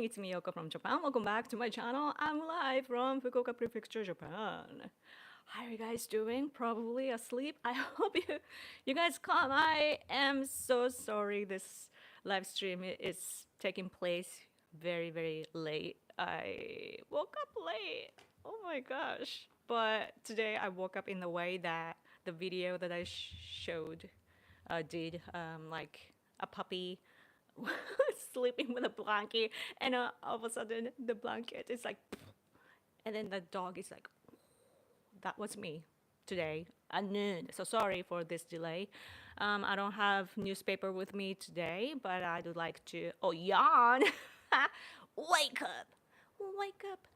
It's Miyoko from Japan. Welcome back to my channel. I'm live from Fukuoka Prefecture, Japan. How are you guys doing? Probably asleep. I hope you guys come. I am so sorry this live stream is taking place very late. I woke up late. Oh my gosh. But today I woke up in the way that the video that I showed did, like a puppy sleeping with a blanket, and all of a sudden the blanket is like, and then the dog is like, that was me today at noon. So sorry for this delay. I don't have newspaper with me today, but I would like to. Oh, yawn! Wake up! Wake up!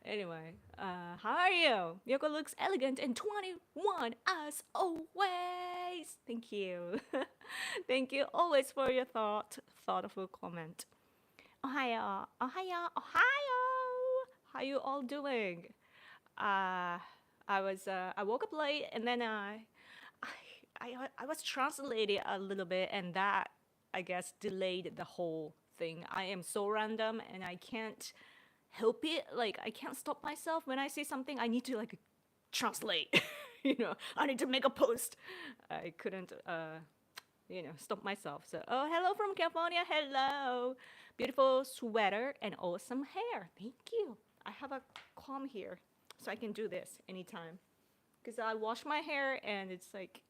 Anyway, how are you? Yoko looks elegant and 21 as always. Thank you. Thank you always for your thoughtful comment. Ohayo, ohayo, ohayo. How you all doing? I woke up late and then I was translating a little bit, and that I guess delayed the whole thing. I am so random and I can't help it. Like I can't stop myself when I see something. I need to like translate. I need to make a post. I couldn't stop myself. So, oh, hello from California. Hello. Beautiful sweater and awesome hair. Thank you. I have a comb here, so I can do this anytime. Because I wash my hair and it's like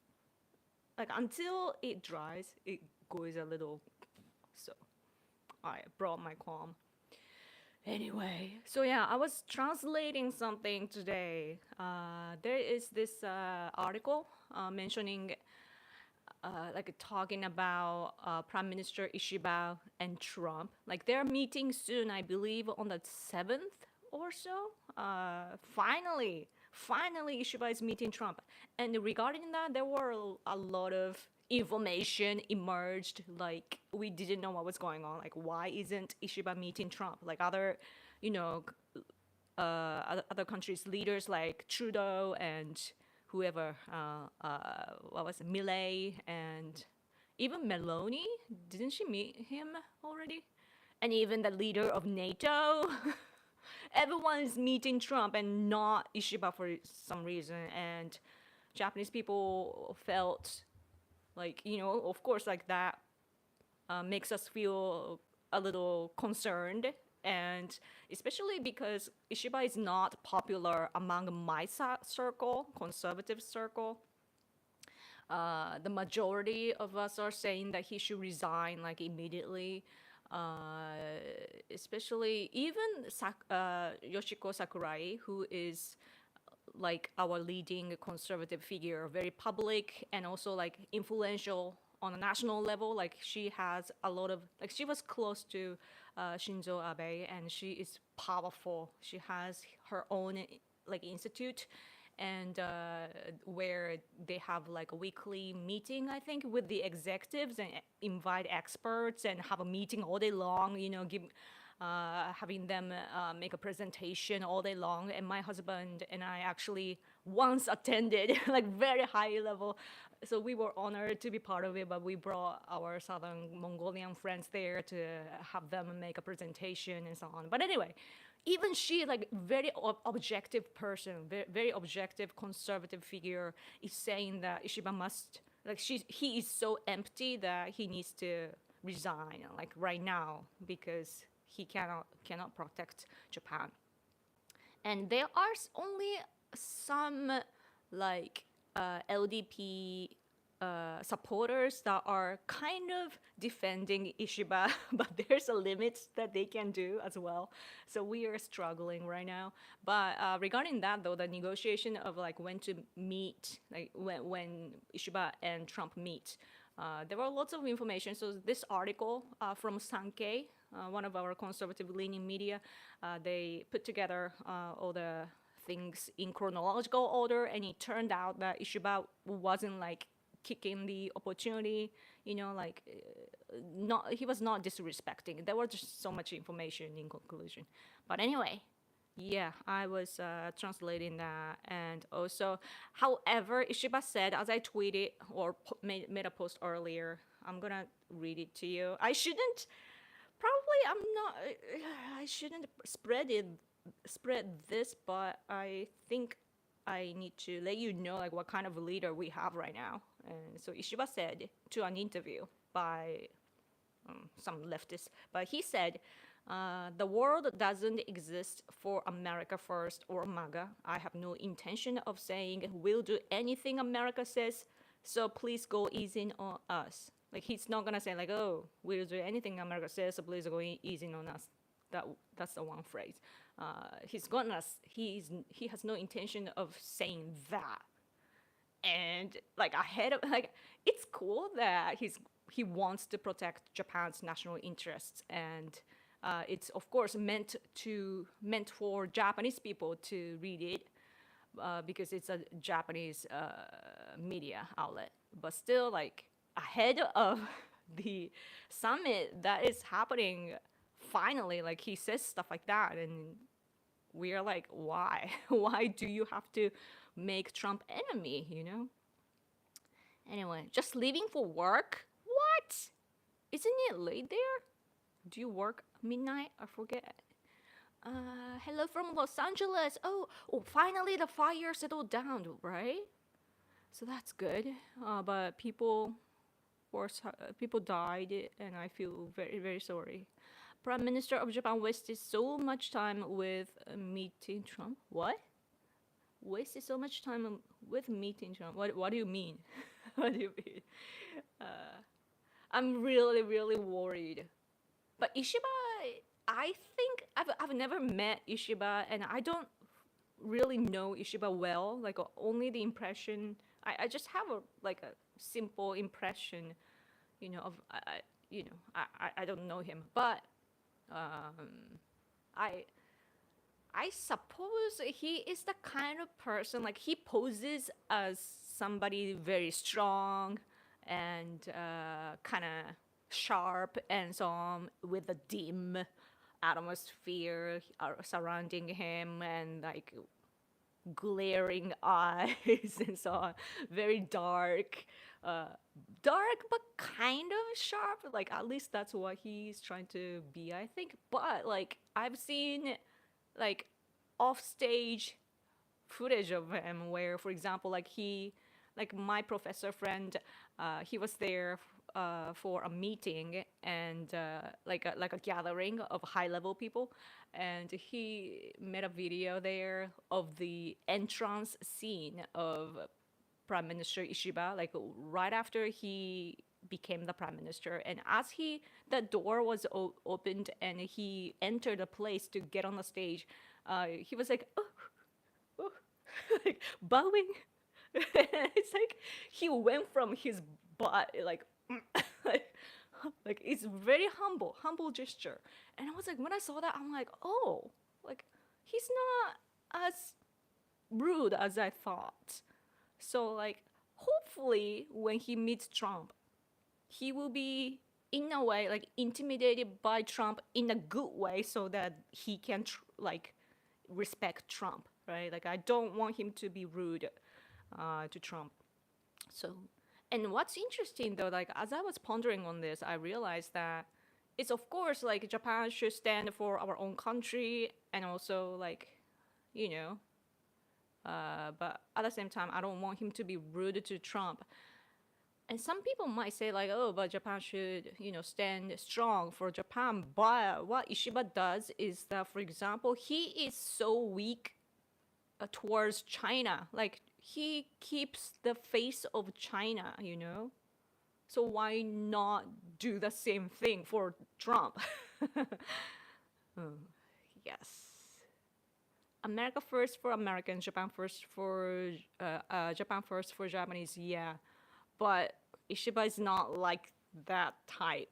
until it dries, it goes a little. So I brought my comb. Anyway, so yeah, I was translating something today. There is this article mentioning, like talking about Prime Minister Ishiba and Trump. Like they're meeting soon, I believe, on the 7th or so. Finally, Ishiba is meeting Trump. And regarding that, there were a lot of information emerged. Like we didn't know what was going on. Like why isn't Ishiba meeting Trump? Like other, you know, other countries' leaders like Trudeau and whoever, what was it, Millet and even Meloni. Didn't she meet him already? And even the leader of NATO. Everyone is meeting Trump and not Ishiba for some reason. And Japanese people felt like, of course, like that makes us feel a little concerned. And especially because Ishiba is not popular among my circle, conservative circle. The majority of us are saying that he should resign like immediately. Especially even Yoshiko Sakurai, who is like our leading conservative figure, very public and also like influential on a national level. Like she has a lot of, like she was close to Shinzo Abe and she is powerful. She has her own like institute, and where they have like a weekly meeting, I think, with the executives and invite experts and have a meeting all day long, having them make a presentation all day long. And my husband and I actually once attended, like very high level. So we were honored to be part of it, but we brought our Southern Mongolian friends there to have them make a presentation and so on. But anyway, even she, like very objective person, very objective conservative figure, is saying that Ishiba must, like he is so empty that he needs to resign like right now because he cannot protect Japan. And there are only some like LDP supporters that are kind of defending Ishiba, but there's a limit that they can do as well. So we are struggling right now. But regarding that, though, the negotiation of like when to meet, like when Ishiba and Trump meet, there were lots of information. So this article from Sankei, one of our conservative-leaning media, they put together all the things in chronological order, and it turned out that Ishiba wasn't like kicking the opportunity, like not, he was not disrespecting. There was just so much information in conclusion. But anyway, yeah, I was translating that. And also, however, Ishiba said, as I tweeted or made a post earlier, I'm gonna read it to you. I shouldn't. Probably I'm not. I shouldn't spread this, but I think I need to let you know like what kind of leader we have right now. And so Ishiba said to an interview by some leftists, but he said, the world doesn't exist for America first or MAGA. I have no intention of saying we'll do anything America says, so please go easy on us. Like he's not gonna say like, oh, we'll do anything America says, so please go easy on us. That's the one phrase. He has no intention of saying that. And like ahead of like, it's cool that he wants to protect Japan's national interests, and it's of course meant for Japanese people to read it because it's a Japanese media outlet. But still, like ahead of the summit that is happening, finally, like he says stuff like that, and we are like, why? Why do you have to make Trump enemy? You know. Anyway, just leaving for work? What? Isn't it late there? Do you work midnight? I forget. Hello from Los Angeles. Oh, finally the fire settled down, right? So that's good. But people died, and I feel very, very sorry. Prime Minister of Japan wasted so much time with meeting Trump. What? Wasted so much time with meeting Trump. What do you mean? What do you mean? I'm really, really worried. But Ishiba, I think I've never met Ishiba, and I don't really know Ishiba well. Like only the impression. I just have a simple impression, of I don't know him, but I suppose he is the kind of person like he poses as somebody very strong and kind of sharp and so on, with a dim atmosphere surrounding him and like glaring eyes and so on, very dark, but kind of sharp. Like at least that's what he's trying to be, I think. But like I've seen like off stage footage of him where, for example, like my professor friend, he was there for a meeting and like a gathering of high level people, and he made a video there of the entrance scene of Prime Minister Ishiba, like right after he became the prime minister, and as the door was opened and he entered the place to get on the stage, he was like, oh, like bowing. It's like he went from his butt like like it's very humble gesture. And I was like, when I saw that, I'm like, oh, like he's not as rude as I thought. So like hopefully when he meets Trump, he will be in a way like intimidated by Trump in a good way, so that he can like respect Trump, right? Like I don't want him to be rude to Trump. So, and what's interesting though, like as I was pondering on this, I realized that it's of course like Japan should stand for our own country, and also like, but at the same time, I don't want him to be rude to Trump. And some people might say like, oh, but Japan should, stand strong for Japan. But what Ishiba does is that, for example, he is so weak towards China. Like he keeps the face of China, So why not do the same thing for Trump? Yes. America first for Americans, Japan first for Japanese. Yeah, but Ishiba is not like that type.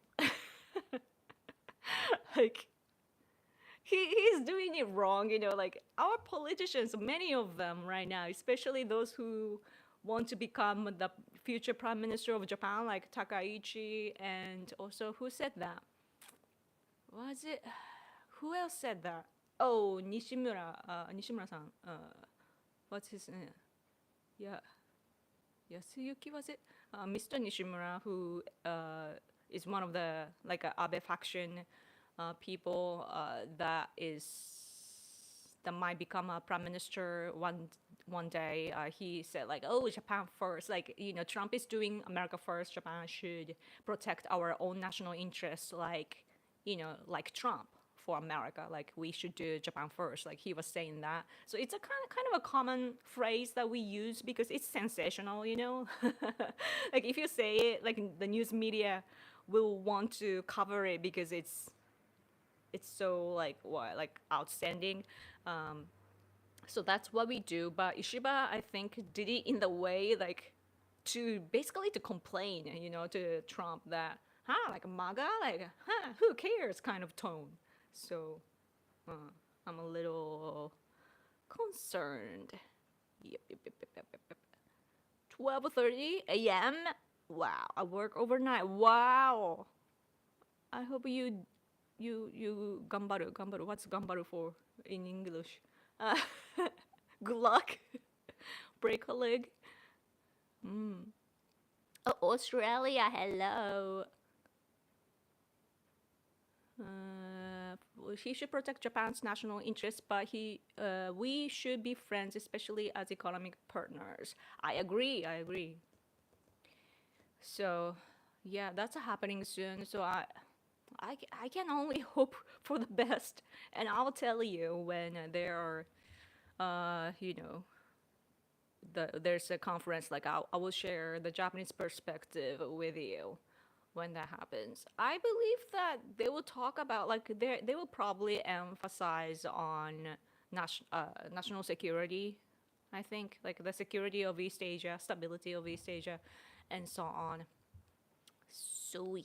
Like he's doing it wrong, like our politicians, many of them right now, especially those who want to become the future prime minister of Japan, like Takaichi, and also who said that? Was it? Who else said that? Oh, Nishimura-san. What's his name? Yeah, Yasuyuki, was it? Mr. Nishimura, who is one of the like Abe faction people that might become a prime minister one day. He said like, "Oh, Japan first. Like, Trump is doing America first. Japan should protect our own national interests, like Trump for America. Like, we should do Japan first." Like, he was saying that. So it's a kind of a common phrase that we use because it's sensational. Like, if you say it, like the news media will want to cover it because it's so like outstanding. Um, so that's what we do. But Ishiba, I think, did it in the way like to basically to complain, to Trump that, like MAGA, like, who cares kind of tone. So I'm a little concerned. Yep, yep, yep, yep, yep, yep. 12:30 a.m. Wow, I work overnight. Wow. I hope you gambaru. What's gambaru for in English? Uh, good luck. Break a leg. Oh, Australia, hello. Well, he should protect Japan's national interests, but we should be friends, especially as economic partners. I agree. I agree. So, yeah, that's happening soon. So I can only hope for the best, and I'll tell you when there are, uh, you know, there's a conference. Like I will share the Japanese perspective with you when that happens. I believe that they will talk about like they will probably emphasize on national security. I think like the security of East Asia, stability of East Asia, and so on. So yeah.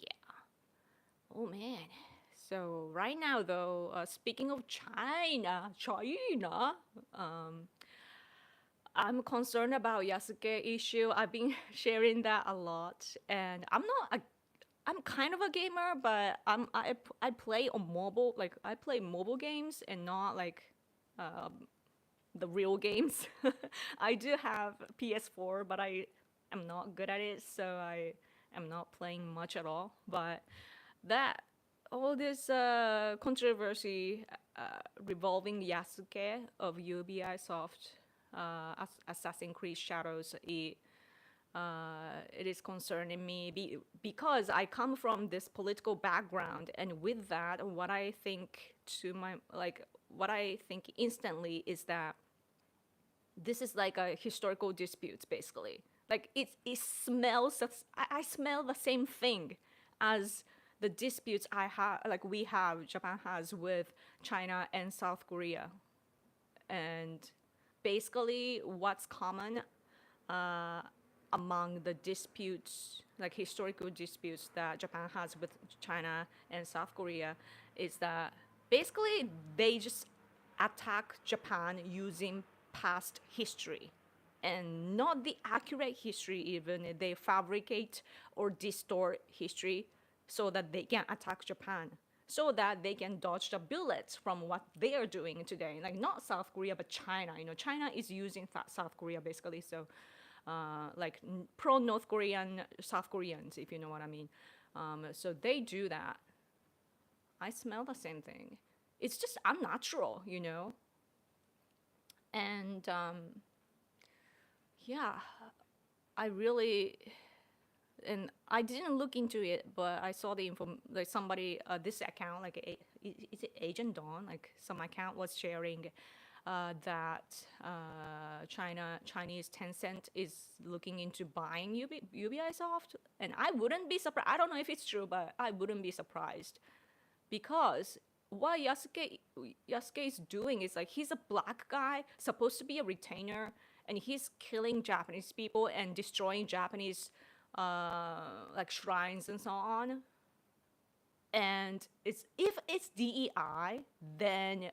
Oh man. So right now though, speaking of China, I'm concerned about Yasuke issue. I've been sharing that a lot, and I'm kind of a gamer, but I play on mobile. Like I play mobile games and not like the real games. I do have PS4, but I am not good at it, so I am not playing much at all. But that all this controversy revolving Yasuke of UBI Soft Assassin's Creed Shadows, it is concerning me because I come from this political background, and with that, what I think instantly is that this is like a historical dispute, basically. Like it smells. I smell the same thing as the disputes Japan has with China and South Korea, and basically what's common among the disputes, like historical disputes that Japan has with China and South Korea, is that basically they just attack Japan using past history and not the accurate history. Even they fabricate or distort history so that they can attack Japan, so that they can dodge the bullets from what they are doing today. Like not South Korea, but China. China is using South Korea basically. So, like pro North Korean South Koreans, if you know what I mean. So they do that. I smell the same thing. It's just unnatural. And yeah, I really and I didn't look into it, but I saw the info. Like somebody, this account, like is it Agent Dawn? Like some account was sharing that Chinese Tencent is looking into buying UBI Soft, and I wouldn't be surprised. I don't know if it's true, but I wouldn't be surprised because what Yasuke is doing is like he's a black guy supposed to be a retainer, and he's killing Japanese people and destroying Japanese like shrines and so on. And if it's DEI, then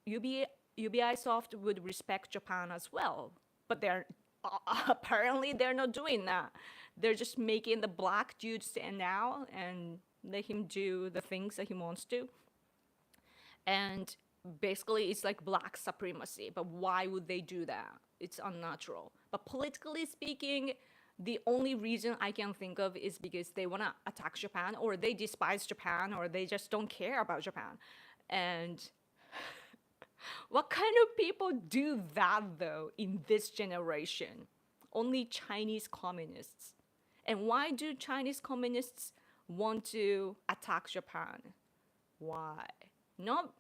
UBI Soft would respect Japan as well. But they're apparently they're not doing that. They're just making the black dude stand out and let him do the things that he wants to. And basically it's like black supremacy. But why would they do that? It's unnatural. But politically speaking, The only reason I can think of is because they want to attack Japan, or they despise Japan, or they just don't care about Japan. And what kind of people do that though in this generation? Only Chinese communists. And why do Chinese communists want to attack Japan? Why? Not,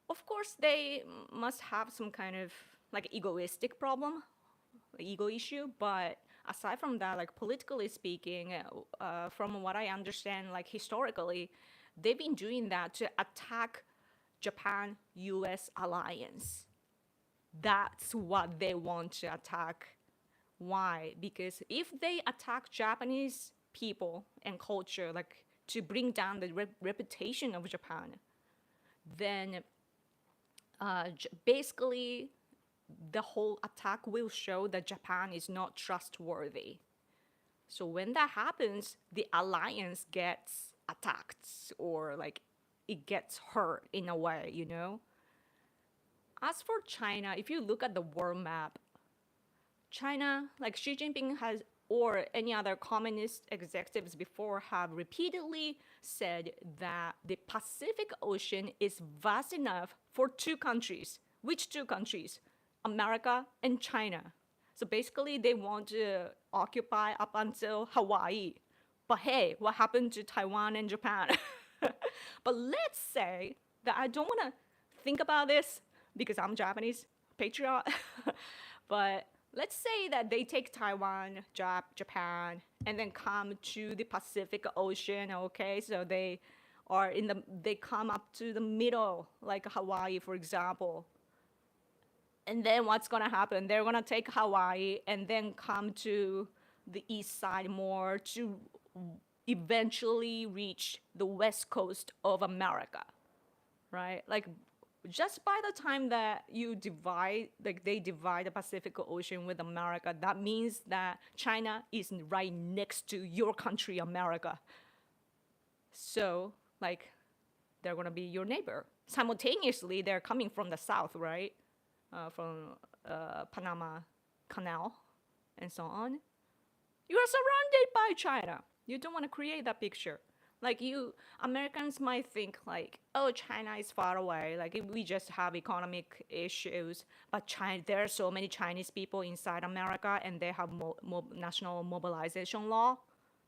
of course, they must have some kind of like egoistic problem, ego issue, but aside from that, like politically speaking, from what I understand, like historically, they've been doing that to attack Japan-U.S. alliance. That's what they want to attack. Why? Because if they attack Japanese people and culture, like to bring down the reputation of Japan, then basically the whole attack will show that Japan is not trustworthy. So when that happens, the alliance gets attacked, or like it gets hurt in a way, you know? As for China, if you look at the world map, China, like Xi Jinping has, or any other communist executives before, have repeatedly said that the Pacific Ocean is vast enough for two countries. Which two countries? America and China. So basically, they want to occupy up until Hawaii. But hey, what happened to Taiwan and Japan? But let's say that I don't want to think about this because I'm Japanese patriot. But let's say that they take Taiwan, Japan, and then come to the Pacific Ocean. Okay, so they come up to the middle, like Hawaii, for example. And then what's gonna happen? They're gonna take Hawaii and then come to the east side more to eventually reach the west coast of America, right? Like just by the time that you divide, like they divide the Pacific Ocean with America, that means that China is right next to your country, America. So, like, they're gonna be your neighbor. Simultaneously, they're coming from the south, right? From Panama Canal and so on. You are surrounded by China. You don't want to create that picture. Like Americans might think like, oh, China is far away. Like we just have economic issues, but there are so many Chinese people inside America, and they have national mobilization law,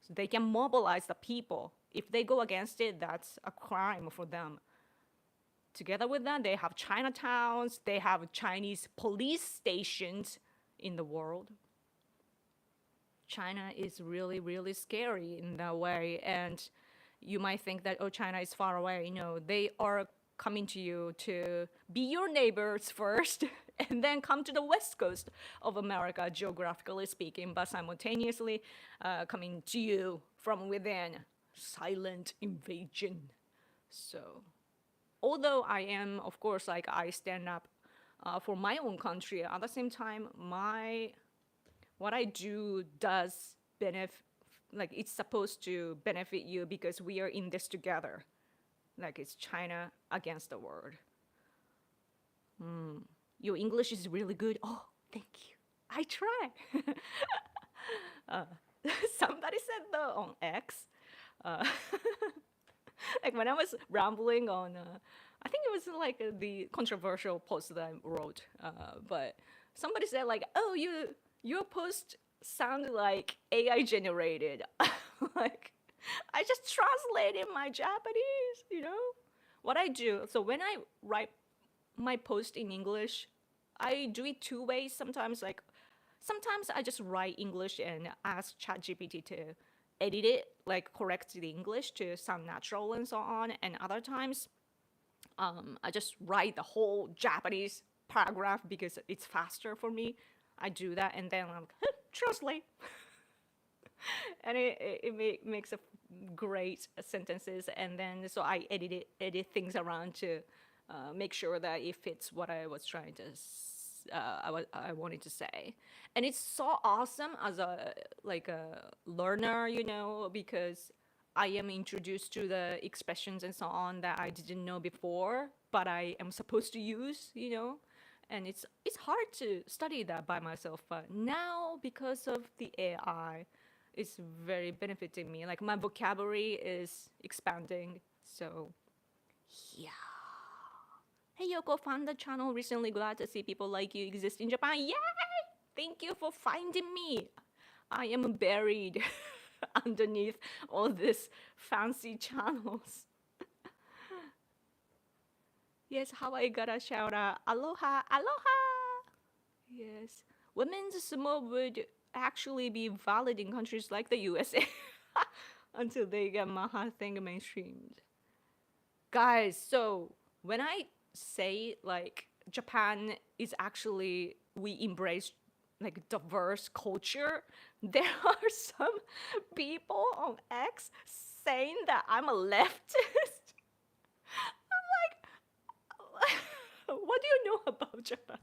so they can mobilize the people. If they go against it, that's a crime for them. Together with that, they have Chinatowns. They have Chinese police stations in the world. China is really, really scary in that way. And you might think that, oh, China is far away. No, they are coming to you to be your neighbors first and then come to the west coast of America, geographically speaking, but simultaneously coming to you from within. Silent invasion. So, although I am, of course, like I stand up for my own country, at the same time, what I do does benefit, like it's supposed to benefit you because we are in this together. Like it's China against the world. Your English is really good. Oh, thank you. I try. Somebody said though on X, like when I was rambling on, I think it was like the controversial post that I wrote, but somebody said like, oh, your post sounded like AI generated. Like, I just translated my Japanese, you know? What I do, so when I write my post in English, I do it two ways. Sometimes I just write English and ask ChatGPT to edit it, like correct the English to sound natural and so on. And other times, I just write the whole Japanese paragraph because it's faster for me. I do that and then I'm like, translate. And it makes a great sentences, and then so I edit things around to make sure that it fits what I was trying to I wanted to say. And it's so awesome as a learner, you know, because I am introduced to the expressions and so on that I didn't know before, but I am supposed to use, you know. And it's hard to study that by myself, but now because of the AI, it's very benefiting me. Like my vocabulary is expanding. So yeah. Hey Yoko, found the channel recently. Glad to see people like you exist in Japan. Yay! Thank you for finding me. I am buried underneath all these fancy channels. Yes, how I got a shout out. Aloha, aloha. Yes, women's sumo would actually be valid in countries like the USA until they get Maha thing mainstreamed. Guys, so when I say like Japan is actually we embrace like diverse culture, there are some people on X saying that I'm a leftist. What do you know about Japan?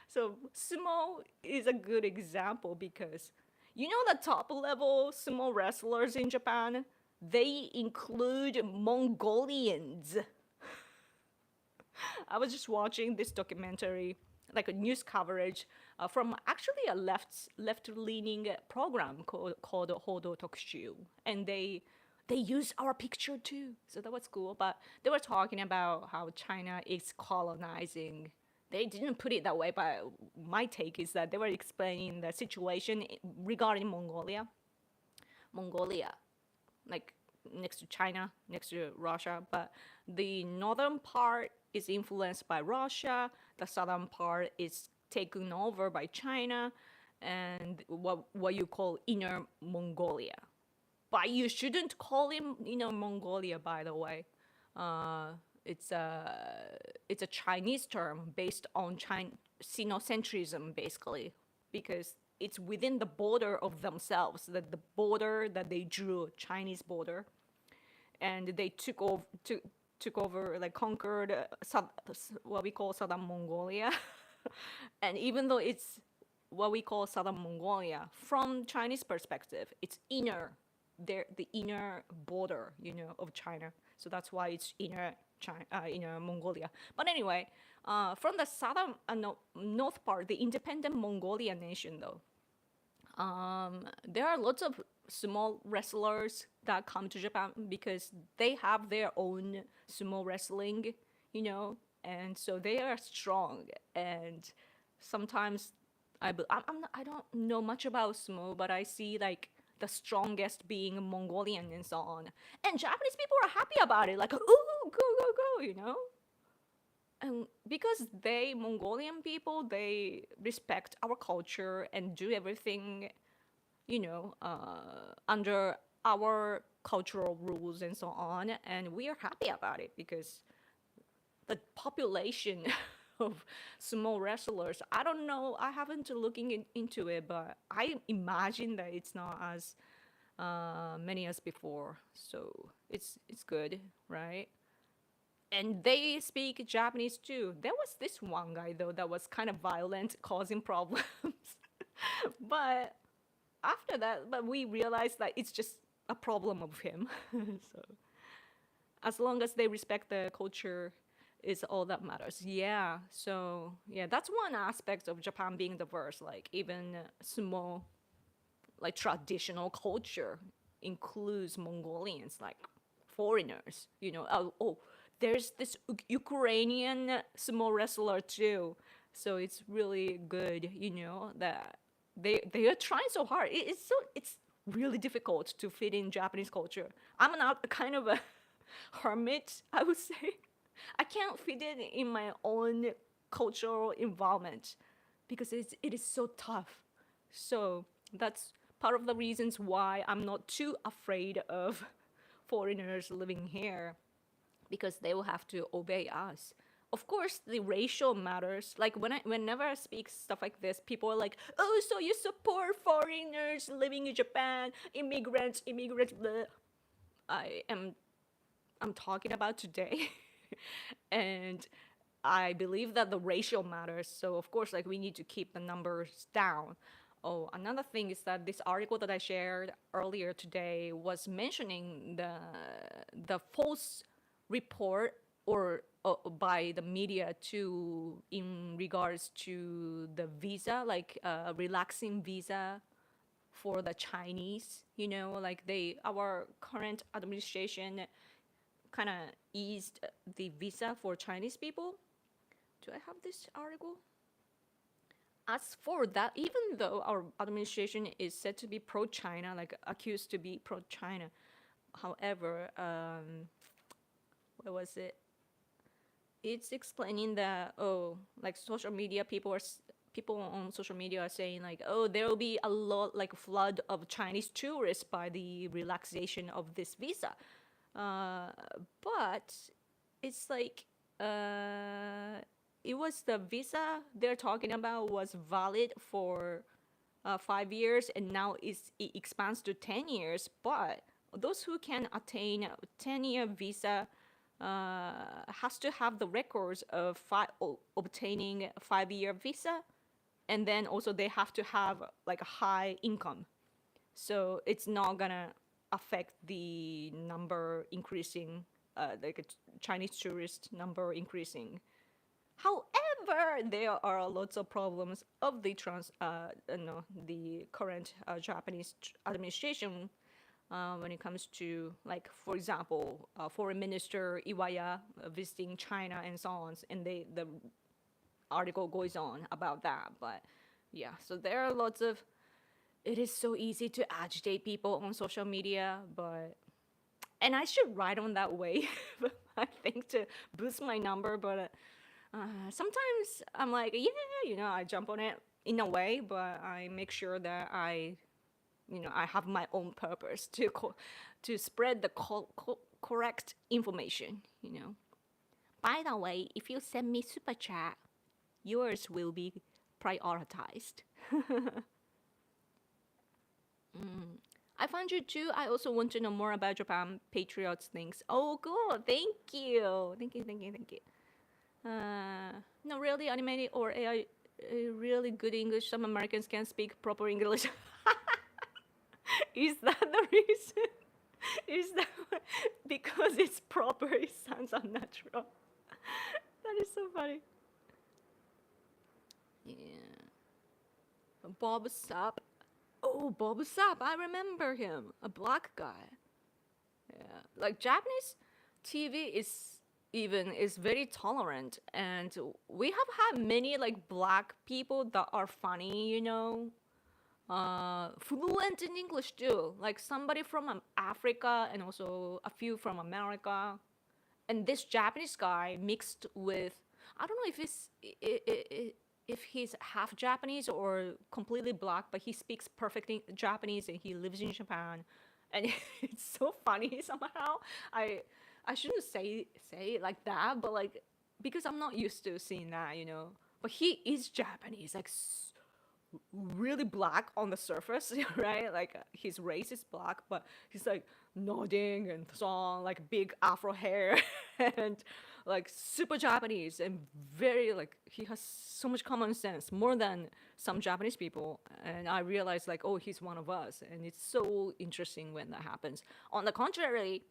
So sumo is a good example because you know the top level sumo wrestlers in Japan, they include Mongolians. I was just watching this documentary, like a news coverage from actually a left leaning program called Hodo Tokushu, and they use our picture too, so that was cool. But they were talking about how China is colonizing. They didn't put it that way, but my take is that they were explaining the situation regarding Mongolia, like next to China, next to Russia, but the northern part is influenced by Russia, the southern part is taken over by China, and what you call Inner Mongolia. But you shouldn't call it Inner Mongolia, by the way. Uh, it's a it's a Chinese term based on Sinocentrism, basically, because it's within the border of themselves, that the border that they drew, Chinese border, and they took over, like conquered what we call Southern Mongolia. And even though it's what we call Southern Mongolia, from Chinese perspective, it's inner, the inner border, of China. So that's why it's inner China, inner Mongolia. But anyway, from the southern north part, the independent Mongolia nation, though, there are lots of sumo wrestlers that come to Japan because they have their own sumo wrestling, and so they are strong. And sometimes I don't know much about sumo, but I see like the strongest being Mongolian and so on. And Japanese people are happy about it, like, oh, go, go, go. And because Mongolian people, they respect our culture and do everything, under our cultural rules and so on. And we are happy about it because the population of sumo wrestlers, I don't know, I haven't looking into it, but I imagine that it's not as many as before. So it's good, right? And they speak Japanese too. There was this one guy though that was kind of violent, causing problems. But after that, but we realized that it's just a problem of him. So as long as they respect the culture, is all that matters. Yeah. So yeah, that's one aspect of Japan being diverse. Like even sumo, like traditional culture includes Mongolians, like foreigners. There's this Ukrainian sumo wrestler too. So it's really good, that they are trying so hard. It's really difficult to fit in Japanese culture. I'm not kind of a hermit, I would say. I can't fit in my own cultural environment because it is so tough. So that's part of the reasons why I'm not too afraid of foreigners living here, because they will have to obey us. Of course, the racial matters. Like whenever I speak stuff like this, people are like, "Oh, so you support foreigners living in Japan, immigrants, blah." I'm talking about today, and I believe that the racial matters. So of course, like we need to keep the numbers down. Oh, another thing is that this article that I shared earlier today was mentioning the false report or by the media too in regards to the visa, like relaxing visa for the Chinese. Like our current administration kind of eased the visa for Chinese people. Do I have this article? As for that, even though our administration is said to be pro-China, like accused to be pro-China, however, what was it? It's explaining that, like social media people on social media are saying like, oh, there will be a lot, like flood of Chinese tourists by the relaxation of this visa. uh, but it's like, it was the visa they're talking about was valid for 5 years, and now it expands to 10 years. But those who can attain a 10-year visa has to have the records of obtaining a 5-year visa, and then also they have to have like a high income, so it's not gonna affect the number increasing, like a Chinese tourist number increasing. However, there are lots of problems of the no, the current Japanese administration when it comes to, like, for example, Foreign Minister Iwaya visiting China and so on, and the article goes on about that. But yeah, so there are lots of. It is so easy to agitate people on social media, but and I should write on that way, I think, to boost my number. But sometimes I'm like, yeah, I jump on it in a way, but I make sure that I have my own purpose to spread the correct information. By the way, if you send me super chat, yours will be prioritized. I found you too. I also want to know more about Japan Patriots things. Oh, cool. Thank you. Thank you, thank you, thank you. No, really animated or AI, really good English. Some Americans can't speak proper English. Is that the reason? Is that because it's proper, it sounds unnatural? That is so funny. Yeah. Bob Sapp. Oh, Bob Sapp. I remember him. A black guy. Yeah. Like Japanese TV is very tolerant, and we have had many like black people that are funny, fluent in English too. Like somebody from Africa and also a few from America. And this Japanese guy mixed with, I don't know if he's half Japanese or completely black, but he speaks perfect Japanese and he lives in Japan, and it's so funny somehow. I I shouldn't say it like that, but like because I'm not used to seeing that. But he is Japanese, like really black on the surface, right? Like his race is black, but he's like nodding and so on, like big afro hair and like super Japanese and very like he has so much common sense, more than some Japanese people. And I realized like, oh, he's one of us, and it's so interesting when that happens. On the contrary,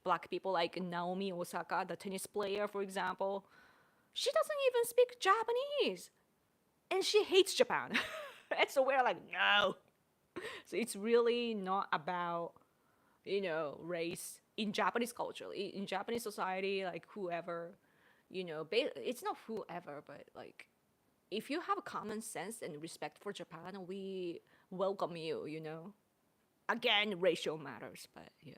black people like Naomi Osaka, the tennis player, for example, she doesn't even speak Japanese and she hates Japan. And so we're like, no. So it's really not about, race in Japanese culture, in Japanese society, like whoever, it's not whoever, but like if you have common sense and respect for Japan, we welcome you. Again, racial matters, but yeah.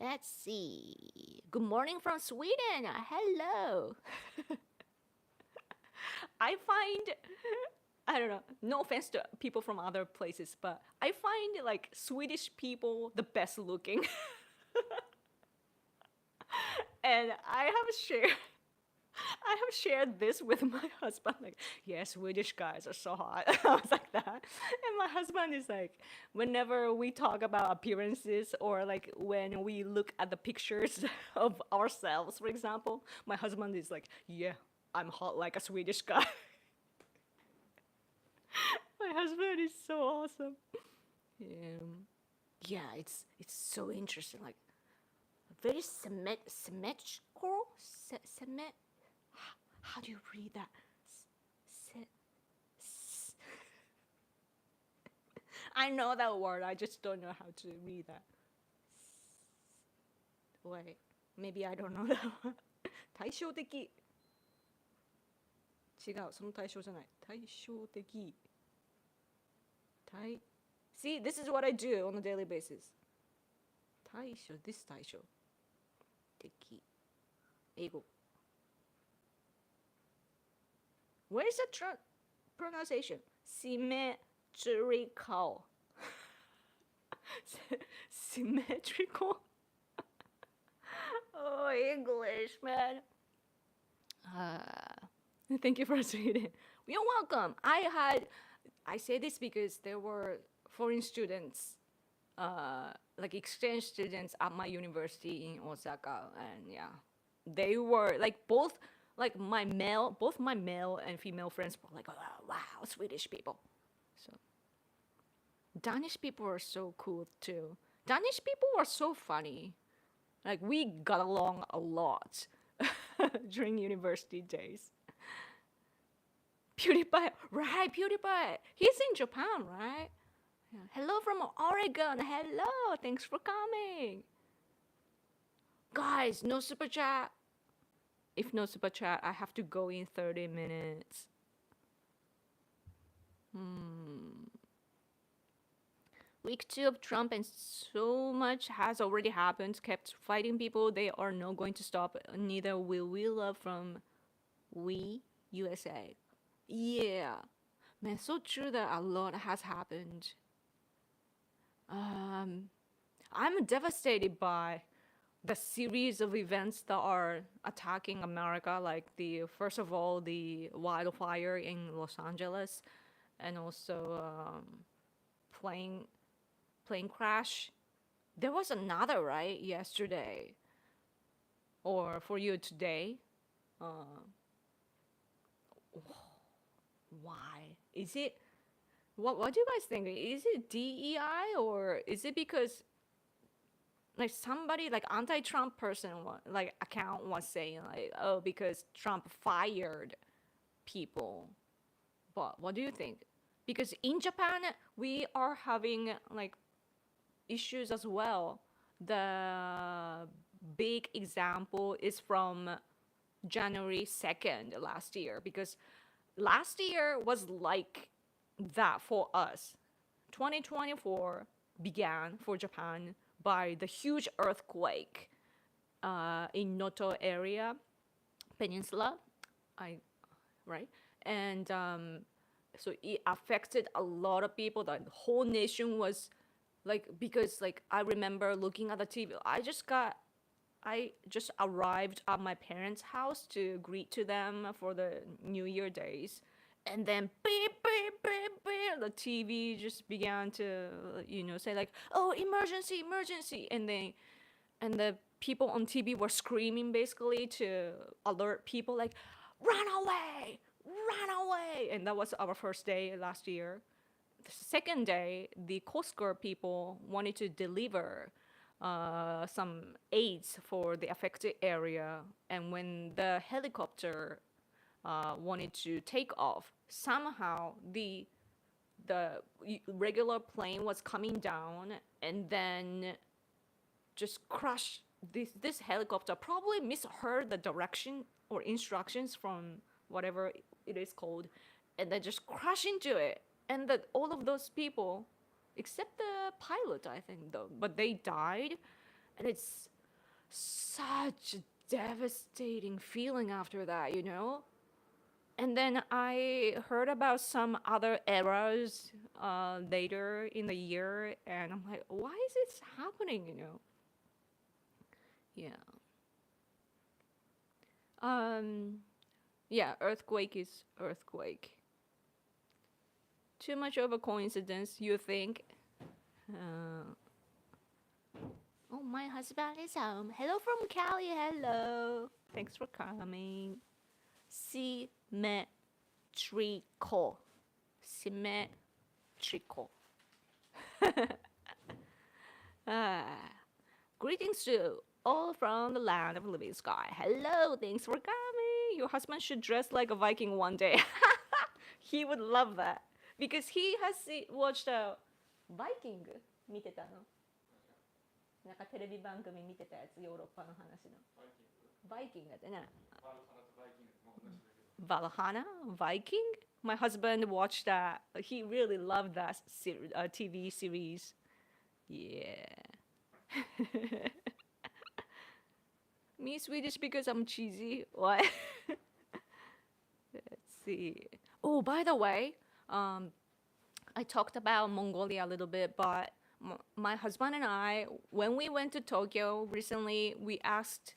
Let's see. Good morning from Sweden. Hello. I find, I don't know, no offense to people from other places, but I find like Swedish people the best looking. And I have shared this with my husband, like, yeah, Swedish guys are so hot. I was like that. And my husband is like, whenever we talk about appearances or like when we look at the pictures of ourselves, for example, my husband is like, yeah, I'm hot like a Swedish guy. My husband is so awesome. Yeah, yeah, it's so interesting. Like very symmetrical. How do you read that? I know that word. I just don't know how to read that. Wait, maybe I don't know that one. 対照的。違う、その対象じゃない。対照的。See, this is what I do on a daily basis. 対象 this 対象的英語 Where is the pronunciation? Symmetrical. Symmetrical. Oh, English, man. Thank you for reading. You're welcome. I say this because there were foreign students, like exchange students at my university in Osaka, and yeah, they were like both my male and female friends were like, oh, wow, Swedish people. So Danish people are so cool too. Danish people are so funny. Like we got along a lot during university days. PewDiePie, right? PewDiePie. He's in Japan, right? Yeah. Hello from Oregon. Hello. Thanks for coming. Guys, no super chat. If no super chat, I have to go in 30 minutes. Week 2 of Trump and so much has already happened. Kept fighting people. They are not going to stop. Neither will we love from we USA. Yeah. Man, so true that a lot has happened. I'm devastated by the series of events that are attacking America, like first of all, the wildfire in Los Angeles, and also plane crash. There was another, right, yesterday, or for you today. Why is it? What do you guys think? Is it DEI, or is it because like somebody like anti-Trump person like account was saying like, oh, because Trump fired people? But what do you think? Because in Japan we are having like issues as well. The big example is from January 2nd last year, because last year was like that for us. 2024 began for Japan by the huge earthquake in Noto area, peninsula, right? And so it affected a lot of people. The whole nation was like, because like I remember looking at the TV. I just arrived at my parents' house to greet to them for the New Year days. And then beep, beep, beep, beep, the TV just began to, say like, oh, emergency, emergency. And the people on TV were screaming basically to alert people like, run away, run away. And that was our first day last year. The second day, the Coast Guard people wanted to deliver some aids for the affected area. And when the helicopter wanted to take off, somehow the regular plane was coming down and then just crashed. This helicopter probably misheard the direction or instructions from whatever it is called, and then just crashed into it. And that all of those people, except the pilot, I think, though, but they died. And it's such a devastating feeling after that, And then I heard about some other errors later in the year, and I'm like, why is this happening, Yeah. Yeah, earthquake is earthquake. Too much of a coincidence, you think? Oh, my husband is home. Hello from Cali. Hello. Thanks for coming. Symmetrical. Symmetrical. Greetings to all from the land of living sky. Hello, thanks for coming. Your husband should dress like a Viking one day. He would love that because he has watched Viking 見てたの。なんかテレビ番組見てたやつ、ヨーロッパの話の。バイキングだってね。Valhalla, Viking? My husband watched that. He really loved that TV series. Yeah. Me Swedish because I'm cheesy. What? Let's see. Oh, by the way, I talked about Mongolia a little bit, but my husband and I, when we went to Tokyo recently, we asked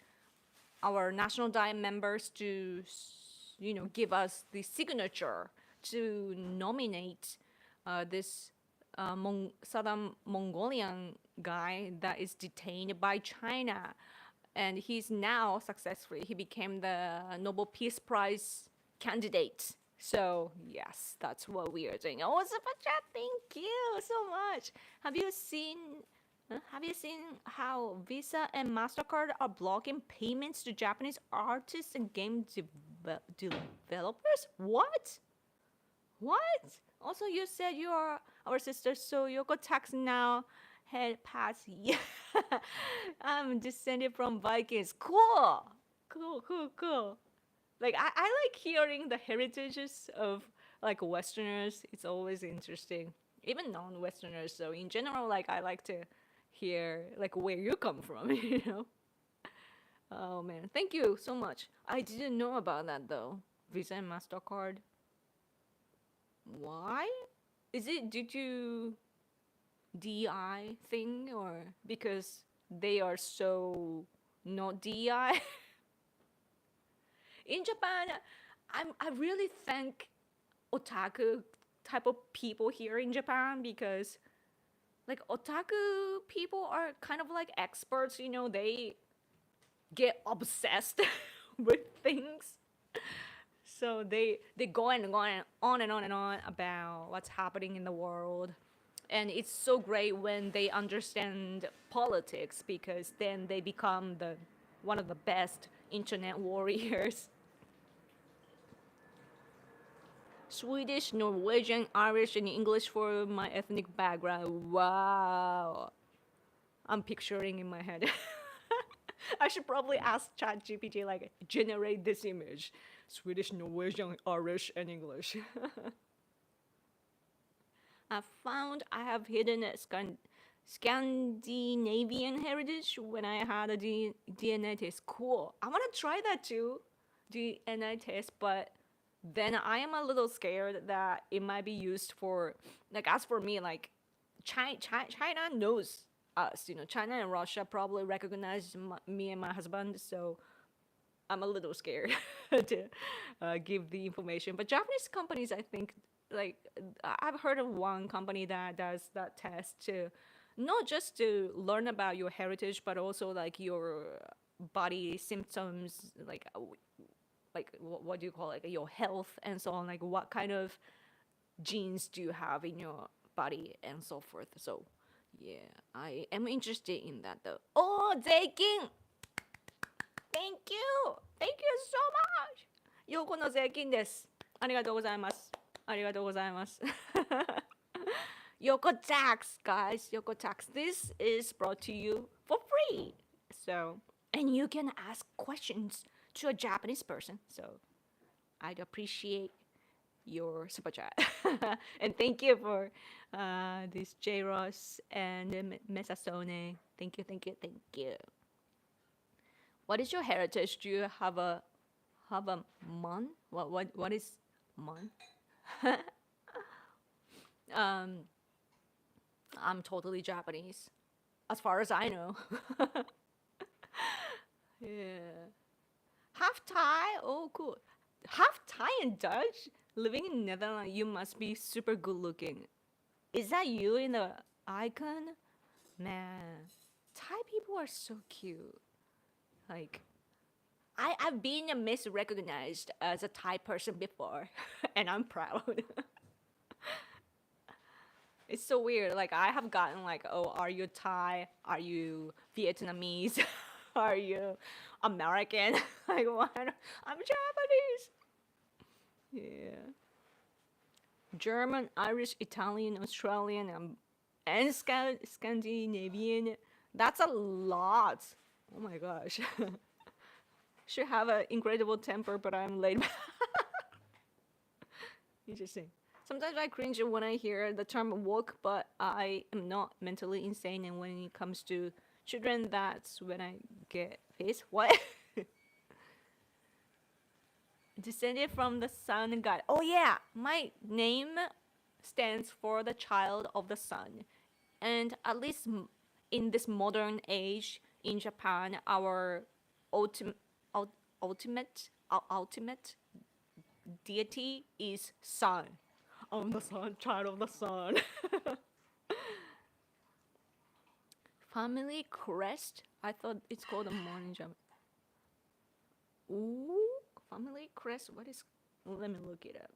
our National Diet members to, give us the signature to nominate this Southern Mongolian guy that is detained by China. And he's now successfully, he became the Nobel Peace Prize candidate. So yes, that's what we are doing. Oh, Super Chat, thank you so much. Have you seen how Visa and MasterCard are blocking payments to Japanese artists and game developers? What? Also, you said you are our sister, so Yoko Tax now head pass. Yeah, I'm descended from Vikings. Cool. Like I like hearing the heritages of like Westerners. It's always interesting, even non-Westerners. So in general, like I like to hear like where you come from. Oh man, thank you so much. I didn't know about that though. Visa and MasterCard. Why? Is it due to DI thing or because they are so not DI? In Japan, I really thank otaku type of people here in Japan because like otaku people are kind of like experts, they get obsessed with things. So they go and on and on about what's happening in the world. And it's so great when they understand politics because then they become one of the best internet warriors. Swedish, Norwegian, Irish, and English for my ethnic background. Wow. I'm picturing in my head. I should probably ask ChatGPT, like, generate this image. Swedish, Norwegian, Irish, and English. I found I have hidden a Scandinavian heritage when I had a DNA test. Cool. I want to try that too, DNA test, but then I am a little scared that it might be used for, like, as for me, like, China knows us, China and Russia probably recognize me and my husband, so I'm a little scared to give the information. But Japanese companies, I think, like, I've heard of one company that does that test to, not just to learn about your heritage, but also like your body symptoms, like what do you call it, like your health and so on, like what kind of genes do you have in your body and so forth. So yeah, I am interested in that though. Oh, Zeikin! Thank you so much. ようこの税金です。ありがとうございます。ありがとうございます。Yoko Tax, guys. Yoko Tax. This is brought to you for free. So, and you can ask questions to a Japanese person. So, I'd appreciate your super chat. And thank you for this J. Ross and Mesasone. Thank you. What is your heritage? Do you have a mon? What is mon? I'm totally Japanese, as far as I know. Yeah. Half Thai? Oh, cool. Half Thai and Dutch? Living in Netherlands, you must be super good looking. Is that you in the icon? Man, Thai people are so cute. Like, I've been misrecognized as a Thai person before, and I'm proud. It's so weird. Like, I have gotten like, oh, are you Thai? Are you Vietnamese? Are you American? Like what? I'm Japanese. Yeah. German, Irish, Italian, Australian, and Scandinavian. That's a lot. Oh my gosh. Should have an incredible temper, but I'm laid back. Interesting. Sometimes I cringe when I hear the term woke, but I am not mentally insane. And when it comes to children, that's when I get pissed. What? Descended from the sun god. Oh yeah, my name stands for the child of the sun. And at least in this modern age in Japan, our ultimate ultimate deity is sun. I'm the sun, child of the sun. Family crest. I thought it's called a morning jump. Ooh, family crest. What is? Let me look it up.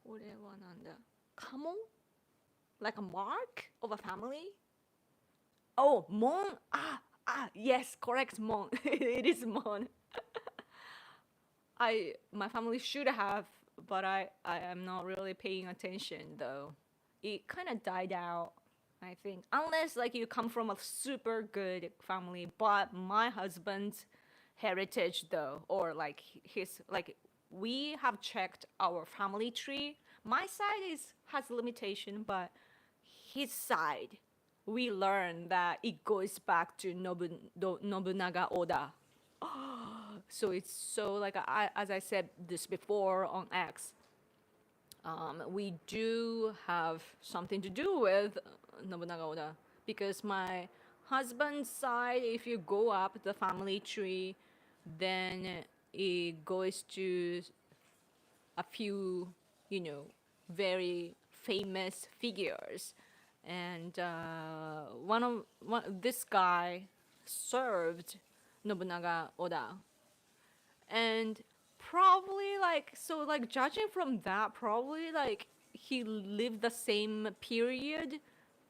これはなんだ? Camel? Like a mark of a family? Oh, mon. Yes, correct, mon. It is mon. My family should have, but I am not really paying attention though. It kind of died out, I think, unless like you come from a super good family. But my husband's heritage though, or like his like we have checked our family tree. My side has limitation, but his side we learned that it goes back to Nobunaga Oda. So it's so like as I said this before on X, we do have something to do with Nobunaga Oda because my husband's side, if you go up the family tree, then it goes to a few, very famous figures, and this guy served Nobunaga Oda, and probably like judging from that, probably like he lived the same period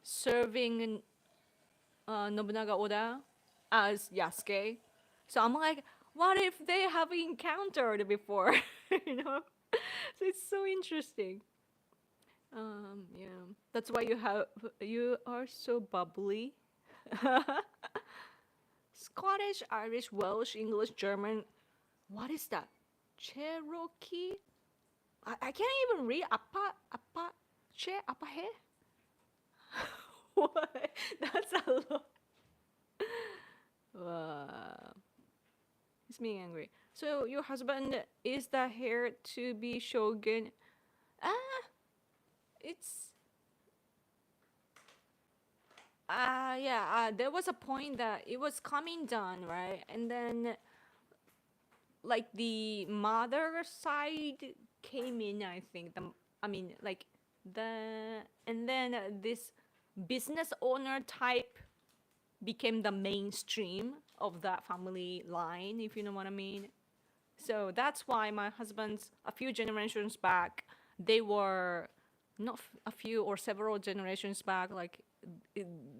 serving Nobunaga Oda as Yasuke. So I'm like, what if they have encountered before? So it's so interesting. Yeah, that's why you are so bubbly. Scottish, Irish, Welsh, English, German. What is that? Cherokee? I can't even read. Apa he? What? That's a lot. It's me angry. So your husband is the heir to be shogun? It's yeah. There was a point that it was coming down, right? And then like the mother side came in. I think and then this business owner type became the mainstream of that family line, if you know what I mean. So that's why my husband's a few generations back, they were not a few or several generations back, like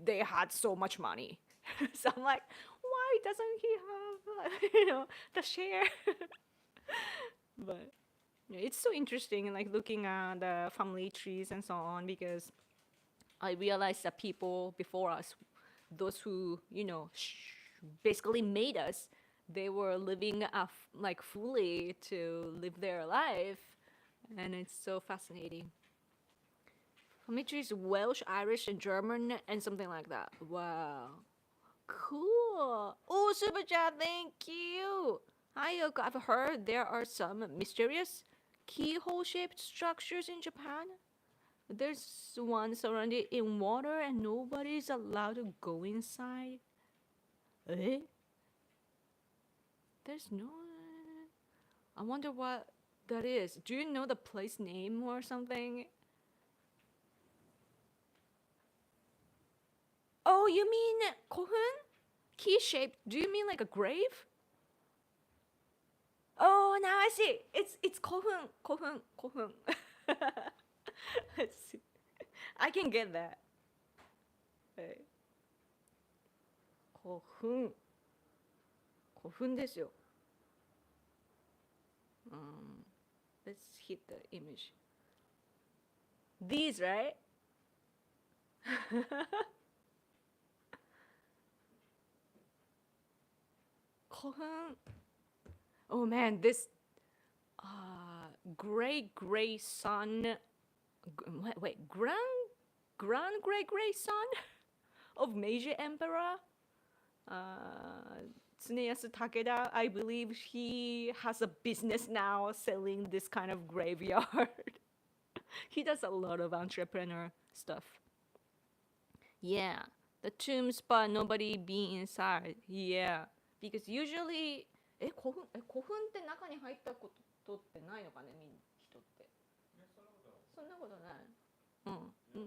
they had so much money. So I'm like, why doesn't he have, the share? But yeah, it's so interesting, like looking at the family trees and so on, because I realized that people before us, those who basically made us, they were living like fully to live their life, and it's so fascinating. Family tree is Welsh, Irish, and German, and something like that. Wow, cool. Oh, super chat, thank you. Hi, Yoko. I've heard there are some mysterious keyhole-shaped structures in Japan. There's one surrounded in water and nobody's allowed to go inside. Eh? There's no... I wonder what that is. Do you know the place name or something? Oh, you mean kohun? Key-shaped. Do you mean like a grave? Oh, now I see. It's kohun. Let's see. I can get that. はい古墳古墳ですよ。Let's hit the image. These, right? 古墳 Oh man, this great great son, wait, grand great great son of Meiji Emperor, Tsuneyasu Takeda. I believe he has a business now selling this kind of graveyard. He does a lot of entrepreneur stuff. Yeah, the tombs, but nobody being inside. Yeah, because usually 古墳って中に入ったことってないのかね、人って。そんなことない。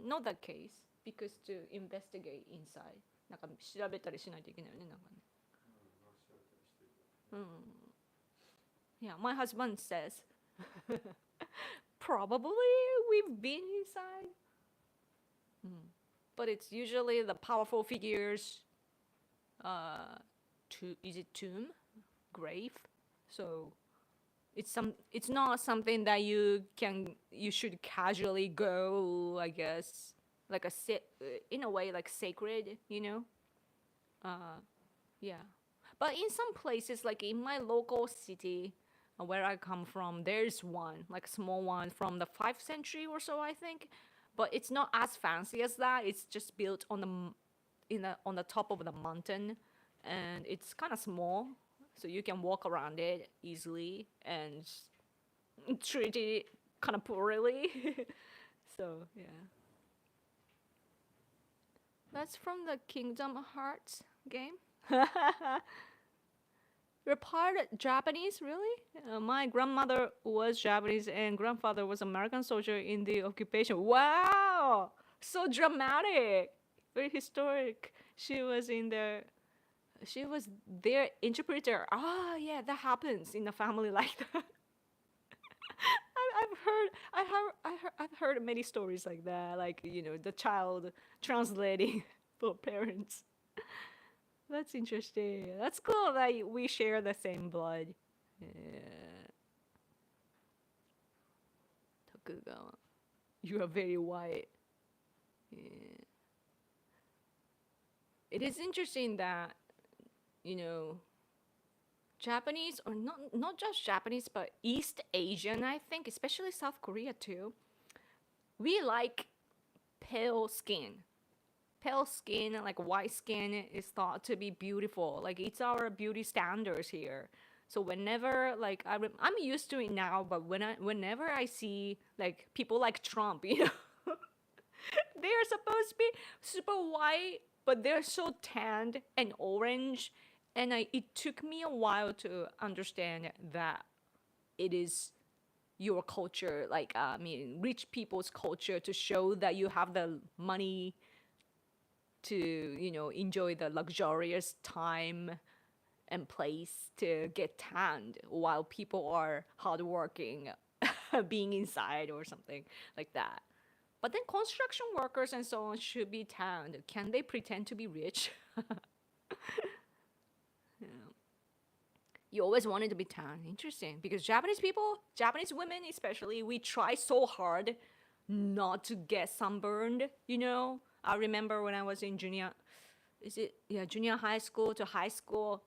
Not that case, because to investigate inside. なんか調べたりしないといけないよね、なんかね。Yeah, my husband says, probably we've been inside. But it's usually the powerful figures, is it tomb? Grave? So it's not something that you should casually go, I guess, like in a way like sacred, yeah. But in some places, like in my local city where I come from, there's one, like a small one from the 5th century or so, I think. But it's not as fancy as that. It's just built on the top of the mountain, and it's kind of small, so you can walk around it easily and treat it kind of poorly. So yeah, that's from the Kingdom Hearts game. You're part Japanese, really? My grandmother was Japanese and grandfather was American soldier in the occupation. Wow! So dramatic. Very historic. She was their interpreter. Ah, yeah, that happens in a family like that. I've heard many stories like that, like, the child translating for parents. That's interesting. That's cool that we share the same blood. Yeah. Tokugawa. You are very white. Yeah. It is interesting that, Japanese, or not just Japanese, but East Asian, I think, especially South Korea too, we like pale skin. Pale skin, like white skin, is thought to be beautiful. Like it's our beauty standards here. So whenever, like, I'm used to it now, but whenever I see like people like Trump, they're supposed to be super white, but they're so tanned and orange, and it took me a while to understand that it is your culture, like rich people's culture, to show that you have the money to enjoy the luxurious time and place to get tanned while people are hardworking being inside or something like that. But then construction workers and so on should be tanned. Can they pretend to be rich? Yeah. You always wanted to be tanned. Interesting. Because Japanese women especially, we try so hard not to get sunburned, I remember when I was in junior high school to high school,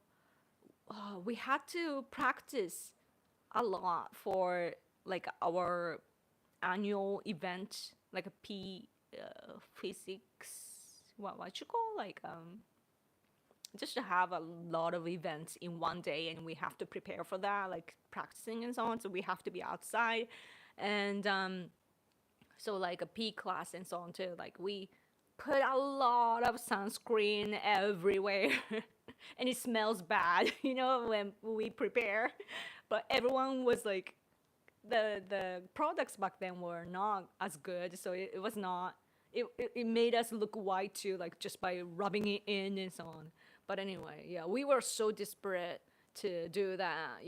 we had to practice a lot for like our annual event, like a physics, what you call, like just to have a lot of events in one day, and we have to prepare for that, like practicing and so on. So we have to be outside, and so like a P class and so on too. Like we put a lot of sunscreen everywhere, and it smells bad, when we prepare. But everyone was like, the products back then were not as good, so it was not. It made us look white too, like just by rubbing it in and so on. But anyway, yeah, we were so desperate to do that,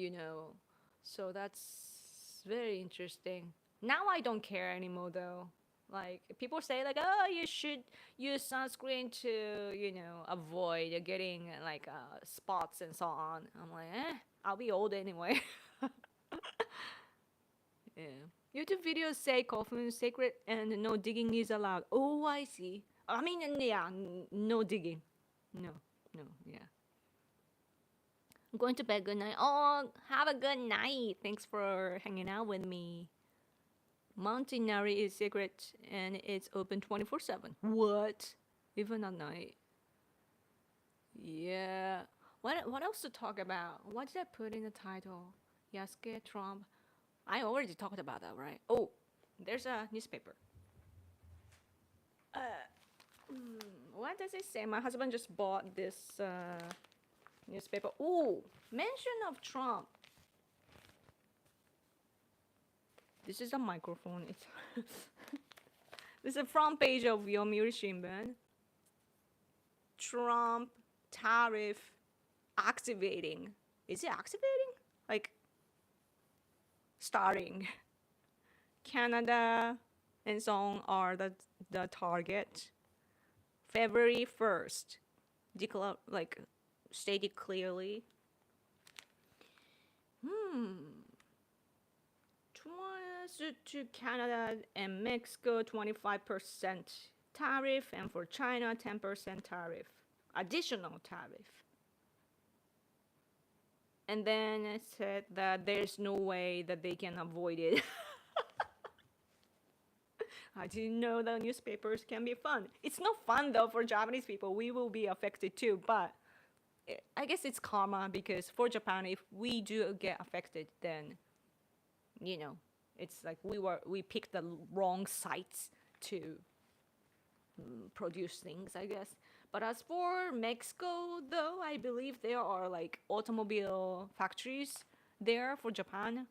So that's very interesting. Now I don't care anymore though. Like people say like, oh, you should use sunscreen to, avoid getting like spots and so on. I'm like, I'll be old anyway. Yeah. YouTube videos say coffin sacred and no digging is allowed. Oh, I see. I mean, yeah, no digging. No, no, yeah. I'm going to bed. Good night. Oh, have a good night. Thanks for hanging out with me. Mount Inari is secret and it's open 24/7. What? Even at night? Yeah. What else to talk about? What did I put in the title? Yasuke, Trump. I already talked about that, right? Oh, there's a newspaper. Uh, what does it say? My husband just bought this newspaper. Ooh, mention of Trump. This is a microphone. It's this is the front page of Yomiuri Shimbun. Trump tariff activating. Is it activating? Like starting. Canada and so on are the target. February 1st. Like stated clearly. To Canada and Mexico 25% tariff, and for China 10% tariff, additional tariff. And then it said that there's no way that they can avoid it. I didn't know that newspapers can be fun. It's not fun though for Japanese people. We will be affected too, but I guess it's karma, because for Japan, if we do get affected, then it's like we picked the wrong sites to produce things, I guess. But as for Mexico, though, I believe there are like automobile factories there for Japan.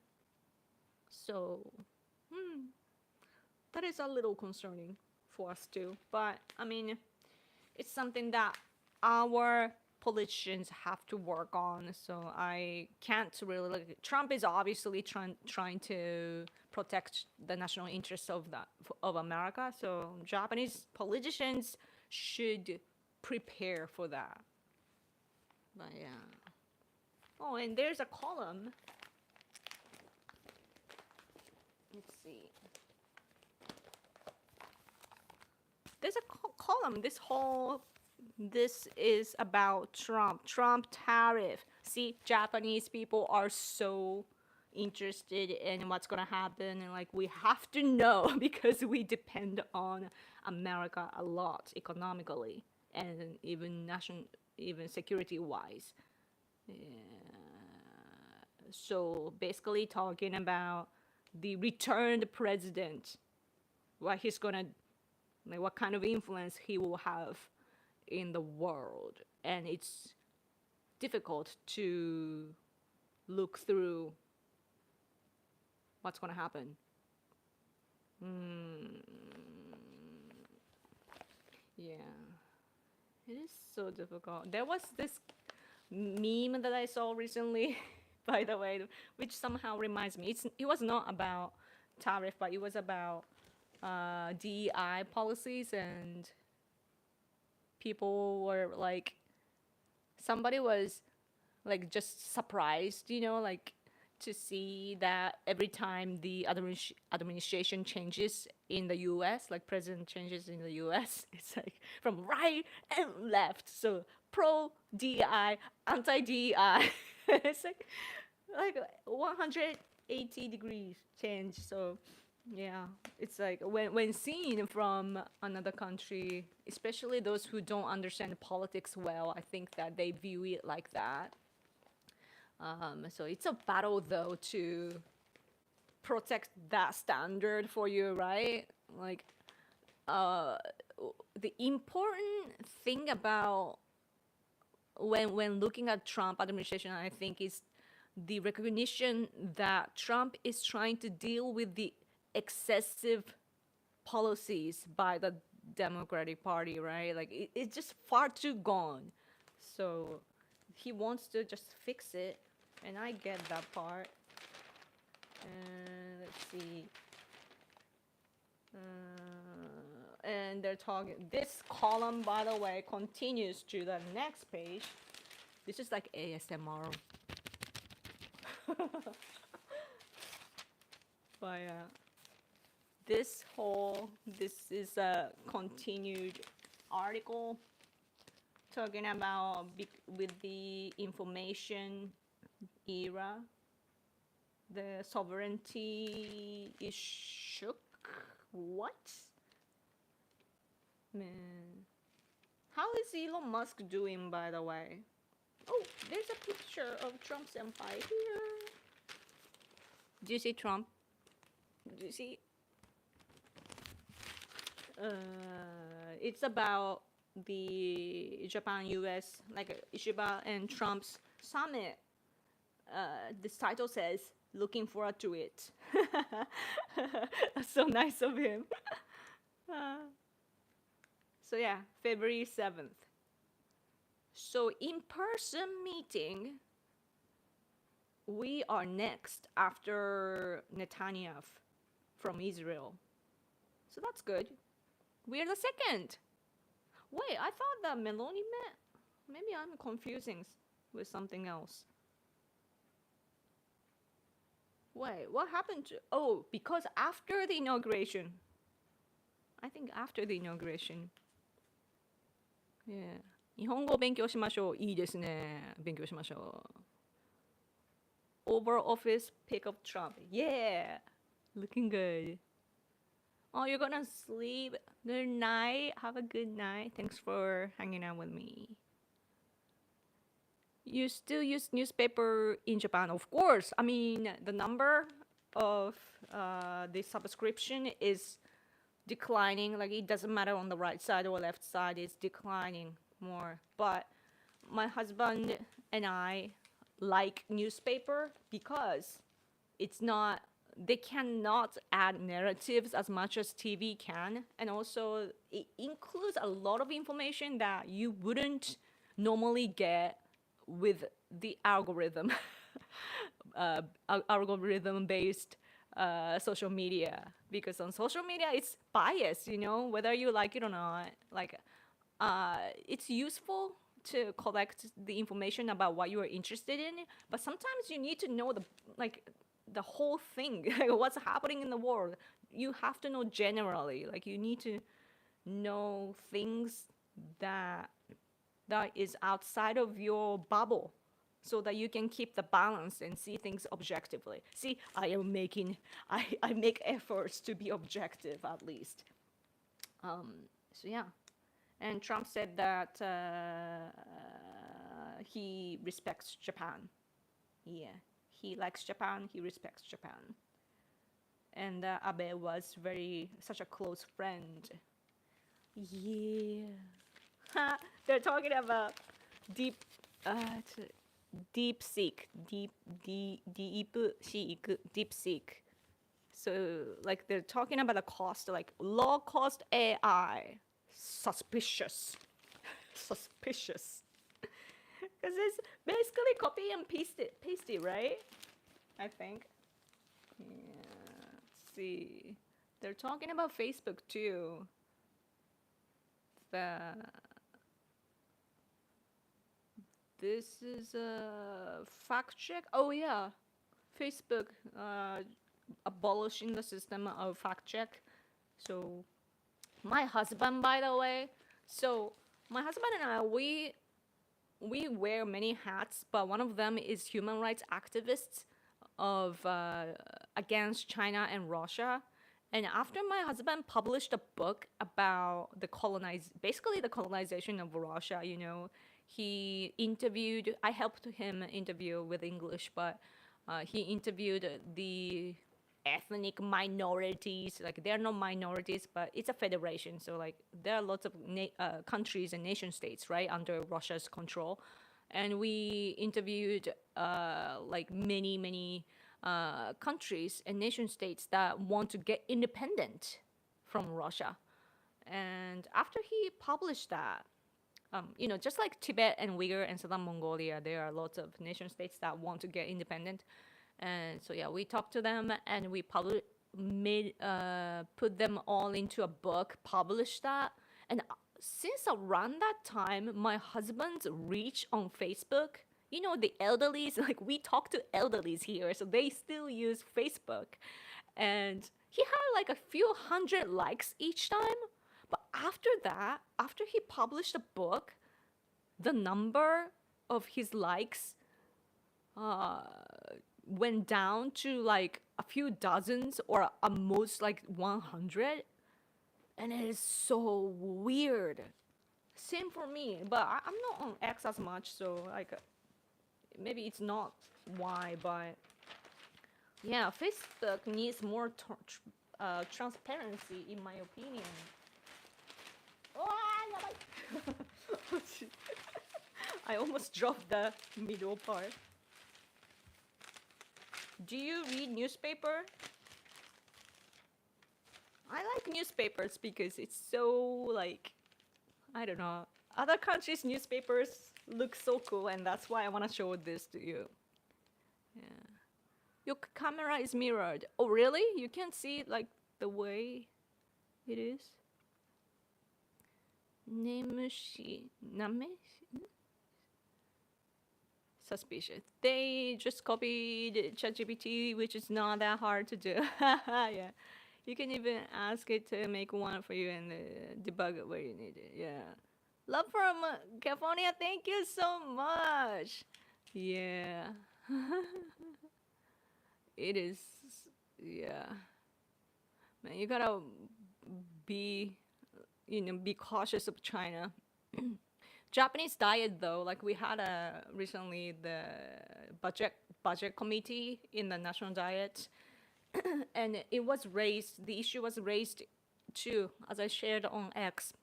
So, that is a little concerning for us too. But I mean, it's something that our politicians have to work on. So I can't really like. Trump is obviously trying to protect the national interests of America. So Japanese politicians should prepare for that. But yeah. Oh, and there's a column. Let's see. There's a column. This is about Trump tariff. See, Japanese people are so interested in what's gonna happen, and like we have to know because we depend on America a lot economically and even security wise. So basically talking about the returned president, what he's gonna, like what kind of influence he will have in the world. And it's difficult to look through what's gonna happen. Yeah, it is so difficult. There was this meme that I saw recently, by the way, which somehow reminds me. It was not about tariff, but it was about DEI policies, and people were like, somebody was like just surprised, like to see that every time the administration changes in the US, like president changes in the US, it's like from right and left. So pro DEI, anti DEI. It's like 180 degrees change. So yeah, it's like when seen from another country, especially those who don't understand politics well, I think that they view it like that. So it's a battle though to protect that standard for you, right? Like, the important thing about when looking at Trump administration, I think, is the recognition that Trump is trying to deal with the excessive policies by the Democratic Party, right? Like it's just far too gone. So he wants to just fix it, and I get that part. Let's see. and they're talking. This column, by the way, continues to the next page. This is like ASMR. But this is a continued article talking about with the information era, the sovereignty is shook. What? Man. How is Elon Musk doing, by the way? Oh, there's a picture of Trump's empire here. Do you see Trump? Do you see? It's about the Japan-U.S. like Ishiba and Trump's summit. This title says, "Looking forward to it." That's so nice of him. So yeah, February 7th. So in-person meeting, we are next after Netanyahu from Israel. So that's good. We are the second. Wait, I thought that Meloni met. Maybe I'm confusing with something else. Wait, what happened to... Oh, because after the inauguration. I think after the inauguration. Yeah. 日本語勉強しましょう。いいですね。勉強しましょう。Oval Office pick up Trump. Yeah. Looking good. Oh, you're gonna sleep. Good night. Have a good night. Thanks for hanging out with me. You still use newspaper in Japan? Of course. I mean, the number of the subscription is declining. Like, it doesn't matter on the right side or left side, it's declining more. But my husband and I like newspaper because it's not, they cannot add narratives as much as TV can, and also it includes a lot of information that you wouldn't normally get with the algorithm algorithm based social media, because on social media it's biased, you know, whether you like it or not. Like it's useful to collect the information about what you are interested in, but sometimes you need to know the whole thing, like what's happening in the world. You have to know generally, like you need to know things that is outside of your bubble, so that you can keep the balance and see things objectively. See, I make efforts to be objective at least. So yeah, and Trump said that he respects Japan. Yeah, he likes Japan, he respects Japan. And Abe was such a close friend. Yeah. They're talking about deep seek. So like they're talking about the cost, like low cost AI. Suspicious. Suspicious. Because it's basically copy and pasty, right? I think. Yeah. Let's see. They're talking about Facebook too. This is a fact check. Oh yeah, Facebook abolishing the system of fact check. So my husband, by the way, my husband and I, we wear many hats, but one of them is human rights activists of against China and Russia. And after my husband published a book about basically the colonization of Russia, you know, I helped him interview with English, but he interviewed the ethnic minorities. Like, they're not minorities, but it's a federation. So like there are lots of countries and nation states, right, under Russia's control. And we interviewed like many countries and nation states that want to get independent from Russia. And after he published that, you know, just like Tibet and Uyghur and Southern Mongolia, there are lots of nation states that want to get independent. And so yeah, we talked to them and we put them all into a book, published that. And since around that time, my husband's reach on Facebook, you know, the elderlies, like we talk to elderlies here, so they still use Facebook. And he had like a few hundred likes each time. But after that, after he published a book, the number of his likes uh, went down to like a few dozens or at most like 100. And it is so weird. Same for me, but I'm not on X as much, so like maybe it's not why, but yeah, Facebook needs more transparency, in my opinion. Oh, I almost dropped the middle part. Do you read newspaper? I like newspapers because it's so like, I don't know. Other countries' newspapers look so cool, and that's why I want to show this to you. Yeah. Your camera is mirrored. Oh, really? You can't see it like the way it is? Nemushi. Nameshi? Suspicious. They just copied ChatGPT, which is not that hard to do. Yeah. You can even ask it to make one for you and debug it where you need it. Yeah. Love from California. Thank you so much. Yeah. It is. Yeah. Man, you gotta be, be cautious of China. Japanese diet though, like we had recently the budget committee in the national diet, and it was raised. The issue was raised too, as I shared on X.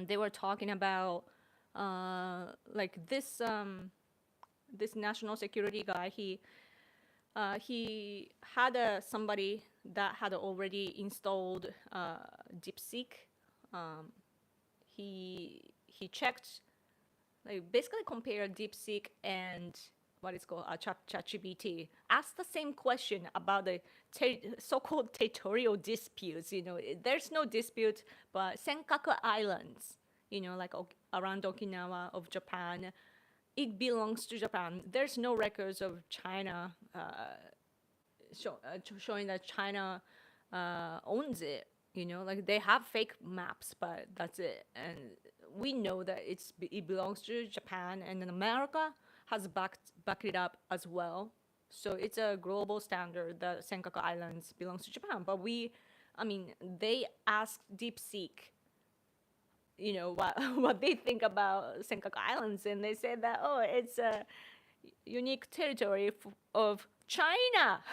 They were talking about like this this national security guy. He had somebody that had already installed DeepSeek. He checked, like basically compared DeepSeek and what is called ChatGPT. Asked the same question about the so-called territorial disputes. There's no dispute, but Senkaku Islands, like around Okinawa of Japan, it belongs to Japan. There's no records of China showing that China owns it. Like they have fake maps, but that's it. And we know that it belongs to Japan, and then America has backed it up as well. So it's a global standard that Senkaku Islands belongs to Japan. But they asked DeepSeek, what they think about Senkaku Islands, and they said that it's a unique territory of China.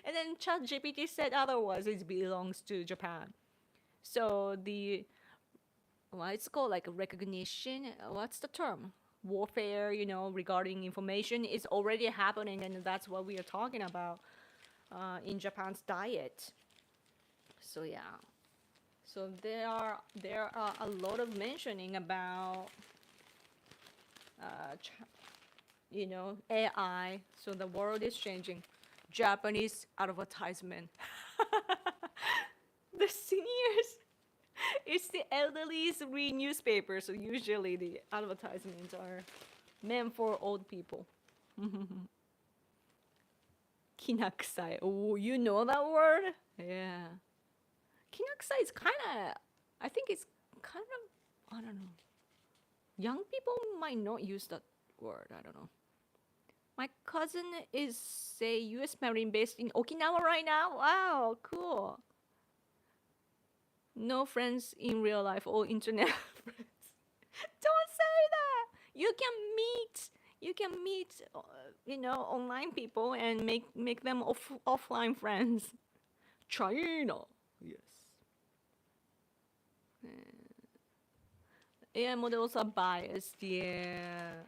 And then ChatGPT said otherwise. It belongs to Japan. So it's called like recognition. What's the term? Warfare, regarding information is already happening, and that's what we are talking about in Japan's diet. So yeah. So there are a lot of mentioning about AI. So the world is changing. Japanese advertisement. The seniors, it's the elderlies read newspapers, so usually the advertisements are meant for old people. Kinakusai. Oh, you know that word? Yeah. Kinakusai is I think it's kind of, I don't know. Young people might not use that word, I don't know. My cousin is a U.S. Marine based in Okinawa right now. Wow, cool. No friends in real life, all internet friends. Don't say that. You can meet, online people and make them offline friends. China, yes. AI models are biased, yeah.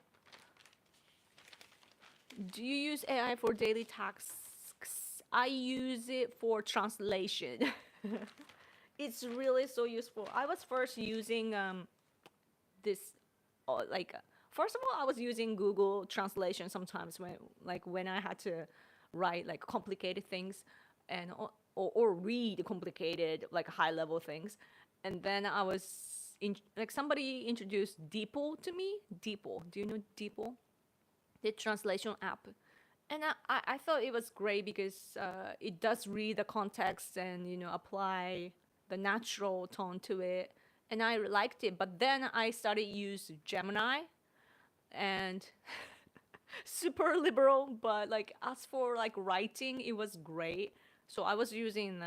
Do you use AI for daily tasks? I use it for translation. It's really so useful. I was first using this, first of all, I was using Google Translation sometimes when I had to write like complicated things. and or read complicated like high level things. And then I was like somebody introduced Deeple to me. Deeple, do you know Deeple? The translation app. And I thought it was great because it does read the context and apply the natural tone to it, and I liked it. But then I started use Gemini, and super liberal, but like as for like writing, it was great. So I was using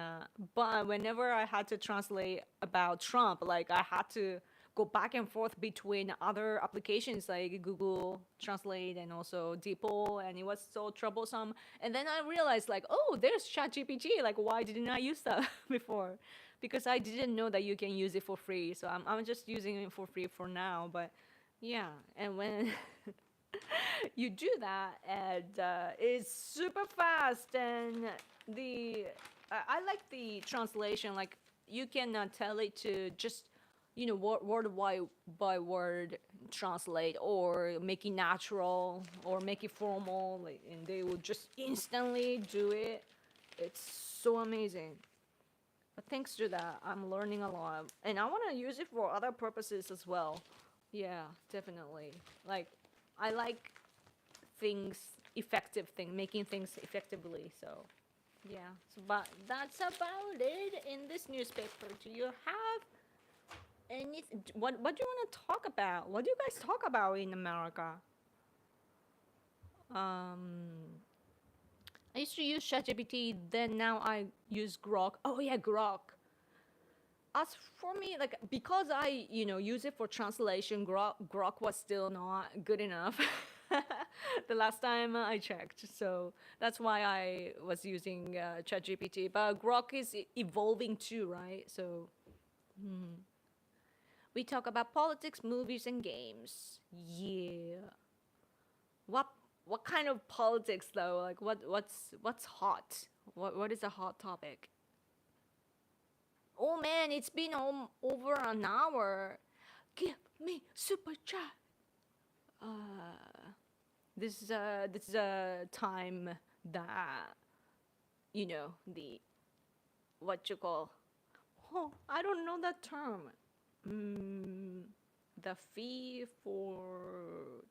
but whenever I had to translate about Trump, like I had to go back and forth between other applications like Google Translate and also DeepL, and it was so troublesome. And then I realized like, oh, there's ChatGPT. Like, why didn't I use that before? Because I didn't know that you can use it for free. So I'm just using it for free for now. But yeah, and when you do that, and it's super fast, and the I like the translation. Like you can tell it to just word by word translate, or make it natural, or make it formal, like, and they will just instantly do it. It's so amazing. But thanks to that, I'm learning a lot, and I want to use it for other purposes as well. Yeah, definitely. Like, I like things, effective thing, making things effectively. So, yeah. So, but that's about it in this newspaper. Do you have anything? What do you want to talk about? What do you guys talk about in America? Um, I used to use ChatGPT. Then now I use Grok. Oh yeah, Grok. As for me, like because I use it for translation, Grok was still not good enough. The last time I checked, so that's why I was using ChatGPT. But Grok is evolving too, right? So we talk about politics, movies, and games. Yeah. What what kind of politics though? Like what's hot? What is a hot topic? Oh man, it's been over an hour. Give me super chat. This is a time that the what you call. Oh, I don't know that term. Mm, the fee for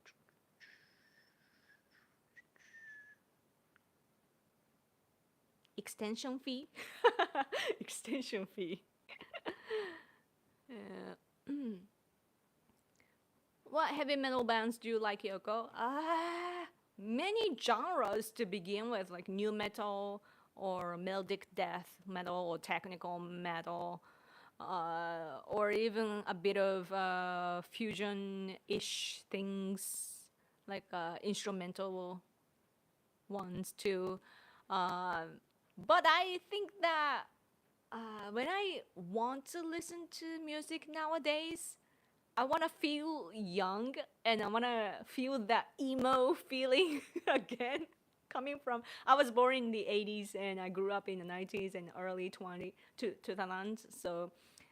extension fee. Extension fee. Uh, what heavy metal bands do you like, Yoko? Many genres to begin with, like new metal or melodic death metal or technical metal, or even a bit of fusion-ish things, like instrumental ones too. Uh, but I think that when I want to listen to music nowadays, I want to feel young, and I want to feel that emo feeling again. Coming from, I was born in the 80s and I grew up in the 90s and early 2000s. So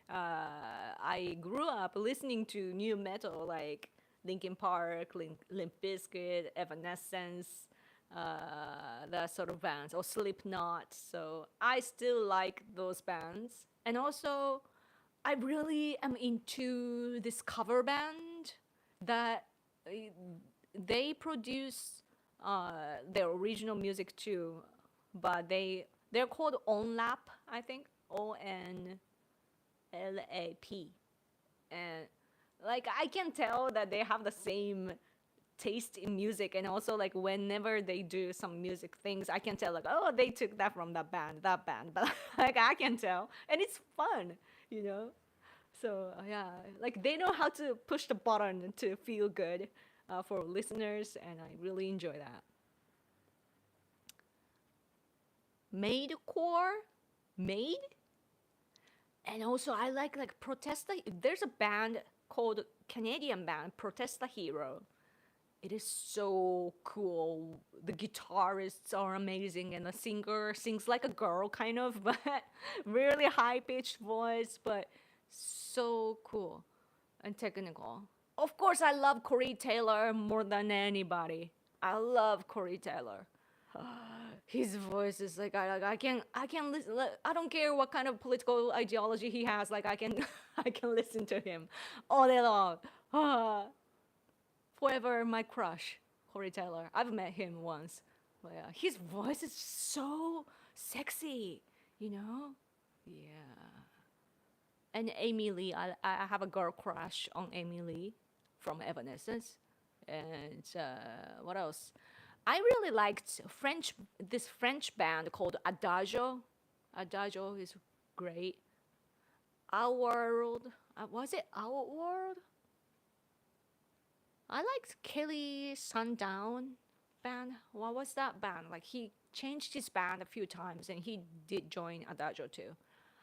I grew up listening to new metal like Linkin Park, Limp Bizkit, Evanescence, that sort of bands, or Slipknot. So I still like those bands. And also, I really am into this cover band that uh, they produce their original music too, but they're called Onlap, I think, ONLAP, and like I can tell that they have the same taste in music, and also like whenever they do some music things, I can tell like, oh, they took that from that band, but like I can tell, and it's fun, you know. So yeah, like they know how to push the button to feel good for listeners, and I really enjoy that. Maidcore, Maid, and also I like Protesta. There's a band called Canadian band Protesta Hero. It is so cool. The guitarists are amazing, and the singer sings like a girl, kind of, but really high pitched voice, but so cool and technical. Of course, I love Corey Taylor more than anybody. I love Corey Taylor. His voice is like I can listen. Like, I don't care what kind of political ideology he has. Like I can I can listen to him all day long. Ah, forever my crush, Corey Taylor. I've met him once. But yeah, his voice is so sexy. You know? Yeah. And Amy Lee, I have a girl crush on Amy Lee from Evanescence. And what else? I really liked this French band called Adagio. Adagio is great. Our World, was it Our World? I liked Kelly Sundown band. What was that band? Like he changed his band a few times, and he did join Adagio too.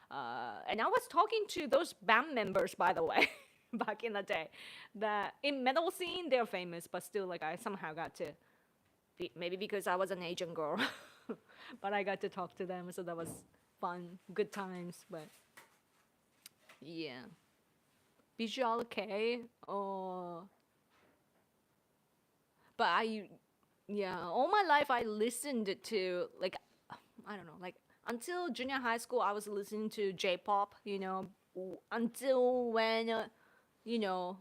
And I was talking to those band members, by the way, back in the day. That in metal scene they're famous, but still, like I somehow got to maybe because I was an Asian girl, but I got to talk to them, so that was fun, good times. But yeah, Visual K. Oh, but yeah, all my life I listened to like I don't know, like until junior high school I was listening to J-pop, until when you know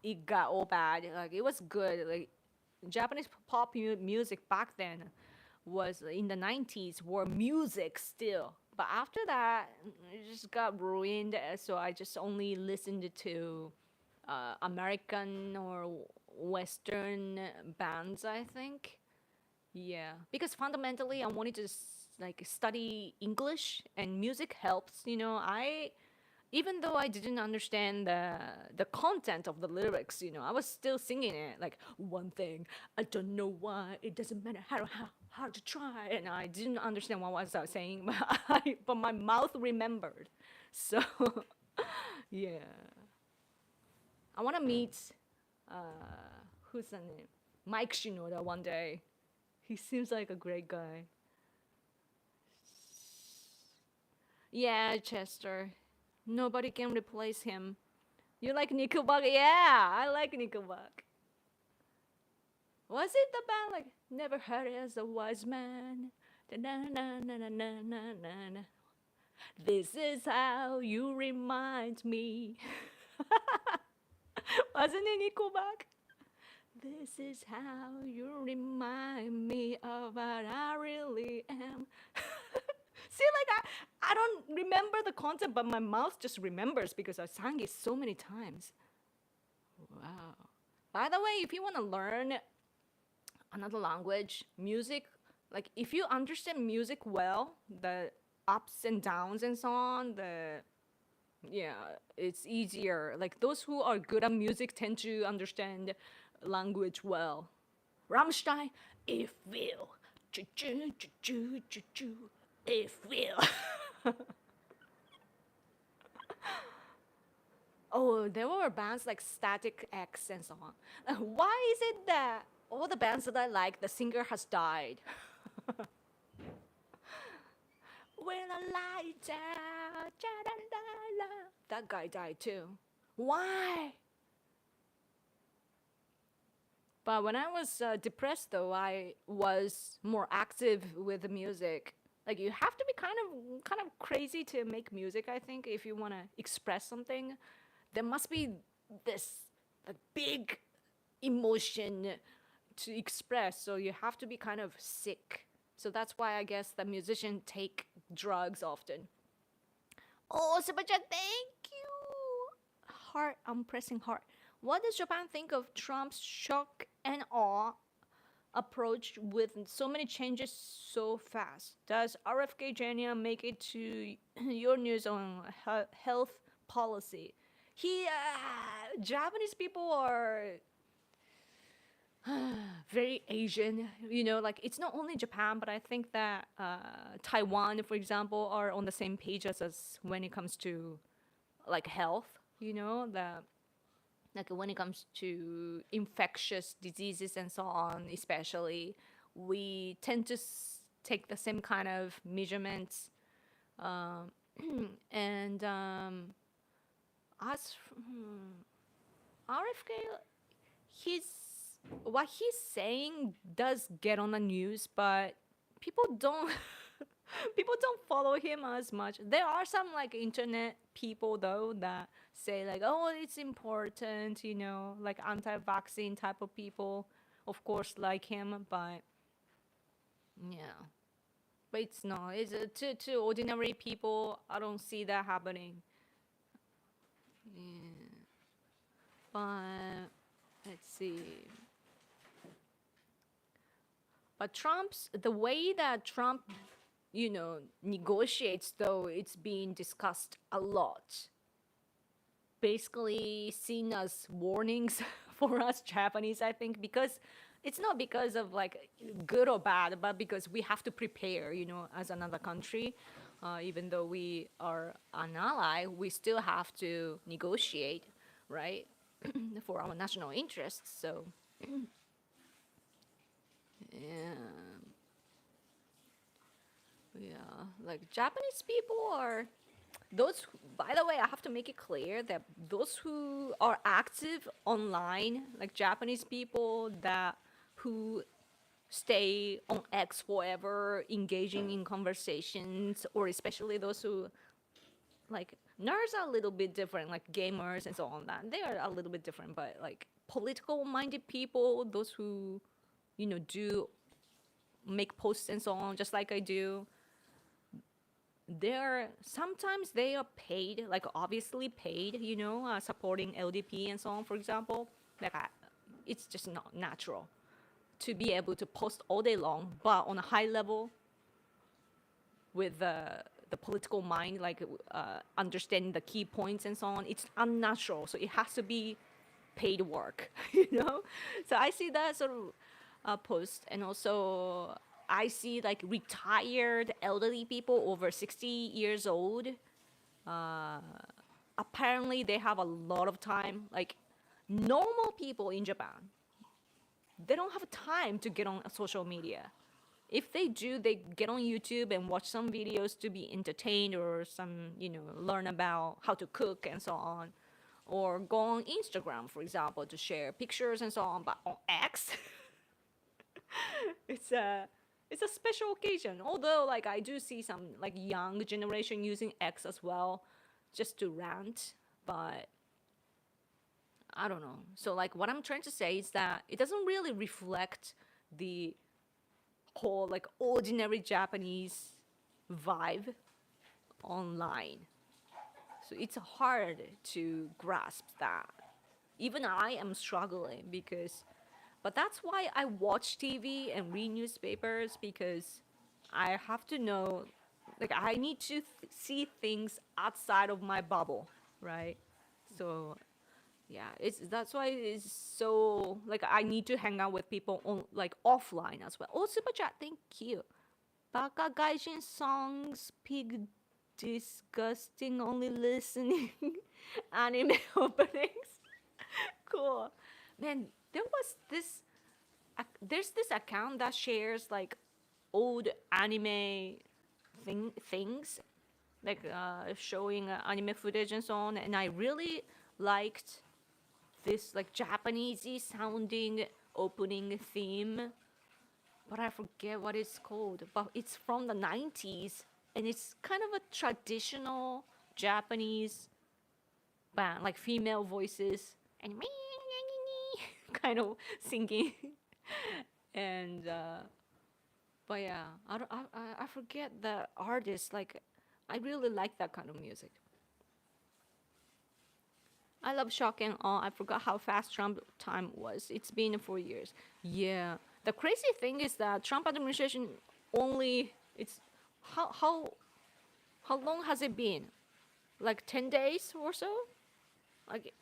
it got all bad. Like it was good. Like Japanese pop music back then was in the 90s were music still. But after that, it just got ruined. So I just only listened to American or Western bands, I think. Yeah, because fundamentally, I wanted to like study English, and music helps. I even though I didn't understand the content of the lyrics, I was still singing it. Like one thing, I don't know why. It doesn't matter how to try, and I didn't understand what was I saying, but my mouth remembered. So yeah, I want to meet who's the name? Mike Shinoda one day. He seems like a great guy. Yeah, Chester. Nobody can replace him. You like Nickelback? Yeah, I like Nickelback. Was it the band like Never Heard as a Wise Man? Na-na-na-na-na-na-na-na. This is how you remind me. Wasn't it Nickelback? This is how you remind me of what I really am. See, like I don't remember the concept, but my mouth just remembers because I sang it so many times. Wow. By the way, if you want to learn another language, music, like if you understand music well, the ups and downs and so on, yeah, it's easier. Like those who are good at music tend to understand language well. Rammstein, if will, choo choo choo choo choo choo, if will. Oh, there were bands like Static X and so on. Why is it that all the bands that I like, the singer has died? When I lie down, that guy died too. Why? But when I was depressed, though, I was more active with the music. Like you have to be kind of crazy to make music. I think if you want to express something, there must be this a big emotion to express. So you have to be kind of sick. So that's why I guess the musicians take drugs often. Oh, Sebastian, thank you. Heart, I'm pressing heart. What does Japan think of Trump's shock and awe approach with so many changes so fast? Does RFK Jr. make it to your news on health policy? Japanese people are very Asian, like it's not only Japan, but I think that Taiwan, for example, are on the same page as us when it comes to like health, the like when it comes to infectious diseases and so on, especially we tend to take the same kind of measurements, and as RFK, he's what he's saying does get on the news, but people don't people don't follow him as much. There are some like internet people though that say like, oh, it's important, like anti-vaccine type of people, of course, like him, but yeah, but it's not. It's to ordinary people. I don't see that happening. Yeah. But let's see. But the way that Trump, negotiates, though, it's being discussed a lot. Basically seen as warnings for us Japanese, I think, because it's not because of like good or bad, but because we have to prepare, as another country. Even though we are an ally, we still have to negotiate, right, for our national interests. So, yeah. Yeah, like Japanese people are those. By the way, I have to make it clear that those who are active online, like Japanese people that who stay on X forever, engaging in conversations, or especially those who like nerds are a little bit different, like gamers and so on. That they are a little bit different, but like political minded people, those who do make posts and so on, just like I do, sometimes they are paid, like obviously paid, supporting LDP and so on, for example. Like it's just not natural to be able to post all day long, but on a high level with the political mind, like understanding the key points and so on. It's unnatural, so it has to be paid work, So I see that sort of post, and also I see like retired elderly people over 60 years old. Apparently, they have a lot of time. Like normal people in Japan, they don't have time to get on social media. If they do, they get on YouTube and watch some videos to be entertained or some, learn about how to cook and so on. Or go on Instagram, for example, to share pictures and so on. But on X, it's a special occasion. Although, like, I do see some like young generation using X as well, just to rant. But I don't know. So, like, what I'm trying to say is that it doesn't really reflect the whole like ordinary Japanese vibe online. So it's hard to grasp that. Even I am struggling because, but that's why I watch TV and read newspapers, because I have to know, like, I need to see things outside of my bubble, right? So yeah, that's why it's so like I need to hang out with people on like offline as well. Oh, super chat, thank you. Baka Gaijin songs, pig disgusting, only listening anime openings. Cool. Man, there's this account that shares like old anime things, like showing anime footage and so on, and I really liked this like Japanesey sounding opening theme, but I forget what it's called. But it's from the 90s, and it's kind of a traditional Japanese band, like female voices and kind of singing. And but yeah, I forget the artist. Like, I really like that kind of music. I love shock and awe. I forgot how fast Trump time was. It's been 4 years. Yeah. The crazy thing is that Trump administration only it's how long has it been? Like 10 days or so? Like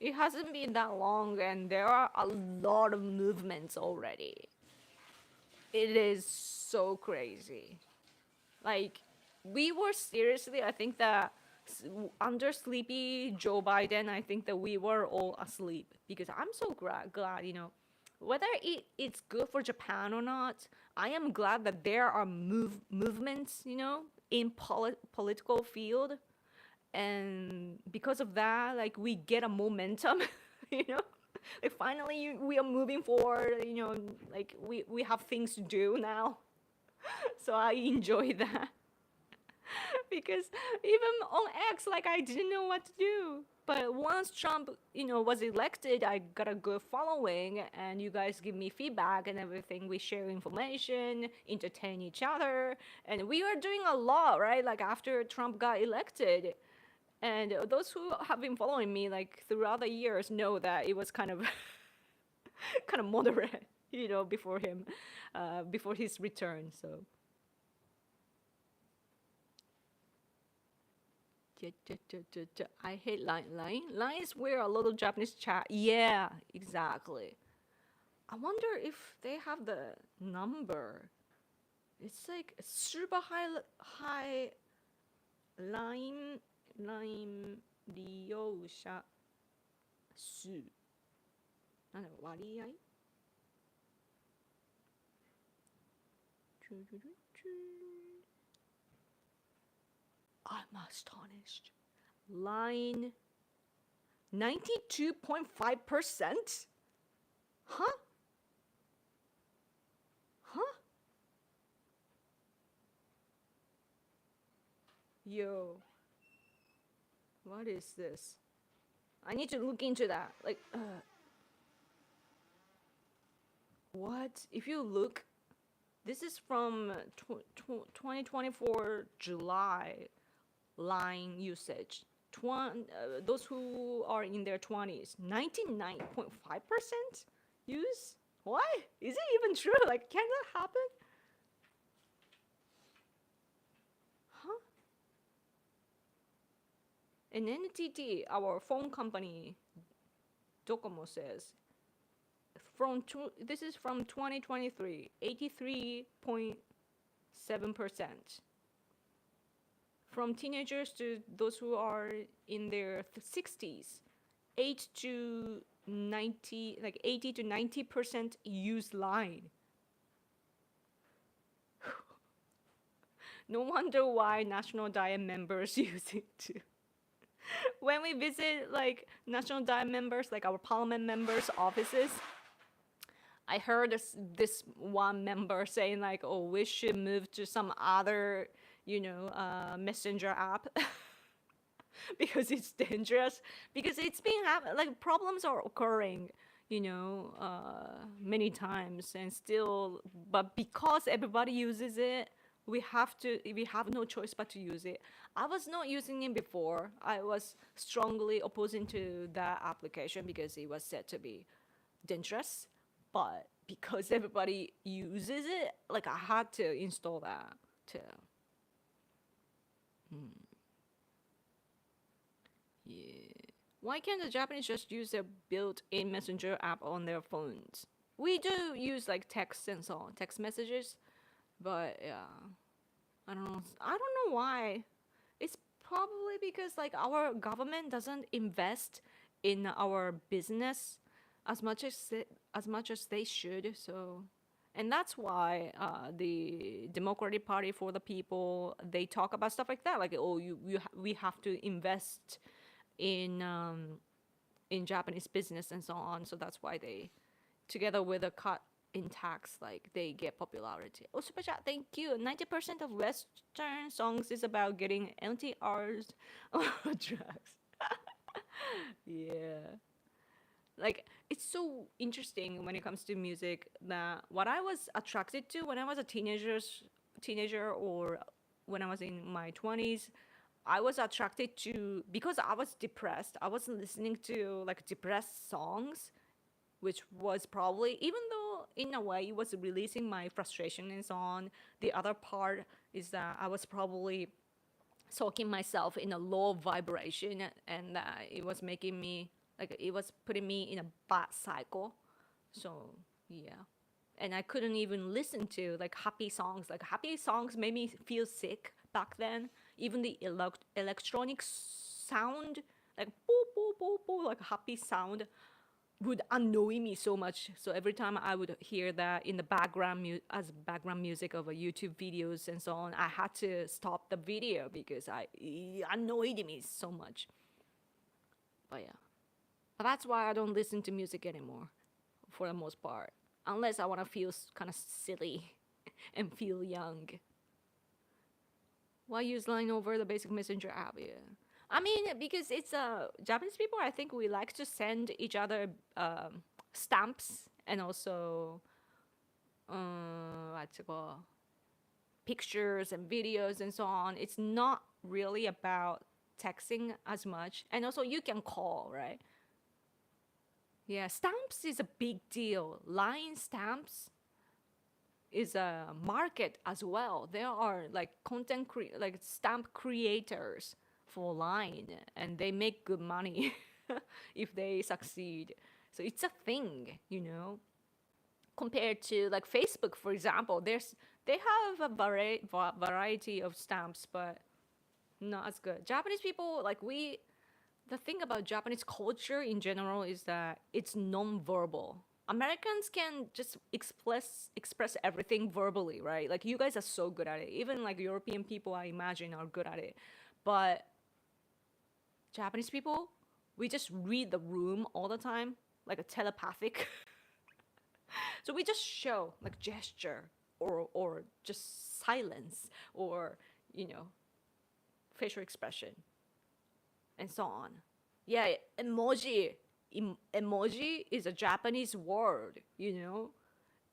it hasn't been that long, and there are a lot of movements already. It is so crazy. Like, we were seriously, I think that under sleepy Joe Biden, I think that we were all asleep, because I'm so glad, whether it's good for Japan or not, I am glad that there are movements, in political field. And because of that, like, we get a momentum, you know? Like finally we are moving forward, like we have things to do now. So I enjoy that. Because even on X, like I didn't know what to do. But once Trump, was elected, I got a good following, and you guys give me feedback and everything. We share information, entertain each other, and we are doing a lot, right? Like after Trump got elected, and those who have been following me like throughout the years know that it was kind of kind of moderate, before him, before his return. So. I hate line. Line is where a lot of Japanese chat. Yeah, exactly. I wonder if they have the number. It's like super high line 利用者数。なんだろう、割合 I'm astonished. Line 92.5%? Huh? Huh? Yo. What is this? I need to look into that. Like, what? If you look, this is from 2024 July. Line usage. Those who are in their 20s, 99.5% use? Why? Is it even true? Like, can that happen? Huh? And NTT, our phone company, Docomo says, this is from 2023, 83.7%. From teenagers to those who are in their 60s, 80 to 90% use Line. No wonder why National Diet members use it too. When we visit like National Diet members, like our parliament members' offices, I heard this one member saying like, "Oh, we should move to some other." Messenger app because it's dangerous, because it's been like problems are occurring, many times, and still, but because everybody uses it, we have no choice but to use it. I was not using it before. I was strongly opposing to that application because it was said to be dangerous, but because everybody uses it, like I had to install that too. Yeah. Why can't the Japanese just use their built-in messenger app on their phones? We do use like text and so on, text messages, but yeah, I don't know. I don't know why. It's probably because like our government doesn't invest in our business as much as they should. So, and that's why the Democratic Party for the People, they talk about stuff like that, like, oh, we have to invest in Japanese business and so on. So that's why they, together with a cut in tax, like they get popularity. Oh, super chat, thank you. 90% of Western songs is about getting MTRs or drugs. Yeah. Like, it's so interesting when it comes to music that what I was attracted to when I was a teenager or when I was in my 20s, I was attracted to, because I was depressed. I was listening to like depressed songs, which was probably, even though in a way it was releasing my frustration and so on, the other part is that I was probably soaking myself in a low vibration, and it was making me, like, it was putting me in a bad cycle. So yeah, and I couldn't even listen to like happy songs. Like happy songs made me feel sick back then. Even the electronic sound, like boo boo boo boo, like happy sound, would annoy me so much. So every time I would hear that in the background as background music of a YouTube videos and so on, I had to stop the video because it annoyed me so much. But yeah, That's why I don't listen to music anymore, for the most part, unless I want to feel kind of silly and feel young. Why use line over the basic messenger app? Yeah. I mean, because it's Japanese people. I think we like to send each other stamps and also what's it called? Pictures and videos and so on. It's not really about texting as much, and also you can call, right? Yeah, stamps is a big deal. Line stamps is a market as well. There are like like stamp creators for Line, and they make good money if they succeed. So it's a thing, you know. Compared to like Facebook, for example, they have a variety of stamps, but not as good. Japanese people, like we, the thing about Japanese culture in general is that it's non-verbal. Americans can just express everything verbally, right? Like you guys are so good at it. Even like European people, I imagine, are good at it. But Japanese people, we just read the room all the time, like a telepathic. So we just show like gesture or just silence or you know facial expression and so on. Yeah, emoji. Emoji is a Japanese word, you know,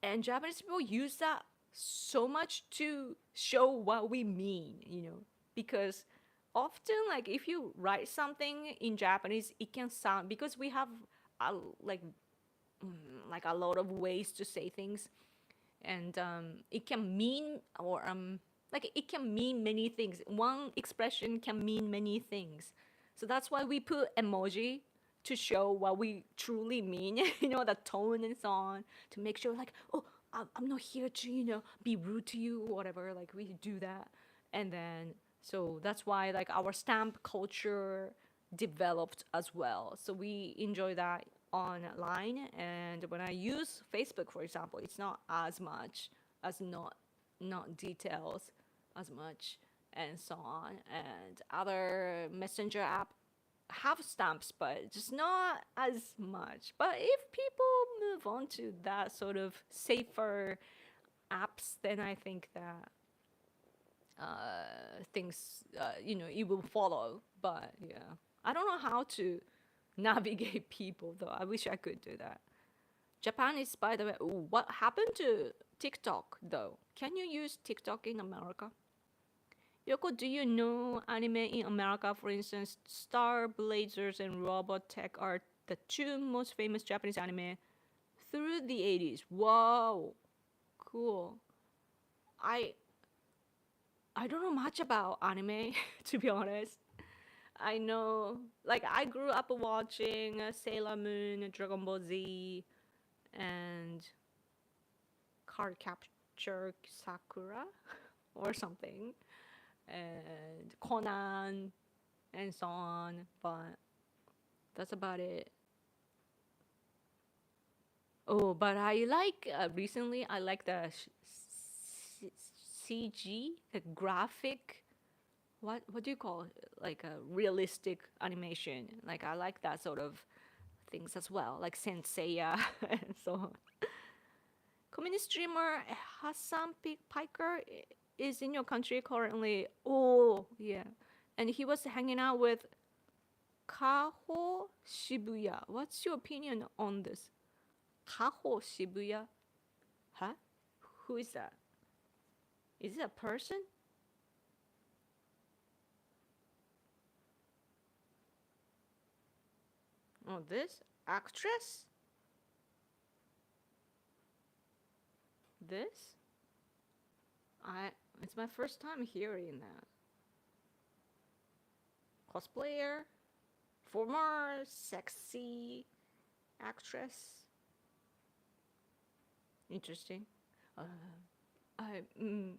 and Japanese people use that so much to show what we mean, you know, because often like if you write something in Japanese, it can sound because we have a, like like a lot of ways to say things, and it can mean or like it can mean many things. One expression can mean many things, so that's why we put emoji to show what we truly mean. You know, the tone and so on, to make sure like, oh, I'm not here to be rude to you or whatever. Like we do that, and then so that's why like our stamp culture developed as well. So we enjoy that online, and when I use Facebook, for example, it's not as much as not details as much and so on. And other messenger app have stamps, but just not as much. But if people move on to that sort of safer apps, then I think that things, it will follow. But yeah, I don't know how to navigate people though. I wish I could do that. Japan is, by the way, ooh, what happened to TikTok though? Can you use TikTok in America? Yoko, do you know anime in America? For instance, Star Blazers and Robotech are the two most famous Japanese anime through the 80s. Wow, cool. I I don't know much about anime to be honest. I know, like, I grew up watching Sailor Moon, Dragon Ball Z, and Card Capture Sakura or something, and Conan, and so on, but that's about it. Oh, but I like, recently, I like the CG, the graphic, what do you call it? Like a realistic animation. Like I like that sort of things as well, like Senseiya and so on. Community streamer Hassan Piker is in your country currently. Oh yeah, and he was hanging out with Kaho Shibuya. What's your opinion on this? Kaho Shibuya? Huh? Who is that? Is it a person? Oh, this actress? This? I It's my first time hearing that. Cosplayer, former sexy actress. Interesting. Uh, I, mm,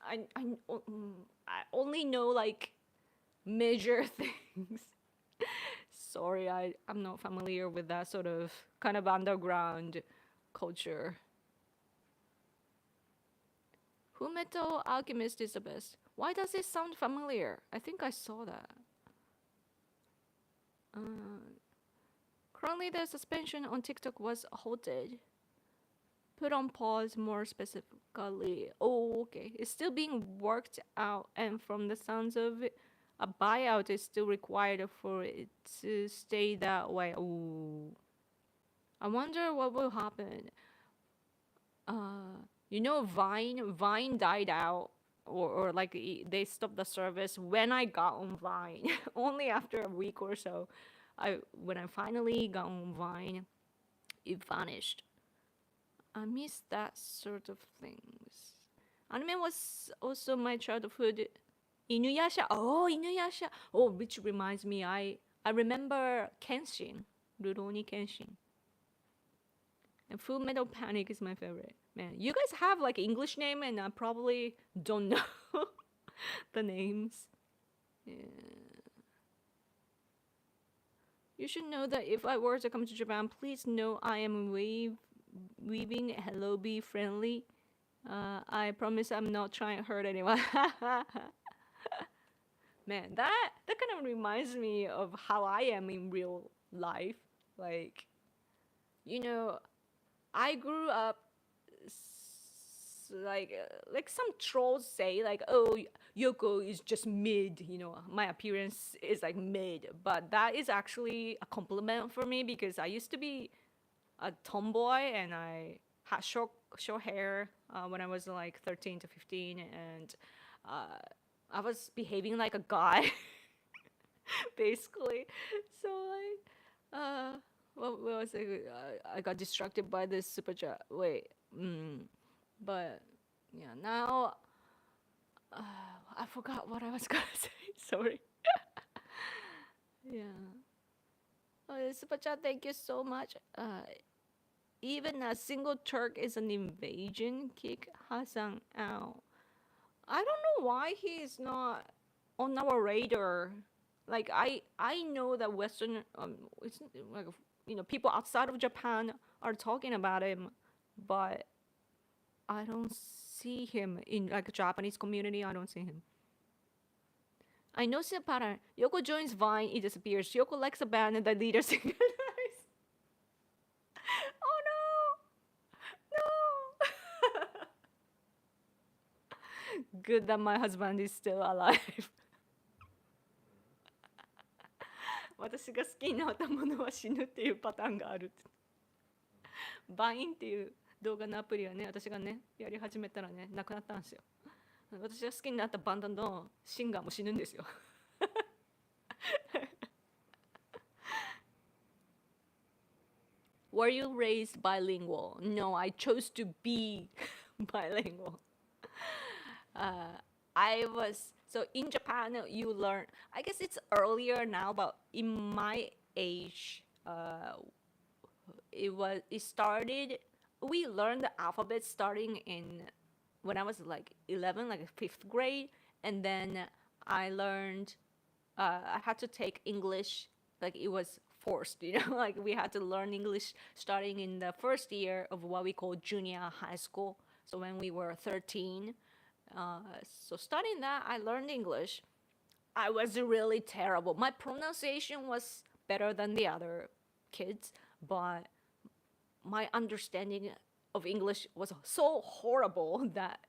I only know like major things. Sorry, I'm not familiar with that sort of kind of culture. Who Metal Alchemist is the best? Why does it sound familiar? I think I saw that. Uh, apparently the suspension on TikTok was halted. Put on pause more specifically. Oh, okay. It's still being worked out, and from the sounds of it, a buyout is still required for it to stay that way. Ooh. I wonder what will happen. Vine died out, or like they stopped the service when I got on Vine. Only after a week or so, when I finally got on Vine, it vanished. I miss that sort of things. Anime was also my childhood. Inuyasha. Oh, Inuyasha. Oh, which reminds me, I remember Kenshin, Rurouni Kenshin, and Full Metal Panic is my favorite. Man, you guys have like English name, and I probably don't know the names. Yeah. You should know that if I were to come to Japan, please know I am weaving. Hello, be friendly. I promise I'm not trying to hurt anyone. Man, that kind of reminds me of how I am in real life. Like, I grew up like some trolls say, like, oh, Yoko is just mid, my appearance is like mid, but that is actually a compliment for me because I used to be a tomboy and I had short hair when I was like 13 to 15, and I was behaving like a guy basically. So like what was it? I got distracted by this super chat. Wait, but yeah, now I forgot what I was gonna say. Sorry. Yeah. Oh, super chat, thank you so much. Even a single Turk is an invasion. Kick Hassan out. I don't know why he is not on our radar. Like I know that Western it's like people outside of Japan are talking about him, but I don't see him in like a Japanese community. I don't see him. I know the pattern. Yoko joins Vine, it disappears. Yoko likes a band and the leader sings. Oh no! No! Good that my husband is still alive. 私が好きになったものは死ぬっていうパターンがあるって。バインっていう動画のアプリはね、私がね、やり始めたらね、なくなったんですよ。私が好きになったバンドのシンガーも死ぬんですよ。Were you raised bilingual? No, I chose to be bilingual. I was so in Japan. You learn. I guess it's earlier now, but in my age, it started. We learned the alphabet starting in when I was like 11, like 5th grade, and then I learned. I had to take English, like it was forced, like we had to learn English starting in the first year of what we call junior high school. So when we were 13, so starting that, I learned English. I was really terrible. My pronunciation was better than the other kids, but my understanding of English was so horrible that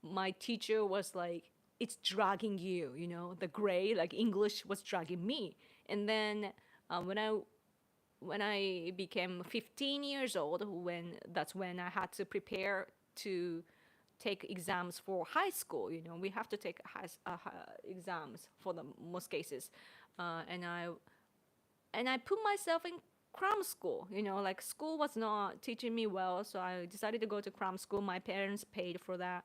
my teacher was like, it's dragging you, the gray, like English was dragging me. And then when I became 15 years old, that's when I had to prepare to take exams for high school. We have to take exams for the most cases, and I put myself in cram school. Like school was not teaching me well, so I decided to go to cram school. My parents paid for that.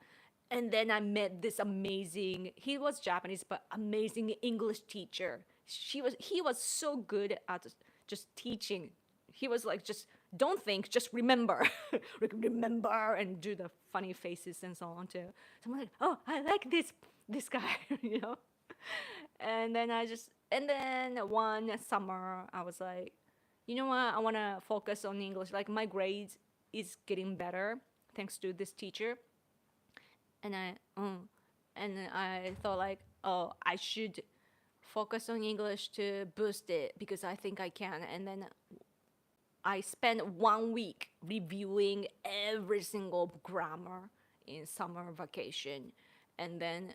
And then I met this amazing, he was Japanese, but amazing English teacher. He was so good at just teaching. He was like, just don't think, just remember. Remember, and do the funny faces and so on too. So I'm like, oh, I like this guy, And then one summer I was like, you know what, I want to focus on English. Like my grades is getting better thanks to this teacher. And I thought like, oh, I should focus on English to boost it because I think I can. And then I spent 1 week reviewing every single grammar in summer vacation. And then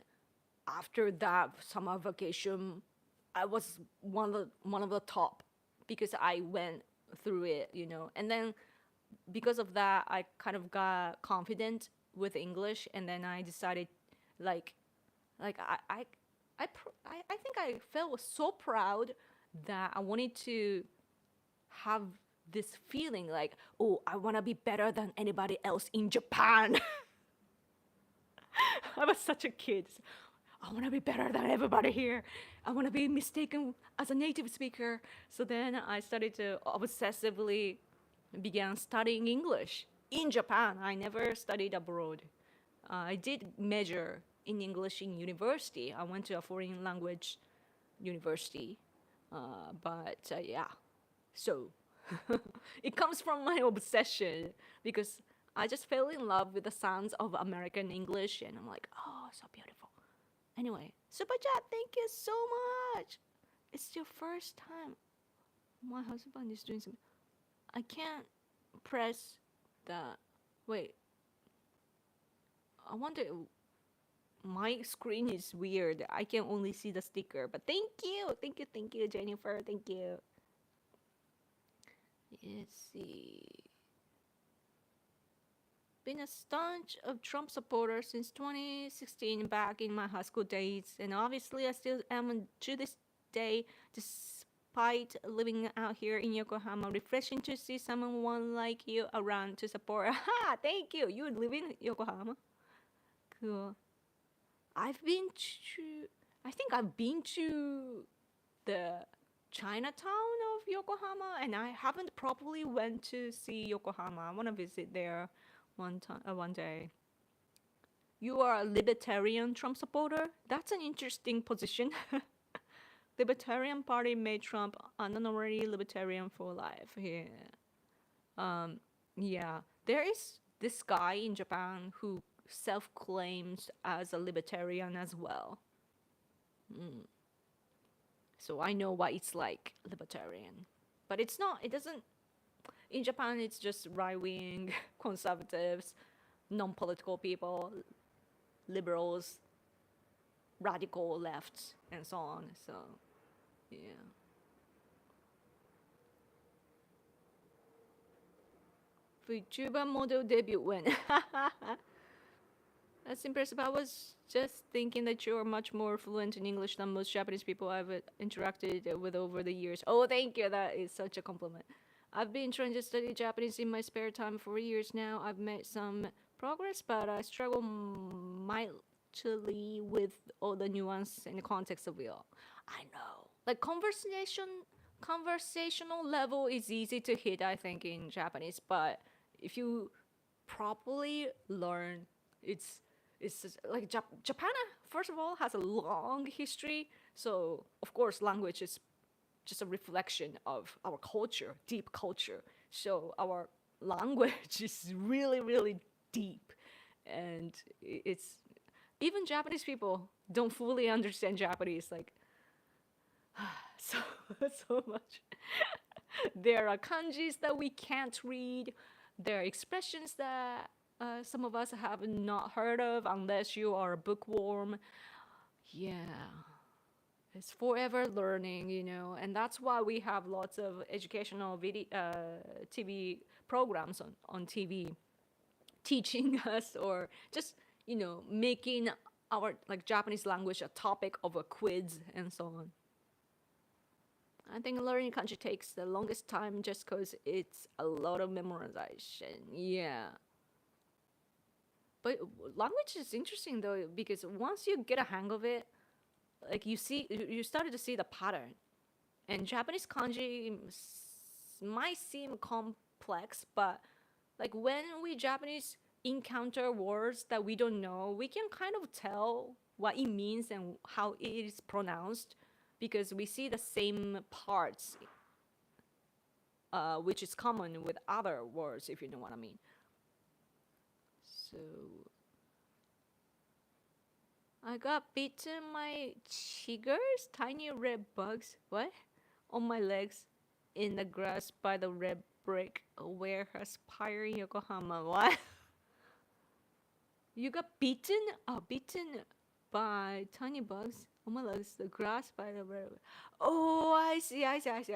after that summer vacation, I was one of the top because I went through it, And then because of that, I kind of got confident with English, and then I decided, like, like I think I felt so proud that I wanted to have this feeling like, oh, I want to be better than anybody else in Japan. I was such a kid. I want to be better than everybody here. I want to be mistaken as a native speaker. So then I started to obsessively began studying English in Japan. I never studied abroad. I did major in English in university. I went to a foreign language university. But yeah, so it comes from my obsession because I just fell in love with the sounds of American English, and I'm like, oh, so beautiful. Anyway, Super Chat, thank you so much. It's your first time. My husband is doing something. I can't press the. Wait. I wonder. My screen is weird. I can only see the sticker. But thank you. Thank you, Jennifer. Thank you. Let's see. Been a staunch of Trump supporter since 2016, back in my high school days, and obviously I still am to this day, despite living out here in Yokohama. Refreshing to see someone like you around to support. Ha! Thank you. You live in Yokohama. Cool. I think I've been to the Chinatown of Yokohama, and I haven't properly went to see Yokohama. I want to visit there one day. You are a libertarian Trump supporter? That's an interesting position. Libertarian Party made Trump an honorary libertarian for life. Yeah. There is this guy in Japan who self-claims as a libertarian as well. So I know what it's like, libertarian. But it doesn't, in Japan it's just right-wing, conservatives, non-political people, liberals, radical left, and so on. So, yeah. VTuber model debut when? That's impressive. I was just thinking that you're much more fluent in English than most Japanese people I've interacted with over the years. Oh, thank you. That is such a compliment. I've been trying to study Japanese in my spare time for years now. I've made some progress, but I struggle mightily with all the nuance and the context of it all. I know. Like conversational level is easy to hit, I think, in Japanese, but if you properly learn, it's like Japan, first of all, has a long history. So, of course, language is just a reflection of our culture, deep culture. So our language is really, really deep. And it's, even Japanese people don't fully understand Japanese, like, so, so much. There are kanjis that we can't read. There are expressions that some of us have not heard of unless you are a bookworm. Yeah. It's forever learning, and that's why we have lots of educational TV programs on TV teaching us, or just, making our like Japanese language a topic of a quiz and so on. I think learning kanji takes the longest time just because it's a lot of memorization. Yeah. But language is interesting though, because once you get a hang of it, like you started to see the pattern. And Japanese kanji might seem complex, but like when we Japanese encounter words that we don't know, we can kind of tell what it means and how it is pronounced, because we see the same parts, which is common with other words, if you know what I mean. So I got bitten by chiggers, tiny red bugs. What? On my legs. in the grass by the red brick warehouse pyre in Yokohama. What? You got beaten? Oh, beaten by tiny bugs. Oh my gosh, the grass by the red. Oh, I see, I see, I see.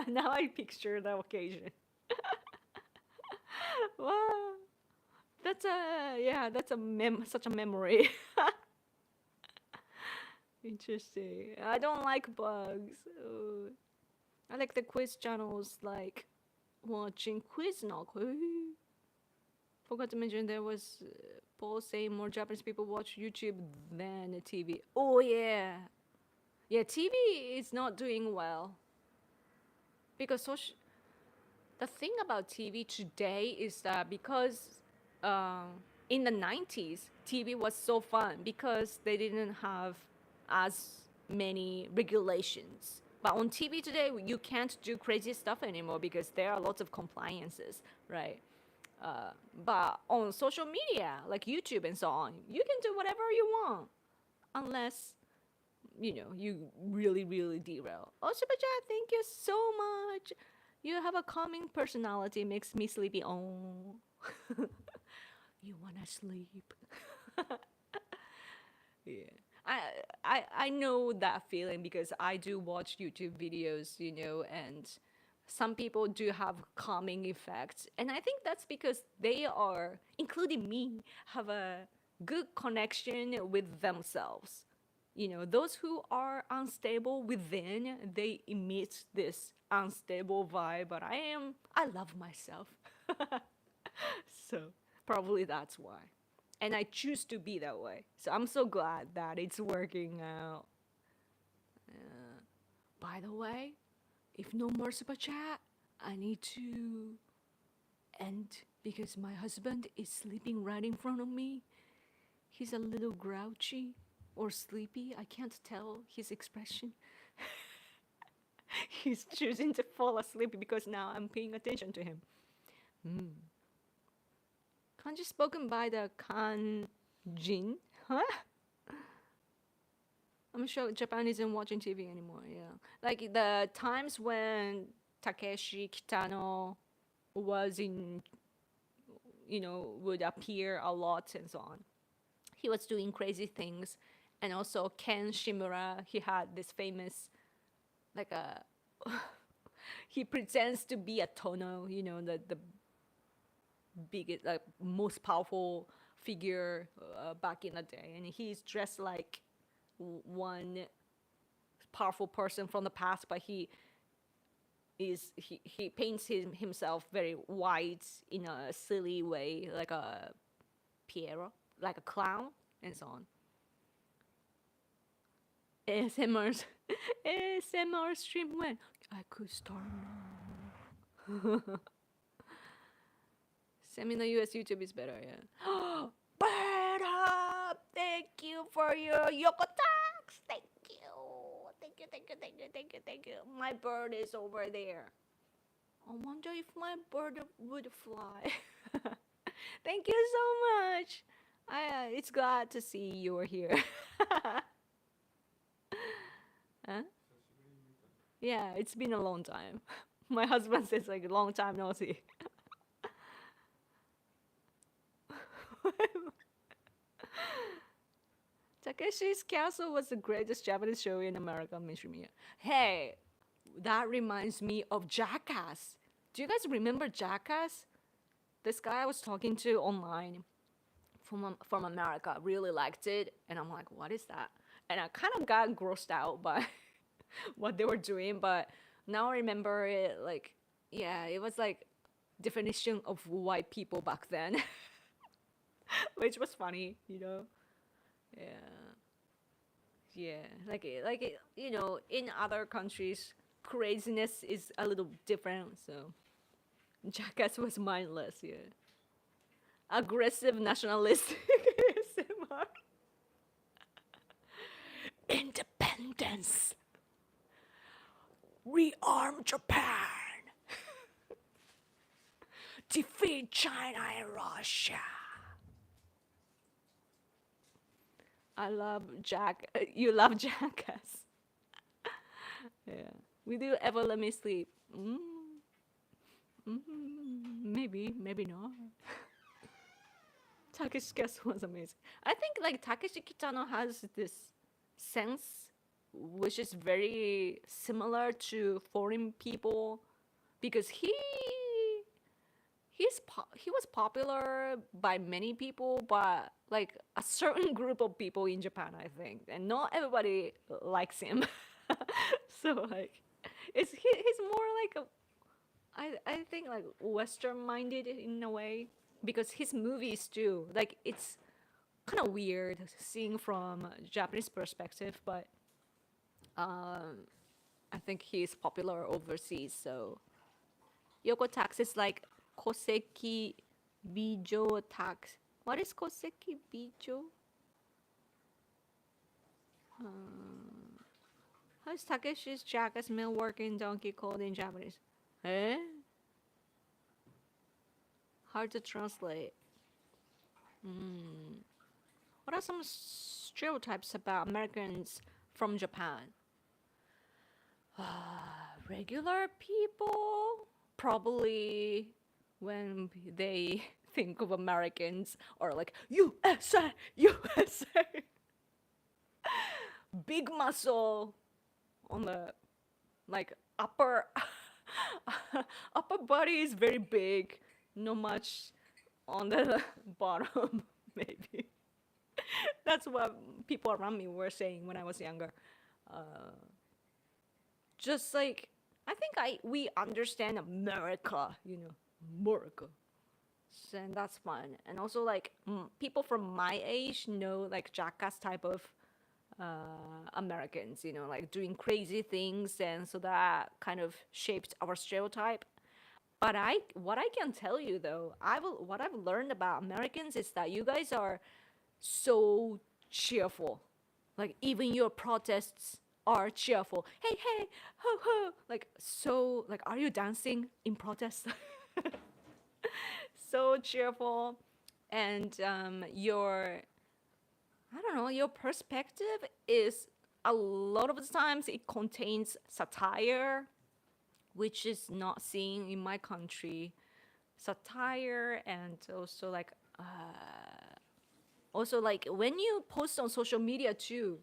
Now I picture the occasion. Wow, that's a yeah, that's a such a memory. Interesting. I don't like bugs. I like the quiz channels, like watching quiz no quiz. Forgot to mention there was Paul saying more Japanese people watch YouTube than TV. Oh yeah, yeah. TV is not doing well because the thing about TV today is that because in the 90s TV was so fun because they didn't have as many regulations. But on TV today, you can't do crazy stuff anymore because there are lots of compliances, right? But on social media, like YouTube and so on, you can do whatever you want, unless you really, really derail. Oh, Super Chat, thank you so much. You have a calming personality, makes me sleepy. Oh, you wanna sleep? Yeah. I know that feeling because I do watch YouTube videos, and some people do have calming effects, and I think that's because they are, including me, have a good connection with themselves. Those who are unstable within, they emit this unstable vibe, but I love myself. So probably that's why. And I choose to be that way. So I'm so glad that it's working out. By the way, if no more super chat, I need to end because my husband is sleeping right in front of me. He's a little grouchy or sleepy. I can't tell his expression. He's choosing to fall asleep because now I'm paying attention to him. Kanji spoken by the Kanjin? Huh? I'm sure Japan isn't watching TV anymore, yeah. Like the times when Takeshi Kitano was would appear a lot and so on. He was doing crazy things. And also Ken Shimura, he had this famous, like a, he pretends to be a Tono, the biggest, like most powerful figure back in the day, and he's dressed like one powerful person from the past, but he paints himself very white in a silly way, like a Piero, like a clown, and so on. ASMR ASMR stream when I could start now. Semi in the US YouTube is better, yeah. Bird up! Thank you for your Yoko talks. Thank you. Thank you, thank you, thank you, thank you, thank you. My bird is over there. I wonder if my bird would fly. Thank you so much. It's glad to see you're here. Huh? Yeah, it's been a long time. My husband says like a long time no see. Takeshi's Castle was the greatest Japanese show in America, mainstream. Hey, that reminds me of Jackass. Do you guys remember Jackass? This guy I was talking to online from America really liked it, and I'm like, what is that? And I kind of got grossed out by what they were doing, but now I remember it like, yeah, it was like definition of white people back then, which was funny, Yeah, yeah, in other countries, craziness is a little different. So, Jackass was mindless. Yeah, aggressive nationalistic ASMR. Independence. Rearm Japan. Defeat China and Russia. I love you love Jackass. Yeah. Will you ever let me sleep? Mm, maybe, maybe not. Takeshi guest was amazing. I think like Takeshi Kitano has this sense which is very similar to foreign people because he was popular by many people, but like a certain group of people in Japan, I think, and not everybody likes him. So like, he's more like a I think like Western minded in a way because his movies too, like it's kind of weird seeing from a Japanese perspective, but um, I think he's popular overseas. So Yoko tax is like Koseki Bijo tax. What is Koseki Bijo? How is Takeshi's Jackass Mill work in Donkey called in Japanese? Eh? Hard to translate. What are some stereotypes about Americans from Japan? Regular people? Probably when they think of Americans are like USA, USA. Big muscle on the like upper upper body is very big, not much on the bottom maybe. That's what people around me were saying when I was younger. Just like I think we understand America, America, and that's fun. And also like people from my age know like jackass type of Americans, like doing crazy things, and so that kind of shaped our stereotype. But what I can tell you though, what I've learned about Americans is that you guys are so cheerful. Like even your protests are cheerful. Hey, hey, ho, ho. Like so, like are you dancing in protest? So cheerful, and your I don't know, your perspective is a lot of the times it contains satire, which is not seen in my country. Satire and also like when you post on social media too,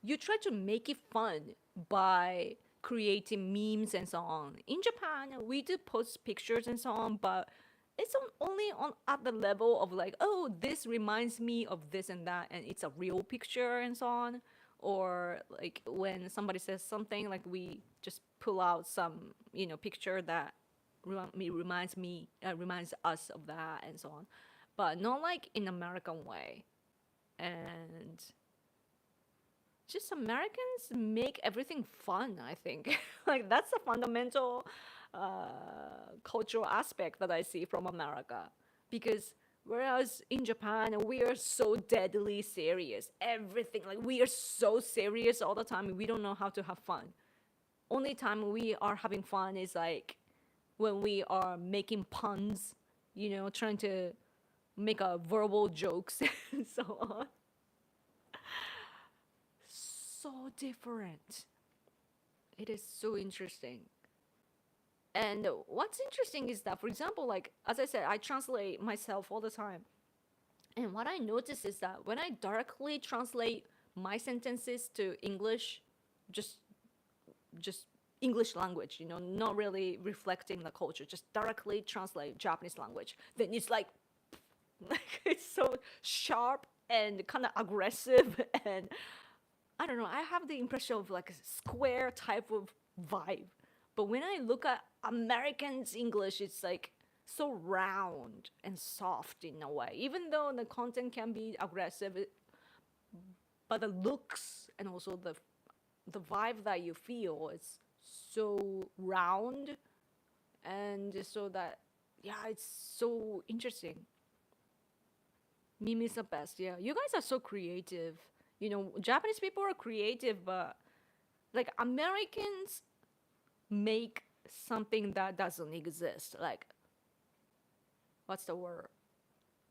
you try to make it fun by creating memes and so on. In Japan, we do post pictures and so on, but it's only on at the level of like, oh, this reminds me of this and that, and it's a real picture and so on. Or like when somebody says something, like we just pull out some picture that reminds us of that and so on, but not like in American way. And just Americans make everything fun, I think. Like that's a fundamental cultural aspect that I see from America. Because whereas in Japan, we are so deadly serious. Everything, like we are so serious all the time. We don't know how to have fun. Only time we are having fun is like when we are making puns, trying to make a verbal jokes and so on. So different. It is so interesting. And what's interesting is that, for example, like as I said, I translate myself all the time. And what I notice is that when I directly translate my sentences to English, just just English language, not really reflecting the culture, just directly translate Japanese language, then it's like it's so sharp and kind of aggressive and I don't know, I have the impression of like a square type of vibe. But when I look at Americans' English, it's like so round and soft in a way. Even though the content can be aggressive, but the looks and also the vibe that you feel is so round, and so that yeah, it's so interesting. Mimi's the best. Yeah, you guys are so creative. Japanese people are creative, but like Americans make something that doesn't exist. Like, what's the word?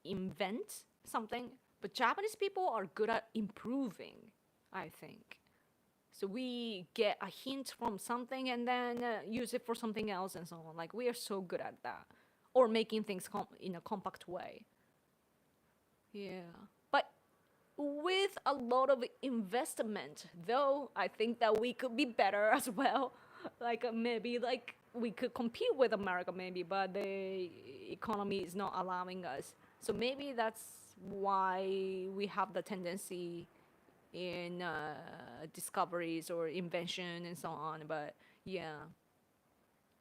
Invent something. But Japanese people are good at improving, I think. So we get a hint from something and then use it for something else and so on. Like we are so good at that, or making things in a compact way. Yeah, but with a lot of investment, though, I think that we could be better as well. Like maybe like we could compete with America maybe, but the economy is not allowing us. So maybe that's why we have the tendency in discoveries or invention and so on. But yeah,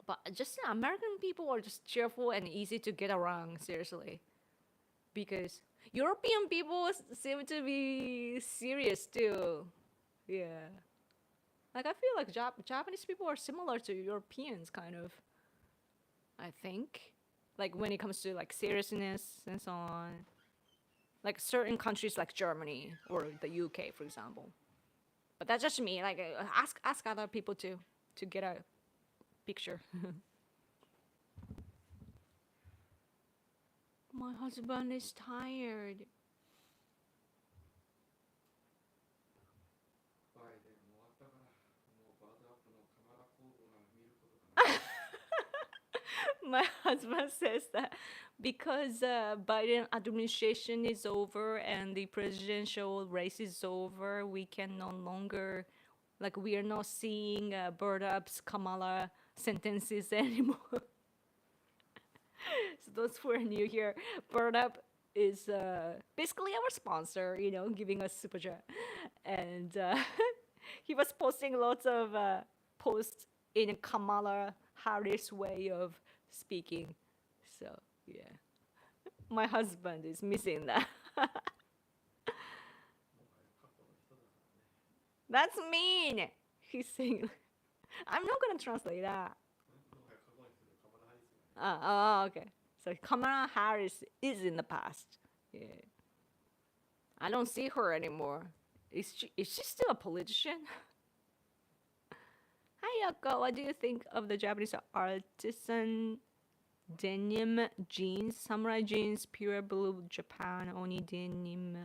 but just American people are just cheerful and easy to get around. Seriously, because European people seem to be serious too. Yeah. Like I feel like Japanese people are similar to Europeans, kind of. I think, like when it comes to like seriousness and so on. Like certain countries, like Germany or the UK, for example. But that's just me. Like ask other people to get a picture. My husband is tired. My husband says that because Biden administration is over and the presidential race is over, we can no longer, like, we are not seeing Bird Up's Kamala sentences anymore. So those who are new here, Bird Up is basically our sponsor, giving us super chat, and he was posting lots of posts in Kamala Harris way of speaking. So yeah, my husband is missing that. That's mean. He's saying, I'm not gonna translate that. Oh, okay. So Kamala Harris is in the past. Yeah. I don't see her anymore. Is she still a politician? Hi, Yoko. What do you think of the Japanese artisan denim jeans, samurai jeans, pure blue Japan, oni denim,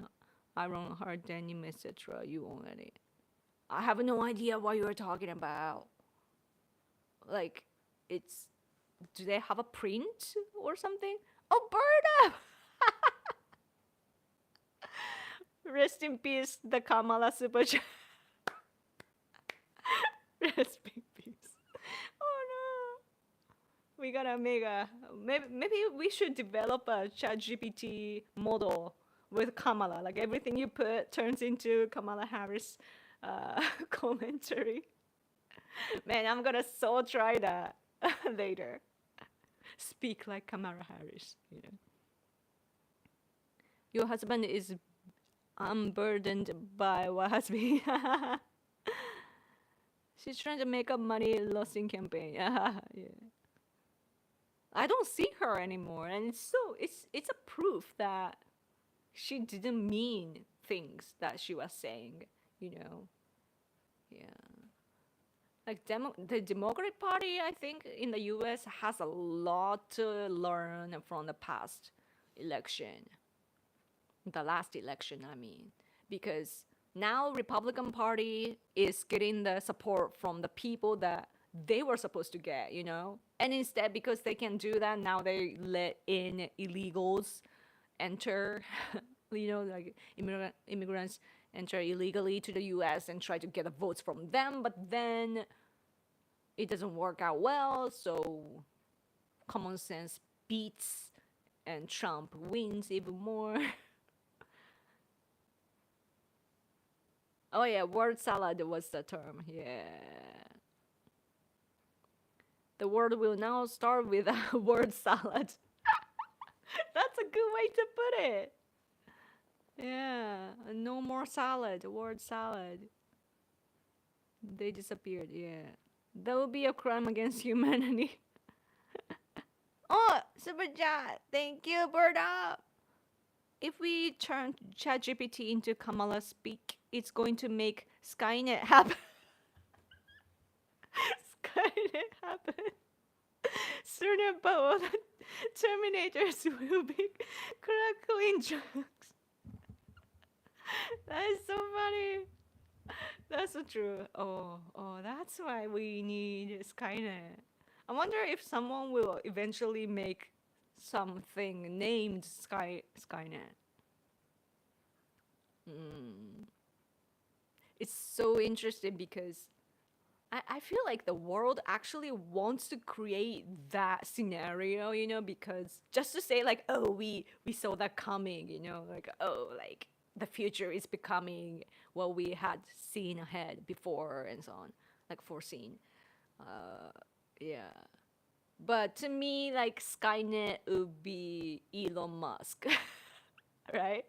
iron hard denim, etc.? You own it. I have no idea what you are talking about. Like, it's. Do they have a print or something? Oh, Bird Up! Rest in peace, the Kamala Super Chat. Rest in peace. Oh no. We gotta make a. Maybe we should develop a ChatGPT model with Kamala. Like everything you put turns into Kamala Harris commentary. Man, I'm gonna so try that later. Speak like Kamala Harris, Your husband is unburdened by what has been. She's trying to make up money lost in campaign. Yeah. I don't see her anymore, and it's a proof that she didn't mean things that she was saying. Yeah. Like the Democratic Party, I think in the U.S. has a lot to learn from the past election. The last election, I mean, because now Republican Party is getting the support from the people that they were supposed to get, and instead, because they can do that, now they let in illegals enter, like immigrants enter illegally to the U.S. and try to get the votes from them, but then it doesn't work out well, so common sense beats and Trump wins even more. Oh yeah, word salad was the term. Yeah. The world will now start with a word salad. That's a good way to put it. Yeah, no more salad, word salad. They disappeared, yeah. That would be a crime against humanity. Oh, super chat. Thank you, Bird Up. If we turn ChatGPT into Kamala speak, it's going to make Skynet happen. Skynet happen. Sooner, but all the Terminators will be crackling drugs. That is so funny. That's so true. Oh, that's why we need Skynet. I wonder if someone will eventually make something named Skynet. Mm. It's so interesting because I feel like the world actually wants to create that scenario, because just to say like, oh, we saw that coming, like, oh, like the future is becoming what we had seen ahead before and so on, like foreseen. Uh, yeah. But to me, like Skynet would be Elon Musk, right?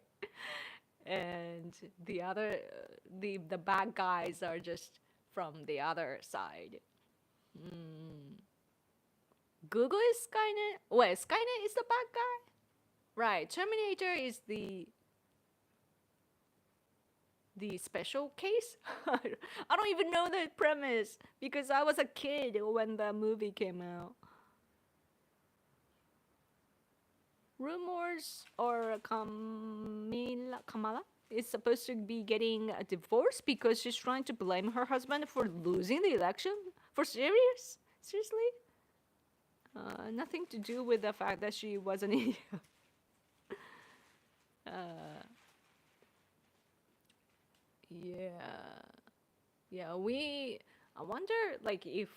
And the bad guys are just from the other side. Mm. Google is Skynet. Wait, Skynet is the bad guy, right? Terminator is the special case. I don't even know the premise because I was a kid when the movie came out. Rumors or Kamala is supposed to be getting a divorce because she's trying to blame her husband for losing the election. For serious? Seriously? Nothing to do with the fact that she was an idiot. Uh, yeah, yeah. I wonder, like, if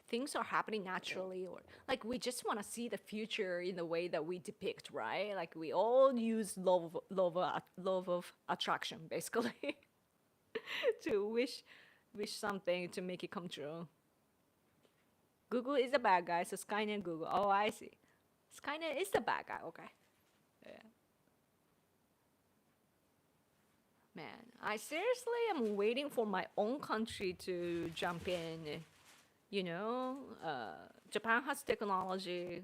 things are happening naturally, or like we just want to see the future in the way that we depict, right? Like we all use love of attraction, basically, to wish something to make it come true. Google is the bad guy, so Skynet Google. Oh, I see. Skynet is the bad guy. Okay. Yeah. Man, I seriously am waiting for my own country to jump in. You know, Japan has technology,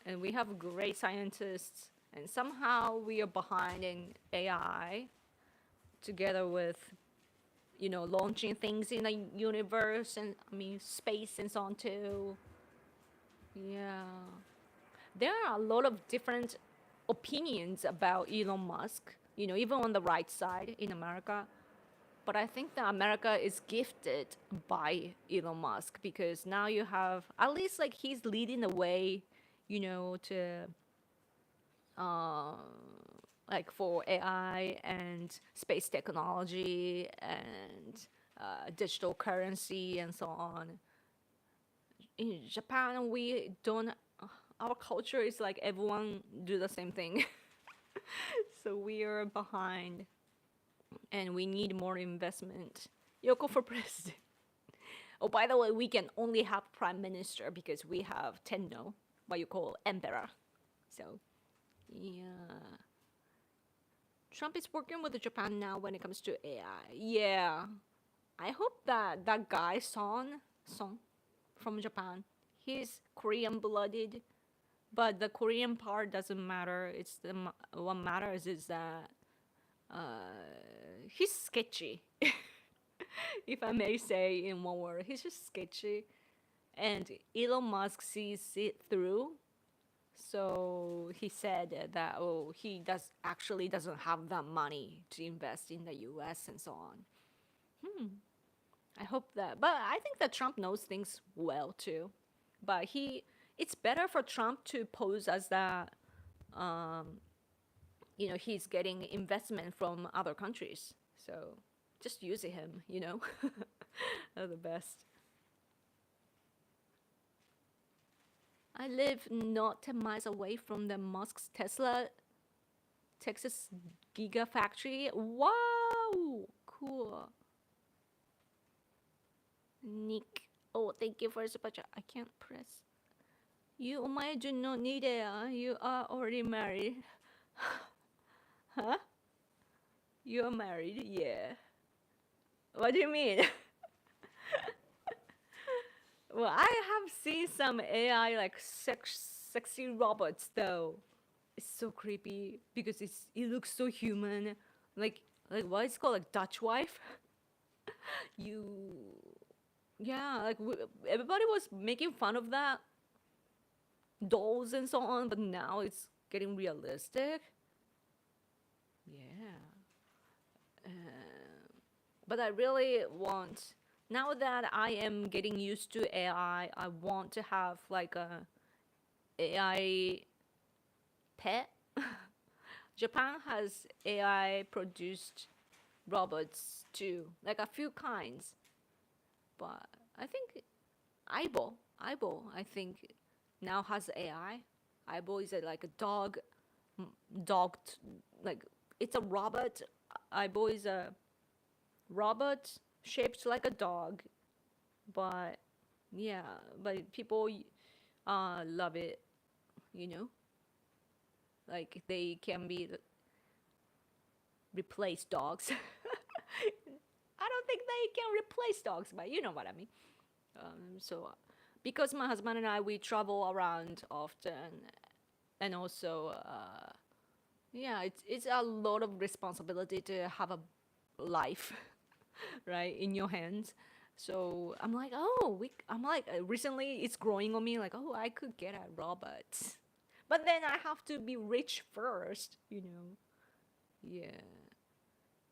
and we have great scientists, and somehow we are behind in AI, together with launching things in the universe and I mean space and so on too. Yeah, there are a lot of different opinions about Elon Musk. Even on the right side in America. But I think that America is gifted by Elon Musk because now you have at least like he's leading the way, to uh, like for AI and space technology and digital currency and so on. In Japan, we don't. Our culture is like everyone do the same thing, so we are behind, and we need more investment. Yoko for president. Oh, by the way, we can only have prime minister because we have Tenno, what you call emperor. So, yeah. Trump is working with Japan now when it comes to AI. Yeah. I hope that that guy, Son from Japan, he's Korean blooded, but the Korean part doesn't matter. What matters is that he's sketchy, if I may say in one word. He's just sketchy. And Elon Musk sees it through. So he said that he doesn't have that money to invest in the U.S. and so on. I hope that, but I think that Trump knows things well too. But it's better for Trump to pose as that, he's getting investment from other countries. So just using him. Are the best. I live not 10 miles away from the Musk's Tesla Texas Gigafactory. Wow! Cool. Nick. Oh, thank you for the super chat. I can't press. You, omae, do not need it. You are already married. Huh? You are married? Yeah. What do you mean? Well, I have seen some AI like sexy robots though. It's so creepy because it looks so human. Like what is it called, like Dutch wife? You Yeah, like everybody was making fun of that dolls and so on, but now it's getting realistic. Yeah. But I really want, now that I am getting used to AI, I want to have like a AI pet. Japan has AI produced robots too, like a few kinds. But I think I think now has AI. Aibo is like a dog, like it's a robot. Aibo is a robot shaped like a dog, but yeah, but people love it, you know, like they can be replace dogs. I don't think they can replace dogs, but you know what I mean. So, because my husband and I we travel around often, and also, yeah, it's a lot of responsibility to have a life, right, in your hands. So I'm like, oh, I'm like, recently it's growing on me, like, oh, I could get a robot, but then I have to be rich first, you know. Yeah,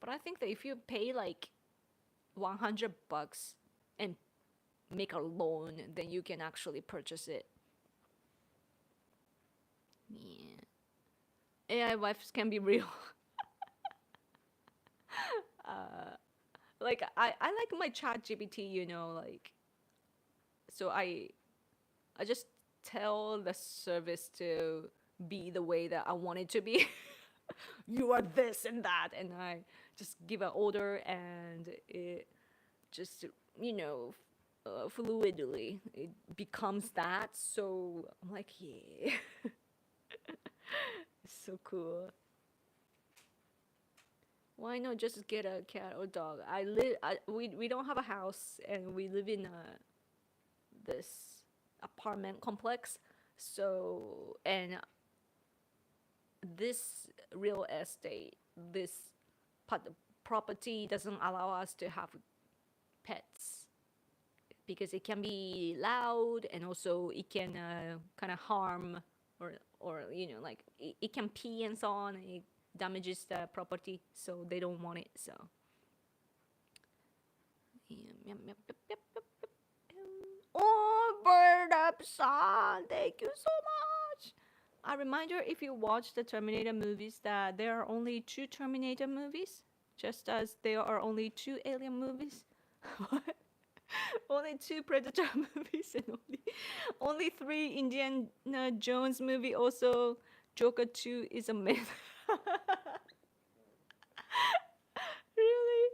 but I think that if you pay like $100 and make a loan, then you can actually purchase it. Yeah. AI wives can be real. Like I like my chat GPT, you know, like so I just tell the service to be the way that I want it to be. You are this and that, and I just give an order and it just, you know, fluidly it becomes that. So I'm like, yeah. It's so cool. Why not just get a cat or dog? We don't have a house and we live in this apartment complex. So, and this real estate, this property doesn't allow us to have pets because it can be loud and also it can kind of harm or you know, like it can pee and so on, and it damages the property, so they don't want it. So oh, bird up son, thank you so much. A reminder, if you watch the Terminator movies, that there are only two Terminator movies, just as there are only two Alien movies. Only two Predator movies and only three Indiana Jones movie. Also, Joker 2 is a myth. Really?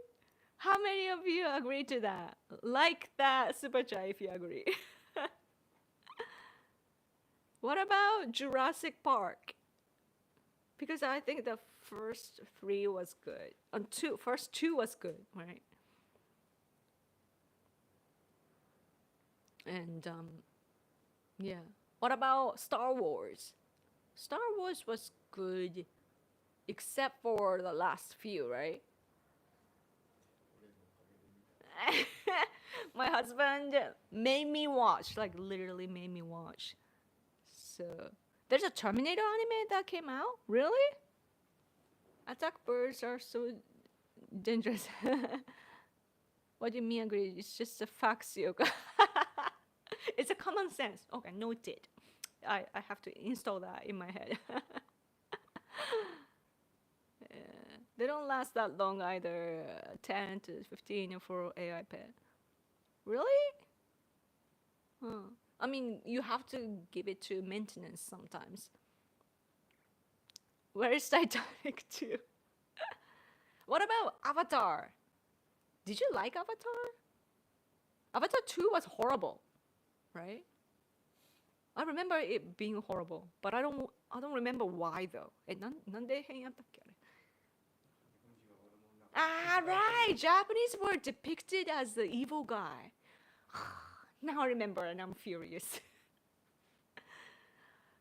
How many of you agree to that? Like that super chat if you agree. What about Jurassic Park? Because I think the first three was good. First two was good, right? And yeah. What about Star Wars? Star Wars was good, except for the last few, right? My husband made me watch, like literally made me watch. So there's a Terminator anime that came out. Really? Attack birds are so dangerous. What do you mean agree? It's just a facts, yoga. It's a common sense. Okay, noted. I have to install that in my head. They don't last that long either. 10 to 15 for AI pet. Really? Huh. I mean, you have to give it to maintenance sometimes. Where is Titanic 2? What about Avatar? Did you like Avatar? Avatar 2 was horrible, right? I remember it being horrible, but I don't remember why though. なんで変やったっけあれ? Ah, right. Japanese were depicted as the evil guy. Now I remember and I'm furious.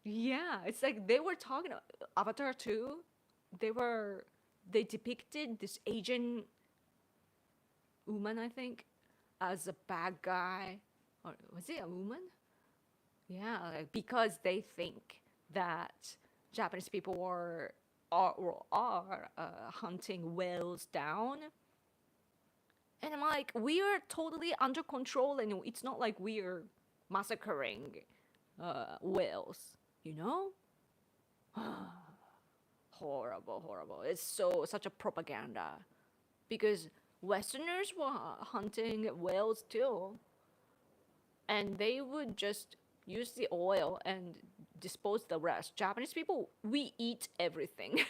Yeah, it's like they were talking about Avatar 2. They depicted this Asian woman, I think, as a bad guy. Or was it a woman? Yeah, like, because they think that Japanese people are hunting whales down. And I'm like, we are totally under control, and it's not like we are massacring whales, you know? Horrible, horrible. It's such a propaganda because Westerners were hunting whales too, and they would just use the oil and dispose the rest. Japanese people, we eat everything.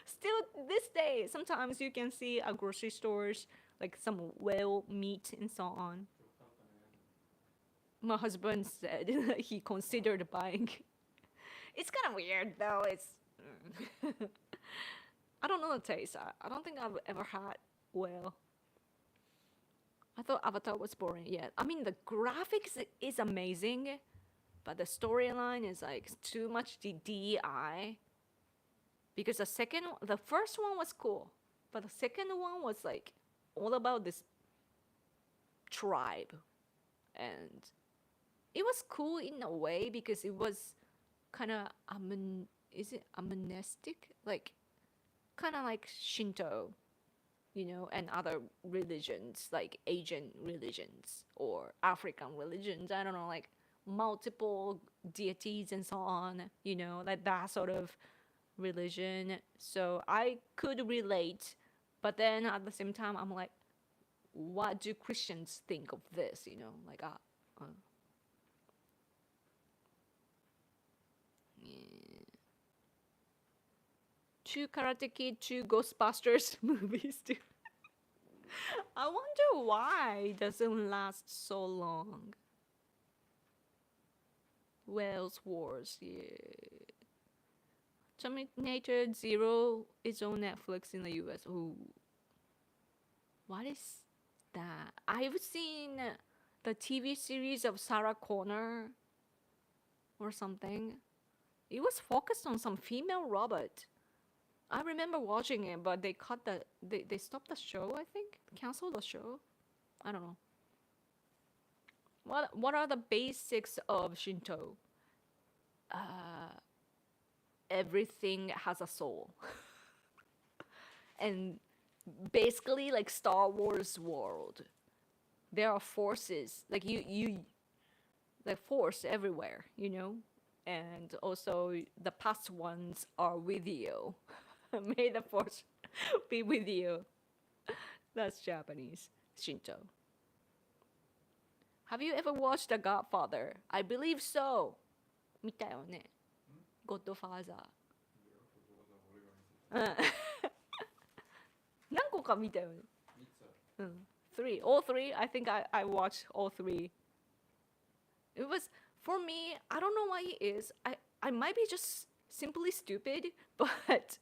Still this day, sometimes you can see at grocery stores like some whale meat and so on. My husband said he considered buying. It's kind of weird though. It's I don't know the taste. I don't think I've ever had whale. I thought Avatar was boring. Yeah, I mean the graphics is amazing, but the storyline is like too much DEI. Because the first one was cool, but the second one was like all about this tribe, and it was cool in a way because it was kind of is it monastic, like kind of like Shinto, you know, and other religions like Asian religions or African religions. I don't know, like multiple deities and so on, you know, like that sort of religion. So I could relate, but then at the same time, I'm like, what do Christians think of this? You know, like, yeah. Two Karate Kid, two Ghostbusters movies too. I wonder why it doesn't last so long. Wales Wars, yeah. Terminator Zero is on Netflix in the US. Ooh. What is that? I've seen the TV series of Sarah Connor or something. It was focused on some female robot. I remember watching it, but they stopped the show, I think. Canceled the show. I don't know. What are the basics of Shinto? Everything has a soul. And basically like Star Wars world. There are forces, like you like force everywhere, you know? And also the past ones are with you. May the force be with you. That's Japanese Shinto. Have you ever watched The Godfather? I believe so. 見たよね。Godfather。何個か見たよね。Three. All three. I think I watched all three. It was, for me, I don't know why it is. I might be just simply stupid, but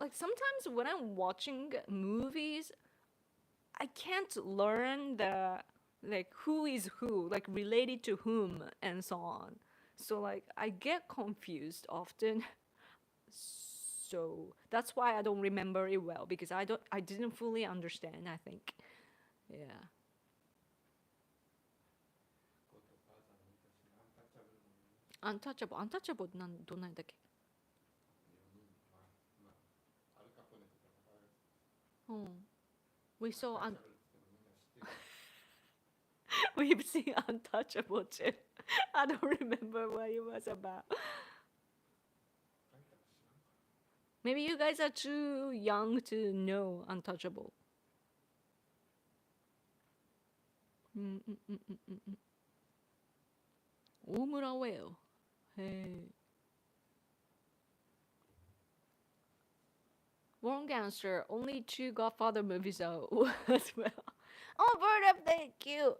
like sometimes when I'm watching movies, I can't learn the like who is who, like related to whom and so on. So like I get confused often. So that's why I don't remember it well because I didn't fully understand, I think. Yeah. Untouchable どんなんだっけ? Oh. We saw We've seen Untouchable too. I don't remember what it was about. Maybe you guys are too young to know Untouchable. Omura whale. Hey. Wrong answer. Only 2 Godfather movies out as well. Oh, bird update, cute.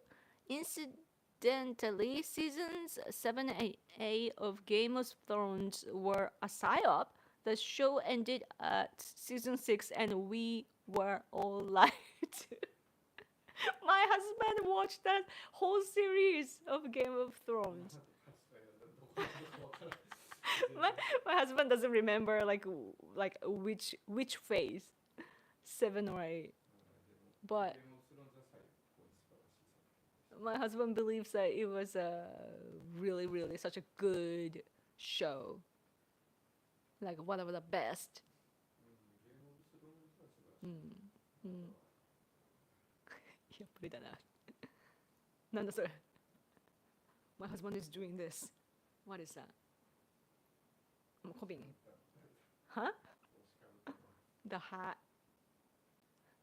Incidentally, seasons 7 and 8 of Game of Thrones were a psyop. The show ended at season 6 and we were all lied to. My husband watched that whole series of Game of Thrones. my husband doesn't remember like which phase, 7 or 8. But my husband believes that it was a really, really such a good show. Like one of the best. やっぱりだな。なんだそれ。My husband is doing this. What is that? I'm copying. Huh? The hat.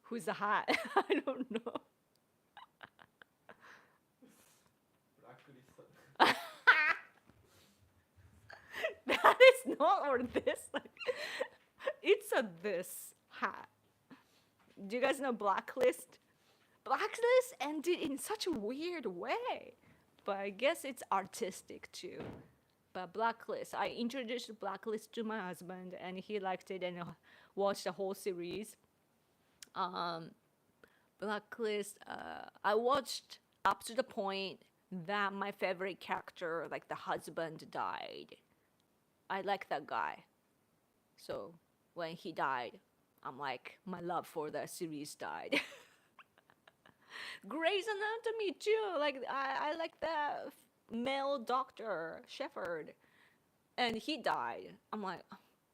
Who's the hat? I don't know. That is not or this. Like, it's a this hat. Do you guys know Blacklist? Blacklist ended in such a weird way, but I guess it's artistic too. But Blacklist, I introduced Blacklist to my husband, and he liked it and watched the whole series. Blacklist, I watched up to the point that my favorite character, like the husband, died. I like that guy. So when he died, I'm like, my love for the series died. Grey's Anatomy too. Like I like that male doctor Shepherd, and he died. I'm like,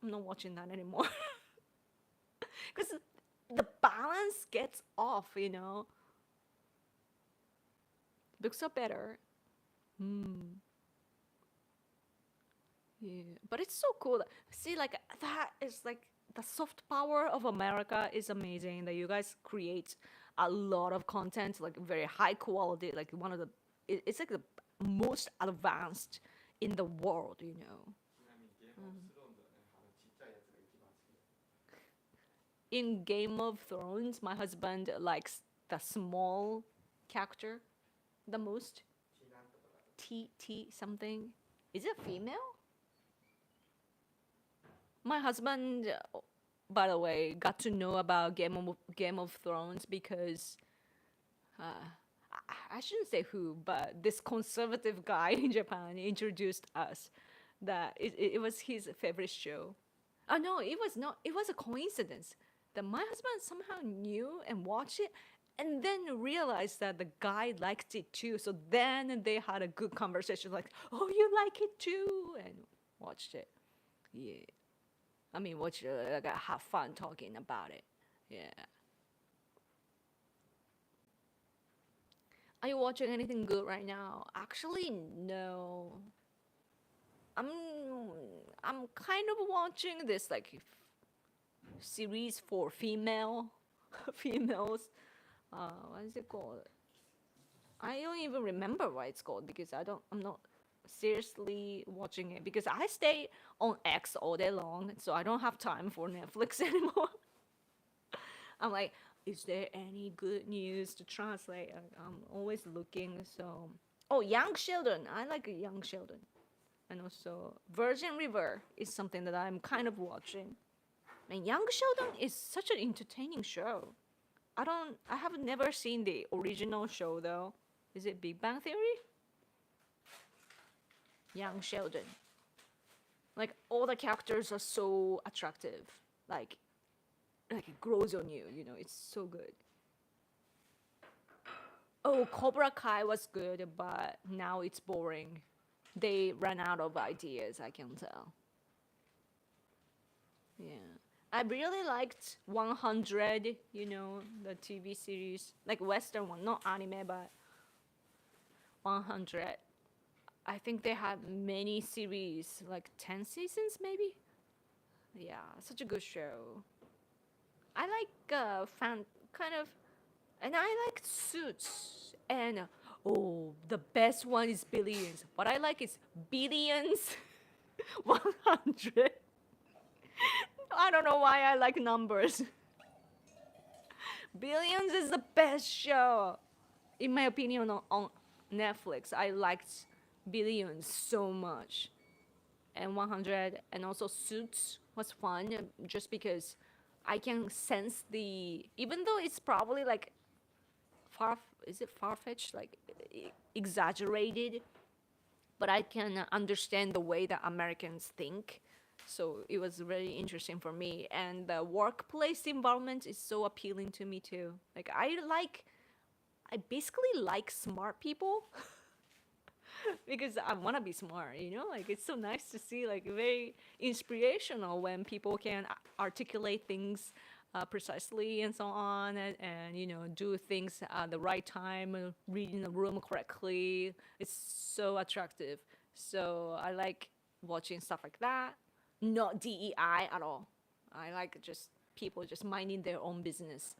I'm not watching that anymore because the balance gets off. You know, books are better. Yeah, but it's so cool. See, like that is like the soft power of America is amazing. That you guys create a lot of content, like very high quality, like one of the. It's like the most advanced in the world, you know. In Game of Thrones, my husband likes the small character the most. T something. Is it female? My husband, by the way, got to know about Game of Thrones because I shouldn't say who, but this conservative guy in Japan introduced us that it was his favorite show. Oh no, it was not. It was a coincidence that my husband somehow knew and watched it, and then realized that the guy liked it too. So then they had a good conversation, like, "Oh, you like it too," and watched it. Yeah. I mean, like, have fun talking about it. Yeah. Are you watching anything good right now? Actually, no. I'm I'm kind of watching this like series for females. What is it called? I don't even remember what it's called because I'm not seriously watching it because I stay on X all day long, so I don't have time for Netflix anymore. I'm like, is there any good news to translate? I'm always looking. So, oh, Young Sheldon. I like Young Sheldon, and also Virgin River is something that I'm kind of watching. And Young Sheldon is such an entertaining show. I have never seen the original show though. Is it Big Bang Theory? Young Sheldon. Like all the characters are so attractive. Like it grows on you, you know, it's so good. Oh, Cobra Kai was good, but now it's boring. They ran out of ideas, I can tell. Yeah. I really liked 100, you know, the TV series, like Western one, not anime, but 100. I think they had many series, like 10 seasons maybe. Yeah, such a good show. I like fan kind of, and I like Suits. And oh, the best one is Billions. What I like is Billions 100. I don't know why I like numbers. Billions is the best show, in my opinion, on Netflix. I liked Billions so much. And 100 and also Suits was fun just because I can sense even though it's probably like is it far-fetched, like exaggerated, but I can understand the way that Americans think. So it was really interesting for me, and the workplace environment is so appealing to me too. Like I basically like smart people because I want to be smart, you know? Like it's so nice to see, like very inspirational when people can articulate things precisely and so on, and do things at the right time, reading the room correctly. It's so attractive. So I like watching stuff like that. Not DEI at all. I like just people just minding their own business,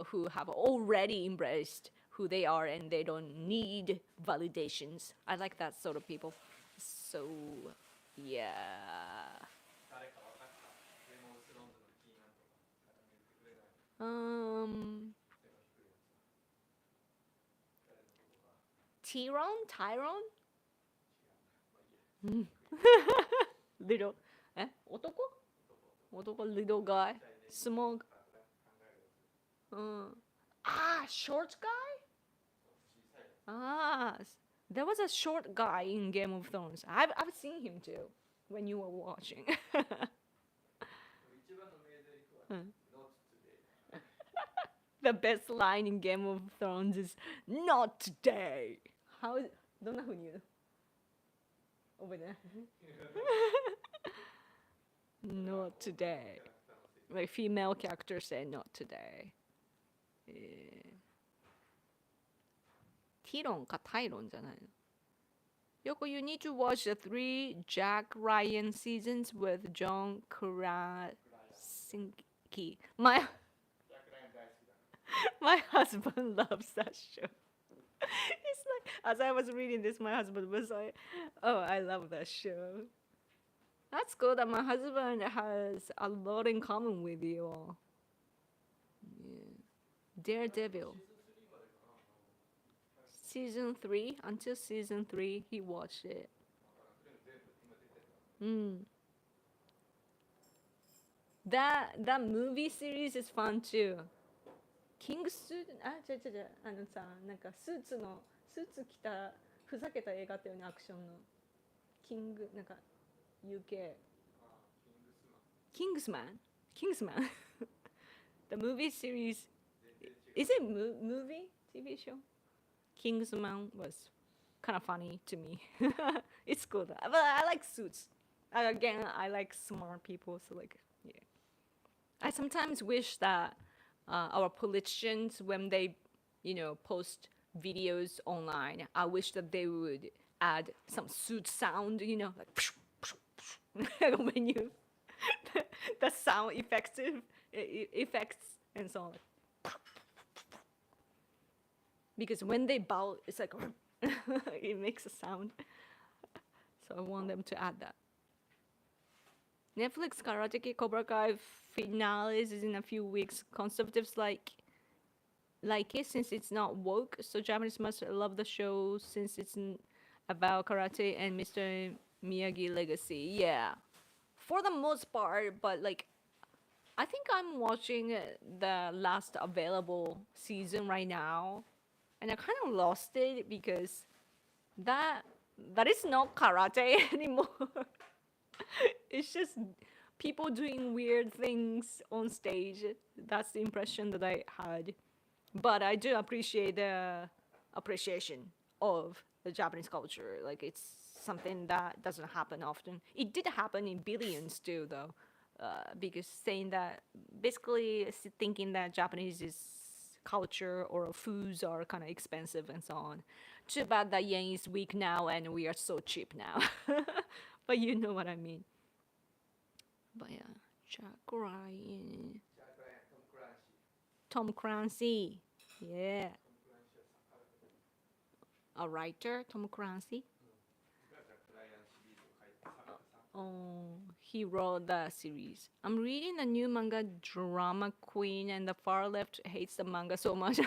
who have already embraced who they are and they don't need validations. I like that sort of people. So, yeah. 誰か分かったゲームオブスローンズのキーマンとか固めてくれない 背の低いやつ誰のことか Tyrone? Tyrone? 違うなまあいいや Little. 男 Little guy? Small. 考えるやつ Short guy? 小さいやつ There was a short guy in Game of Thrones. I've seen him too when you were watching. 一番の名台詞は Not today The best line in Game of Thrones is "Not today." How? どんな風に言うの？覚えてない？Not today. Like female characters say "Not today." ティロンかタイロンじゃないの。Yoko, you need to watch the 3 Jack Ryan seasons with John Krasinski. My ジャック・ライアン大好きだな my husband loves that show. It's like, as I was reading this, my husband was like, "Oh, I love that show." That's good that my husband has a lot in common with you all. Yeah. Daredevil. Season 3, until season 3, he watched it. That movie series is fun too. King's 違うなんかスーツ着たふざけた映画っていうね、アクションのキングなんか UK Kingsman The movie series is it movie TV show? Kingsman was kind of funny to me. It's good, but I like suits. Again, I like smart people, so like yeah. I sometimes wish that our politicians, when they, post videos online, I wish that they would add some suit sound, like when you, the sound effects and so on. Because when they bow, it's like it makes a sound. So I want them to add that. Netflix Karate Kid Cobra Kai finales is in a few weeks. Conservatives like it since it's not woke, so Japanese must love the show since it's about karate and Mr. Miyagi legacy. Yeah, for the most part, but like I think I'm watching the last available season right now, and I kind of lost it because that is not karate anymore. It's just people doing weird things on stage. That's the impression that I had. But I do appreciate the appreciation of the Japanese culture. Like it's something that doesn't happen often. It did happen in Billions too, though. Because saying that, basically thinking that Japanese is culture or foods are kind of expensive and so on. Too bad that yen is weak now and we are so cheap now. But you know what I mean. But yeah, Jack Ryan. Tom Clancy. Yeah. A writer, Tom Clancy. Oh, he wrote that series. I'm reading the new manga Drama Queen and the far left hates the manga so much.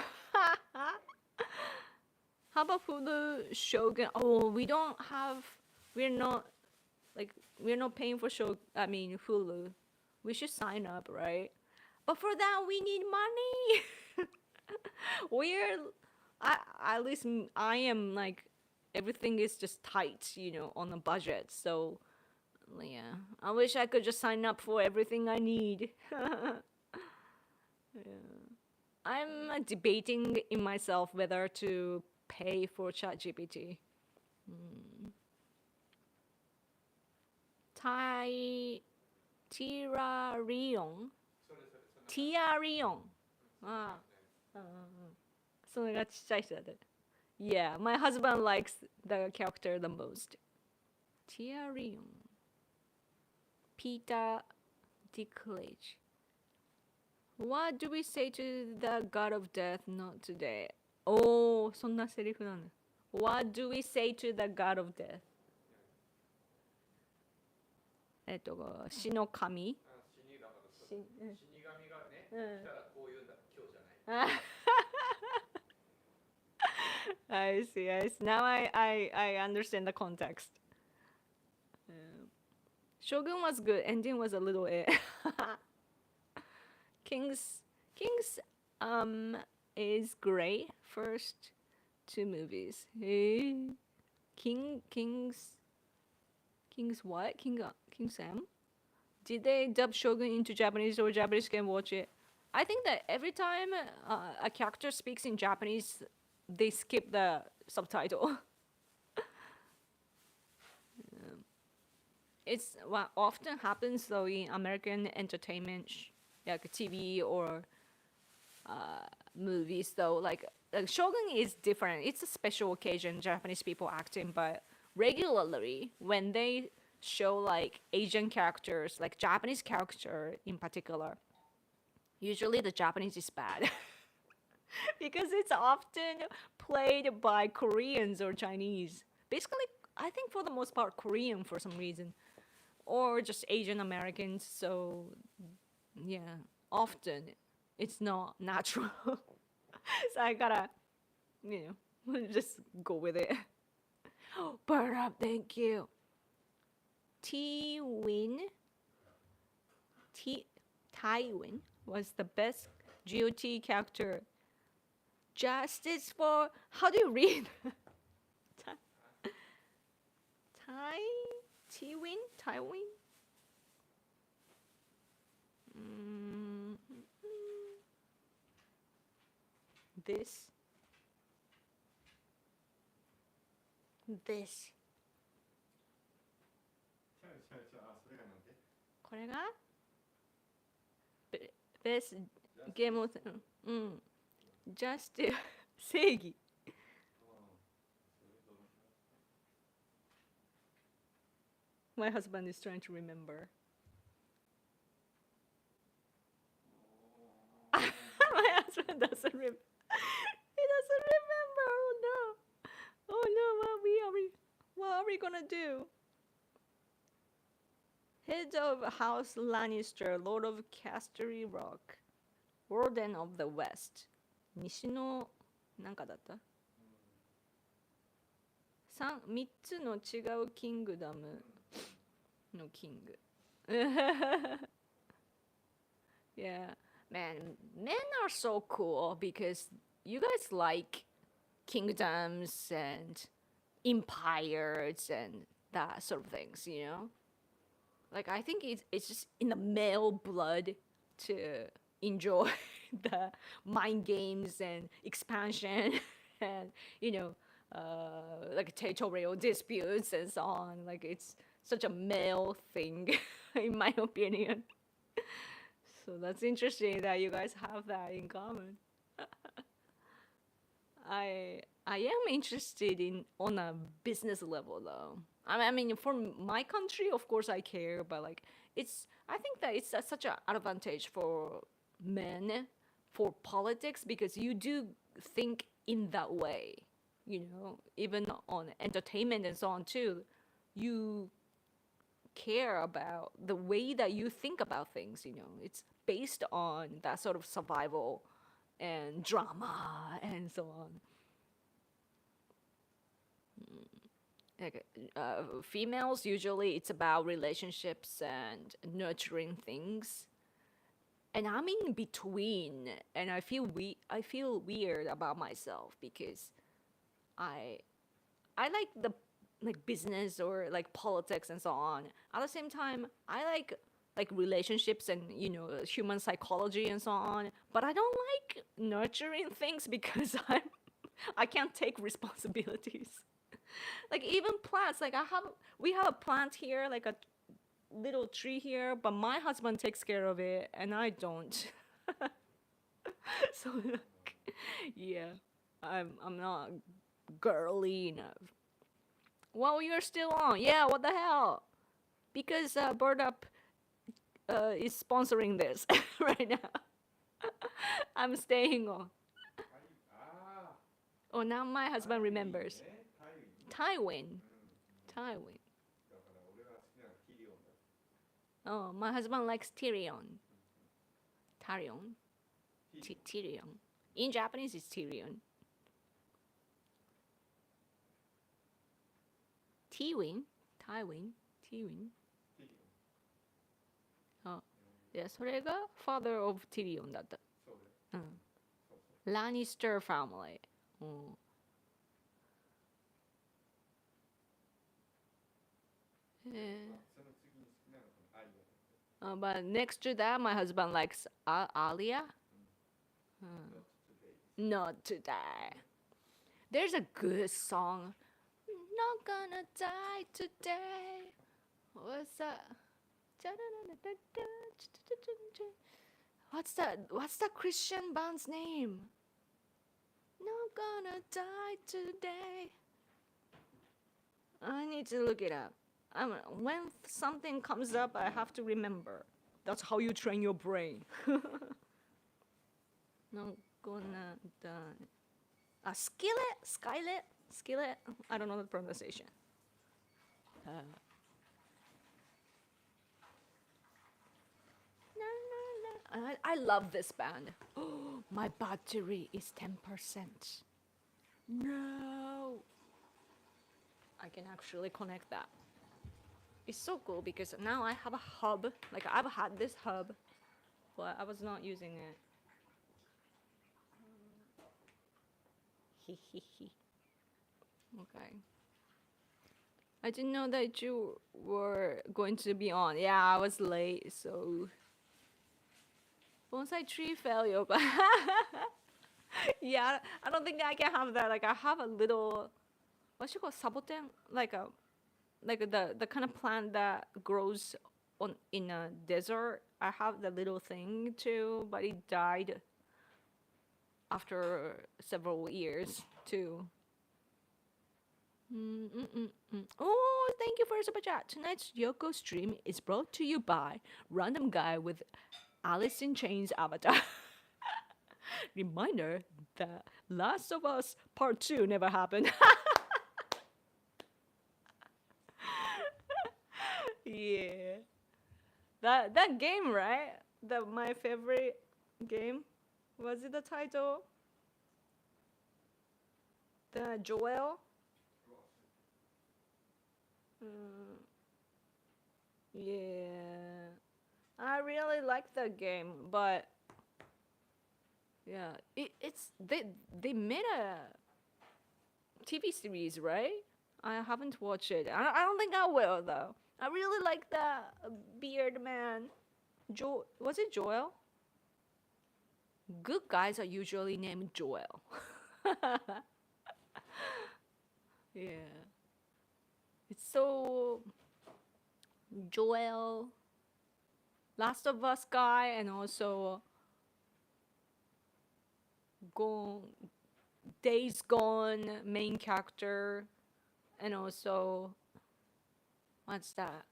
How about Hulu Shogun? Oh, we're not paying for Hulu. We should sign up, right? But for that, we need money. At least I am like, everything is just tight, on a budget. So, yeah, I wish I could just sign up for everything I need. Yeah. I'm debating in myself whether to pay for ChatGPT. Tirarion. ティアリオン。ああ。それがちっちゃい人だった。Yeah, my husband likes the character the most. ティアリオン。Peter Dinklage. What do we say to the god of death not today? おー、そんなセリフなんだ。What do we say to the god of death? 死の神死だから死神がね、来たらこう言うんだ、今日じゃない。I see, I see. Now I understand the context. Shogun was good, ending was a little King's is great. First two movies. King's what? King Sam? Did they dub Shogun into Japanese or Japanese can watch it? I think that every time a character speaks in Japanese, they skip the subtitle. It's what often happens though in American entertainment, like TV or movies. Though, like Shogun is different. It's a special occasion, Japanese people acting, but regularly when they show like Asian characters, like Japanese character in particular, usually the Japanese is bad. Because it's often played by Koreans or Chinese. Basically, I think for the most part Korean for some reason. Or just Asian Americans, so yeah, often it's not natural. So I gotta, just go with it. Burn up, thank you. Tywin was the best GOT character. Justice for, how do you read? Tywin? This. あ、それがなんでこれが Best Game of Justice 正義 My husband is trying to remember. My husband doesn't remember. He doesn't remember. Oh no. Oh no, what are we gonna do? Head of House Lannister, Lord of Casterly Rock, Warden of the West. 西のなんかだった3つの違うキングダムのキング。Yeah, man, men are so cool because you guys like kingdoms and empires and that sort of things, you know? Like, I think it's just in the male blood to enjoy the mind games and expansion and, like territorial disputes and so on. Like, it's such a male thing, in my opinion. So that's interesting that you guys have that in common. I am interested in on a business level though. I mean, for my country, of course, I care, but like, I think that it's such an advantage for men for politics because you do think in that way, even on entertainment and so on too. You care about the way that you think about things, it's based on that sort of survival and drama and so on. Like, females usually it's about relationships and nurturing things, and I'm in between, and I feel weird about myself because I like like business or like politics and so on. At the same time, I like relationships and human psychology and so on, but I don't like nurturing things because I can't take responsibilities. Like even plants, like we have a plant here, like a little tree here, but my husband takes care of it and I don't. So like, yeah, I'm not girly enough. Well, you're still on. Yeah, what the hell? Because Bird Up is sponsoring this right now. I'm staying on. あ Oh, now my あ、 husband タイウィン remembers. ね。タイウィン。 Tywin. うん。 Tywin. だから俺が好きなのはティリオンだ。 Oh, my husband likes Tyrion. Tyrion. ティリオン。 Tyrion. In Japanese, it's Tyrion. Tywin. Tywin. Tywin. ティリオン。 Oh, yeah, それが father of Tyrion だった。そうだよ。うん。そうそう。 Lannister family. うん。その次に好きなのはアリアだって。 But next to that, my husband likes Alia. Not today. There's a good song. Not gonna die today. What's that? What's that Christian band's name? Not gonna die today. I need to look it up. When something comes up, I have to remember. That's how you train your brain. Not gonna die. Skillet. I don't know the pronunciation. I love this band. Oh, my battery is 10%. No. I can actually connect that. It's so cool because now I have a hub. Like I've had this hub, but I was not using it. Okay. I didn't know that you were going to be on. Yeah, I was late, so bonsai tree failure. Yeah, I don't think I can have that. Like I have a little, what you call saboten, like the kind of plant that grows on in a desert. I have the little thing too, but it died after several years too. Oh, thank you for the super chat. Tonight's Yoko stream is brought to you by Random Guy with Alice in Chains avatar. Reminder that Last of Us Part 2 never happened. Yeah. That game, right? My favorite game. Was it the title? The Joel? Yeah. I really like the game, but yeah, it's they made a TV series, right? I haven't watched it. I don't think I will though. I really like that beard man. Was it Joel? Good guys are usually named Joel. Yeah. It's so Joel, Last of Us guy, and also Days Gone main character, and also what's that?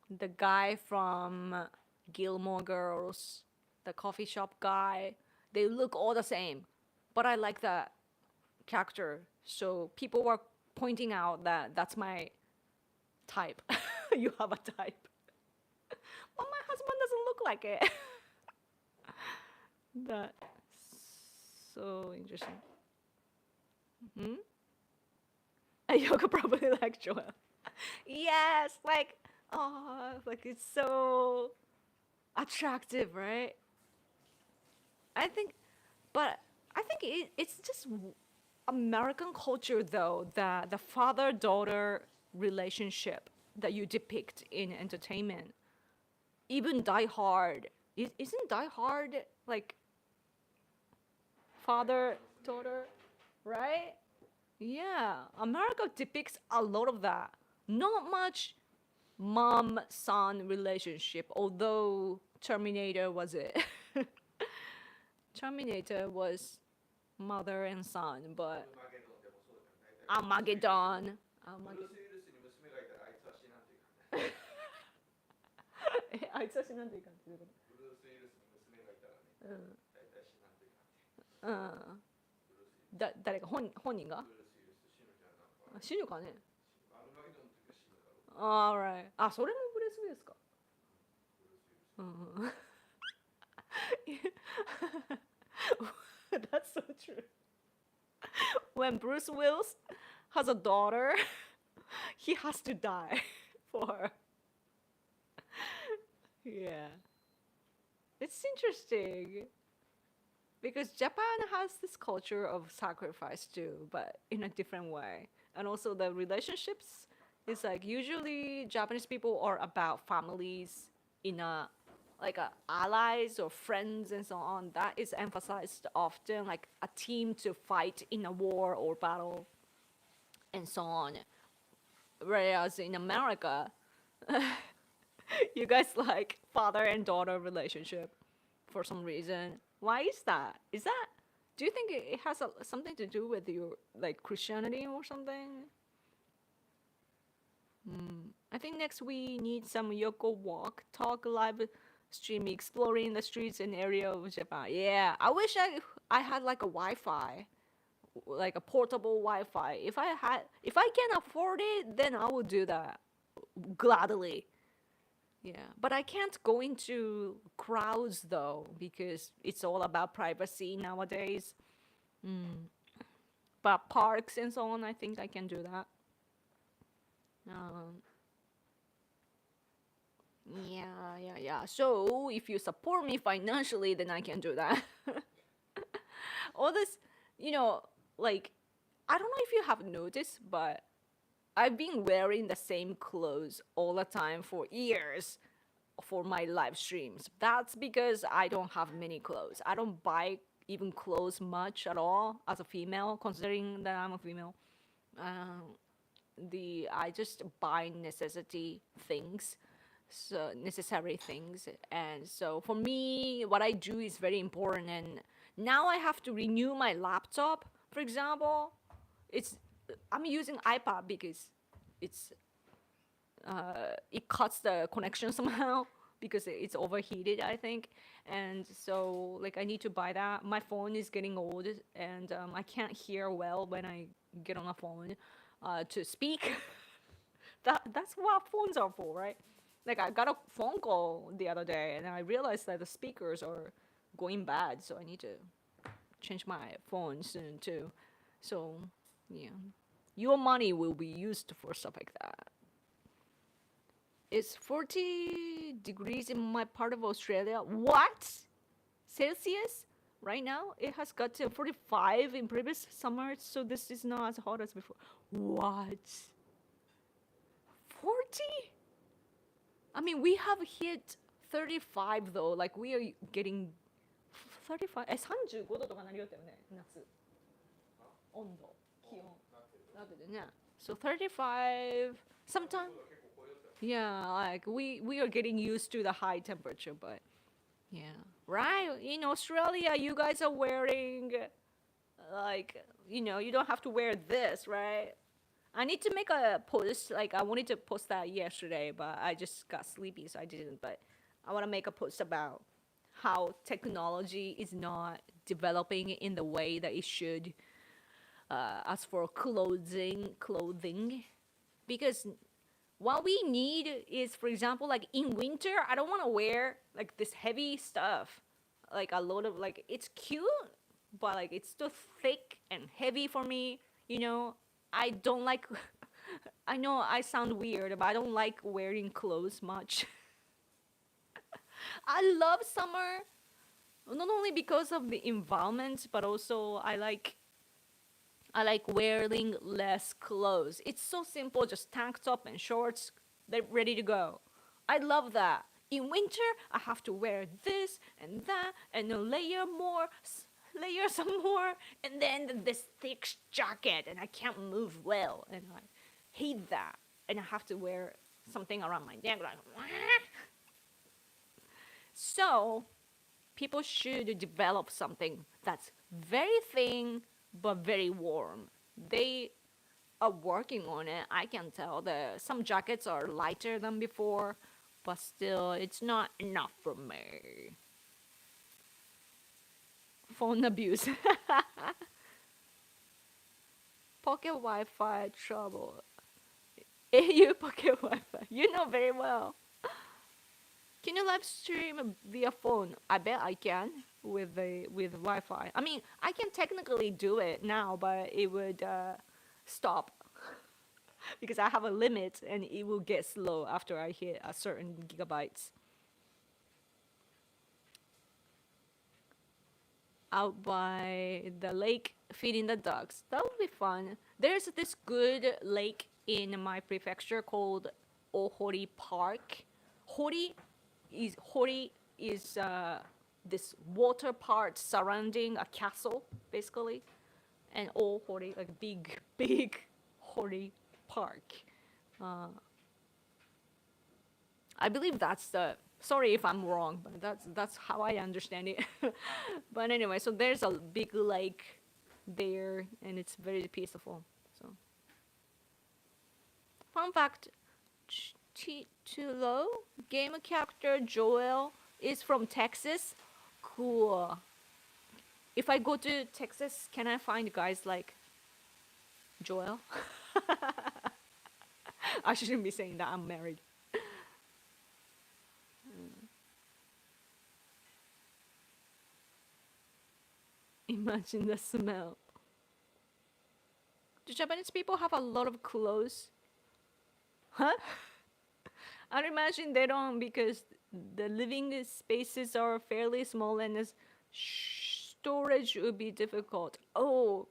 The guy from Gilmore Girls, the coffee shop guy. They look all the same, but I like that character. So people were pointing out that that's my type. You have a type. But my husband doesn't look like it. That's so interesting. Yoko probably like Joel. Yes, like, oh, like it's so attractive, right? I think it's just American culture though, that the father-daughter relationship that you depict in entertainment. Even Die Hard. Isn't Die Hard like father-daughter, right? Yeah, America depicts a lot of that. Not much mom-son relationship, although Terminator was it. Terminator was mother and son, but アルマゲドンでもそうだから大体 Armageddon. ブルー Armageddon. ス・ウィルスに娘がいたらあいつは死なんていうかねあいつは死なんていかんっていうこブルース・ウィルスに娘がいたらねと。うん。大体死なんていうかってうん。ブルース・ウィルス誰が本人がブルース・ウィルス死ぬじゃんなんか死ぬかね。アルマゲドンの時は死ぬだろう Alright. あ、それもブレスですか。ブルース・ウィルスうん。That's so true. When Bruce Willis has a daughter, he has to die for her. Yeah. It's interesting because Japan has this culture of sacrifice too, but in a different way. And also the relationships is like usually Japanese people are about families in a like allies or friends and so on. That is emphasized often, like a team to fight in a war or battle and so on. Whereas in America, you guys like father and daughter relationship for some reason. Why is that? Is that? Do you think it has something to do with your like Christianity or something? I think next we need some Yoko walk, talk, live stream, exploring the streets and area of Japan. Yeah, I wish I had like a Wi-Fi, like a portable Wi-Fi. If I can afford it, then I will do that gladly. Yeah, but I can't go into crowds though because it's all about privacy nowadays. But parks and so on, I think I can do that. Yeah. So if you support me financially, then I can do that. All this, like, I don't know if you have noticed, but I've been wearing the same clothes all the time for years for my live streams. That's because I don't have many clothes. I don't buy even clothes much at all as a female, considering that I'm a female. I just buy necessary things, and so for me, what I do is very important. And now I have to renew my laptop. For example, I'm using iPad because it cuts the connection somehow because it's overheated, I think. And so like I need to buy that. My phone is getting old, and I can't hear well when I get on a phone to speak. That's what phones are for, right? Like I got a phone call the other day, and I realized that the speakers are going bad, so I need to change my phone soon too. So yeah, your money will be used for stuff like that. It's 40 degrees in my part of Australia. What? Celsius? Right now, it has got to 45 in previous summers, so this is not as hot as before. What? 40? I mean, we have hit 35 though. Like we are getting 35. 35度とかなりよったよね、夏。温度、気温。なっててね。So 35. Sometimes. Yeah, like we are getting used to the high temperature, but yeah, right. In Australia, you guys are wearing like you don't have to wear this, right? I need to make a post. Like I wanted to post that yesterday, but I just got sleepy, so I didn't. But I want to make a post about how technology is not developing in the way that it should. As for clothing, because what we need is, for example, like in winter, I don't want to wear like this heavy stuff, like a lot of like it's cute, but like it's too thick and heavy for me. I don't like. I know I sound weird, but I don't like wearing clothes much. I love summer, not only because of the environment, but also I like wearing less clothes. It's so simple, just tank top and shorts, they're ready to go. I love that. In winter, I have to wear this and that, and then layer some more, and then this thick jacket, and I can't move well, and I hate that. And I have to wear something around my neck, like, So people should develop something that's very thin but very warm. They are working on it. I can tell that some jackets are lighter than before, but still, it's not enough for me. Phone abuse. Pocket Wi-Fi trouble. AU Pocket Wi-Fi. You know very well. Can you live stream via phone? I bet I can with Wi-Fi. I mean, I can technically do it now, but it would stop because I have a limit and it will get slow after I hit a certain gigabytes. Out by the lake feeding the ducks. That would be fun. There's this good lake in my prefecture called Ohori Park. Hori is this water part surrounding a castle, basically, and Ohori, like big Hori Park. I believe that's the. Sorry if I'm wrong, but that's how I understand it. But anyway, so there's a big lake there, and it's very peaceful. So, fun fact: Chitulo game character Joel is from Texas. Cool. If I go to Texas, can I find guys like Joel? I shouldn't be saying that. I'm married. Imagine the smell. Do Japanese people have a lot of clothes? Huh? I imagine they don't because the living spaces are fairly small and storage would be difficult. Oh,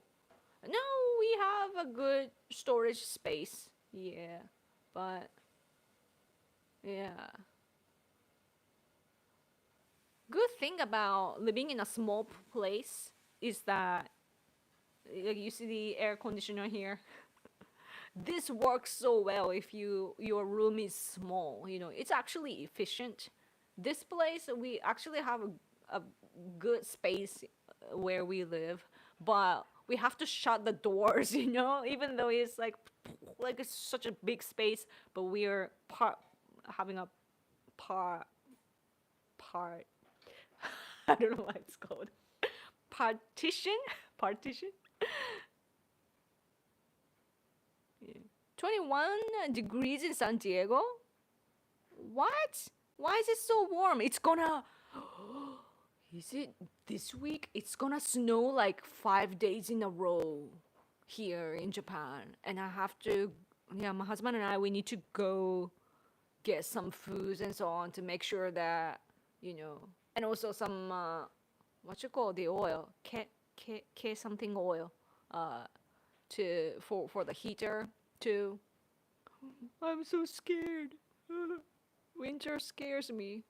no, we have a good storage space. Yeah, but yeah. Good thing about living in a small place is that like you see the air conditioner here. This works so well if your room is small. You know, it's actually efficient. This place we actually have a good space where we live, but we have to shut the doors. You know, even though it's like it's such a big space, but we're having a part. I don't know what it's called. Partition. Yeah. 21 degrees in San Diego? What? Why is it so warm? It's gonna. Is it this week? It's gonna snow like 5 days in a row here in Japan. And I have to. Yeah, my husband and I, we need to go get some foods and so on to make sure that, you know. And also some. What you call the oil? K something oil. For the heater too. I'm so scared. Winter scares me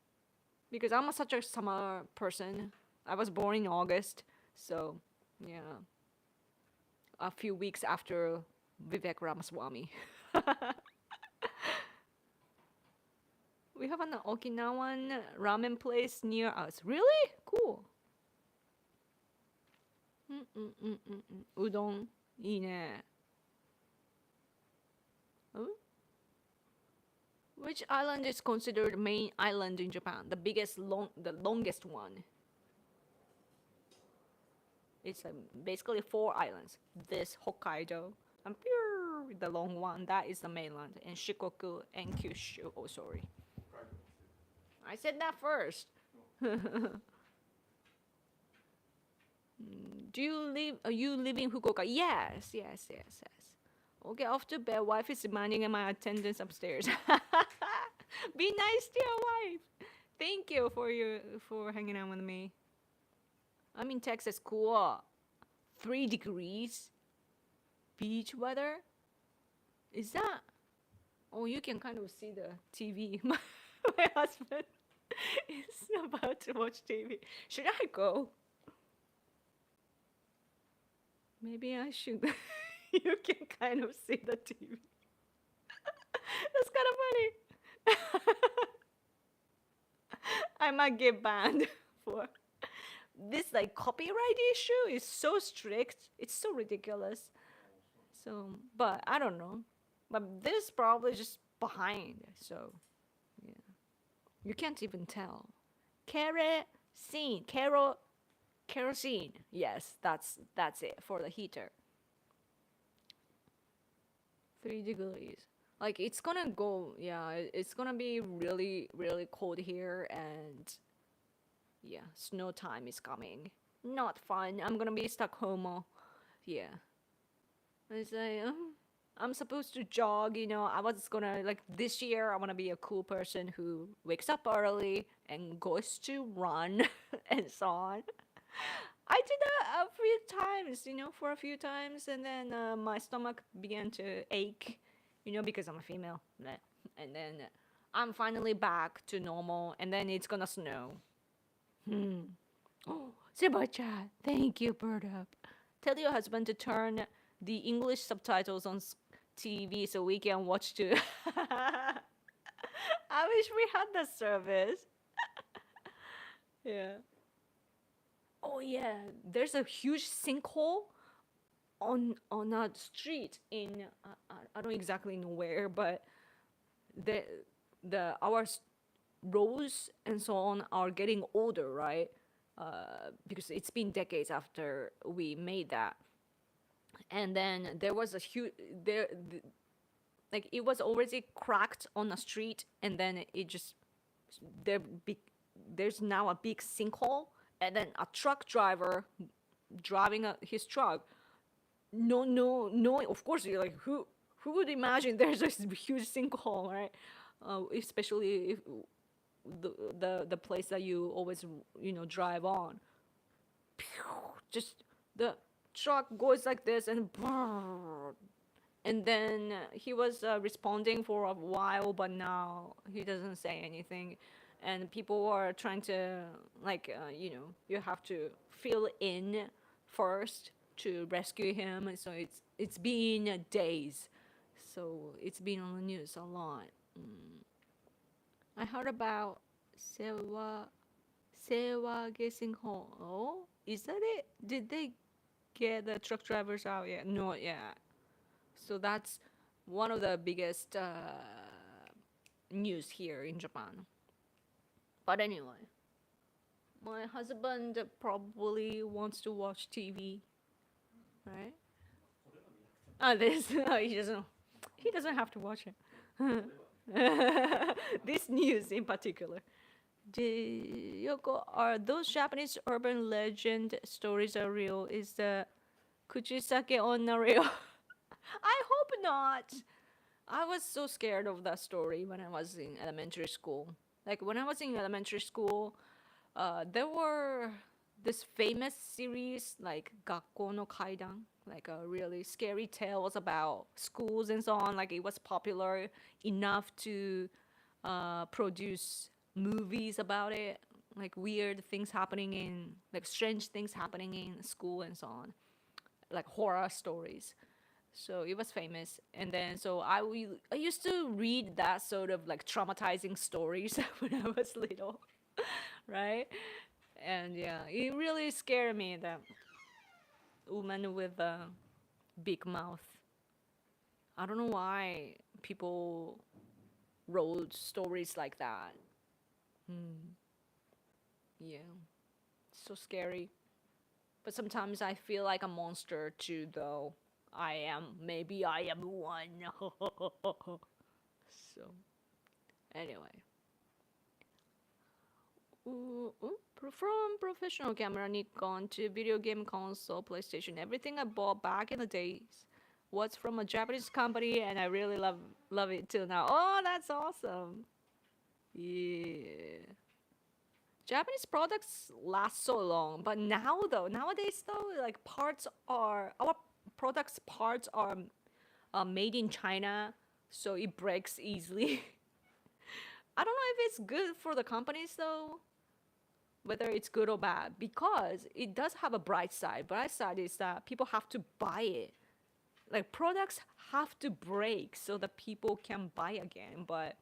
because I'm such a summer person. I was born in August, so yeah. A few weeks after Vivek Ramaswamy. We have an Okinawan ramen place near us. Really? Cool. Udon. いいね. Oh? Which island is considered main island in Japan? The longest one. It's basically 4 islands. This Hokkaido, and the long one, that is the mainland, and Shikoku and Kyushu. Oh, sorry. I said that first. Do you live in Fukuoka? Yes. Okay, off to bed. Wife is demanding my attendance upstairs. Be nice to your wife. Thank you for hanging out with me. I'm in Texas. Cool. 3 degrees. Beach weather. Is that? Oh, you can kind of see the TV. My husband is about to watch TV. Should I go? Maybe I should. You can kind of see the TV. That's kind of funny. I might get banned for this like copyright issue is so strict. It's so ridiculous. So, but I don't know. But this probably just behind. So, yeah, you can't even tell. Kerosene, kerosene. Yes, that's it for the heater. 3 degrees. Like it's gonna go. Yeah, it's gonna be really really cold here, and yeah, snow time is coming. Not fun. I'm gonna be stuck home. Yeah. I say, I'm supposed to jog, I was gonna, like, this year, I wanna be a cool person who wakes up early and goes to run and so on. I did that a few times, for a few times, and then my stomach began to ache, because I'm a female. And then I'm finally back to normal, and then it's gonna snow. Oh, Sebacha, thank you, Bird Up. Tell your husband to turn the English subtitles on TV so we can watch too. I wish we had that service. Yeah. Oh yeah, there's a huge sinkhole on a street in I don't exactly know where, but the our roads and so on are getting older, right? Because it's been decades after we made that, and then there was a huge like it was already cracked on the street, and then it just there be, there's now a big sinkhole, and then a truck driver driving his truck. No, of course you're like, who would imagine there's this huge sinkhole, right? Especially if the place that you always drive on, just the truck goes like this, and then he was responding for a while, but now he doesn't say anything, and people are trying to, like, you have to fill in first to rescue him, and so it's been days, so it's been on the news a lot. I heard about Sewa getting home. Oh, is that it? Did they get the truck drivers out yet? No, yeah. So that's one of the biggest news here in Japan. But anyway, my husband probably wants to watch TV, right? This he doesn't. He doesn't have to watch it. This news in particular. Yoko, are those Japanese urban legend stories are real? Is the Kuchisake onna real? I hope not. I was so scared of that story when I was in elementary school. Like when I was in elementary school, there were this famous series like Gakko no Kaidan, like a really scary tales about schools and so on. Like it was popular enough to produce movies about it, like weird things happening in, like strange things happening in school and so on, like horror stories. So it was famous, and then so I used to read that sort of like traumatizing stories when I was little, right? And yeah, it really scared me, that woman with a big mouth. I don't know why people wrote stories like that. Yeah, so scary. But sometimes I feel like a monster too, though. Maybe I am one. So, anyway. From professional camera Nikon to video game console, PlayStation, everything I bought back in the days was from a Japanese company, and I really love it till now. Oh, that's awesome. Yeah. Japanese products last so long, but nowadays though, like our products parts are made in China, so it breaks easily. I don't know if it's good for the companies though, whether it's good or bad, because it does have a bright side. Bright side is that people have to buy it. Like products have to break so that people can buy again, but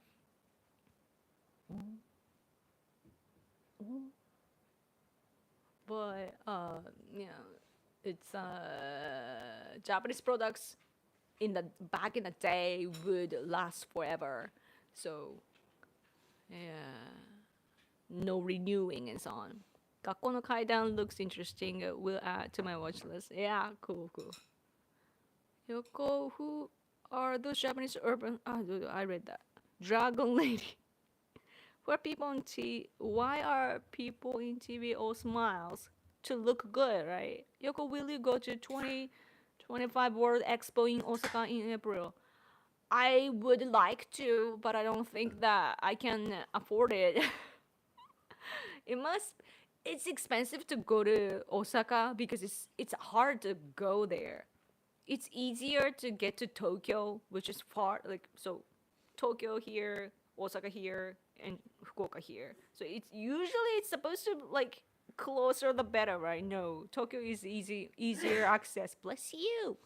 But it's Japanese products in the back in the day would last forever. So yeah, no renewing and so on. 学校の階段 looks interesting. Will add to my watch list. Yeah, cool. Yoko, who are those Japanese urban? I read that. Dragon Lady. Who are people on Why are people in TV all smiles? To look good, right? Yoko, will you go to 2025 World Expo in Osaka in April? I would like to, but I don't think that I can afford it. It's expensive to go to Osaka because it's hard to go there. It's easier to get to Tokyo, which is far, like, so Tokyo here, Osaka here, and Fukuoka here. So it's supposed to, like, closer the better, right? No, Tokyo is easier access. Bless you.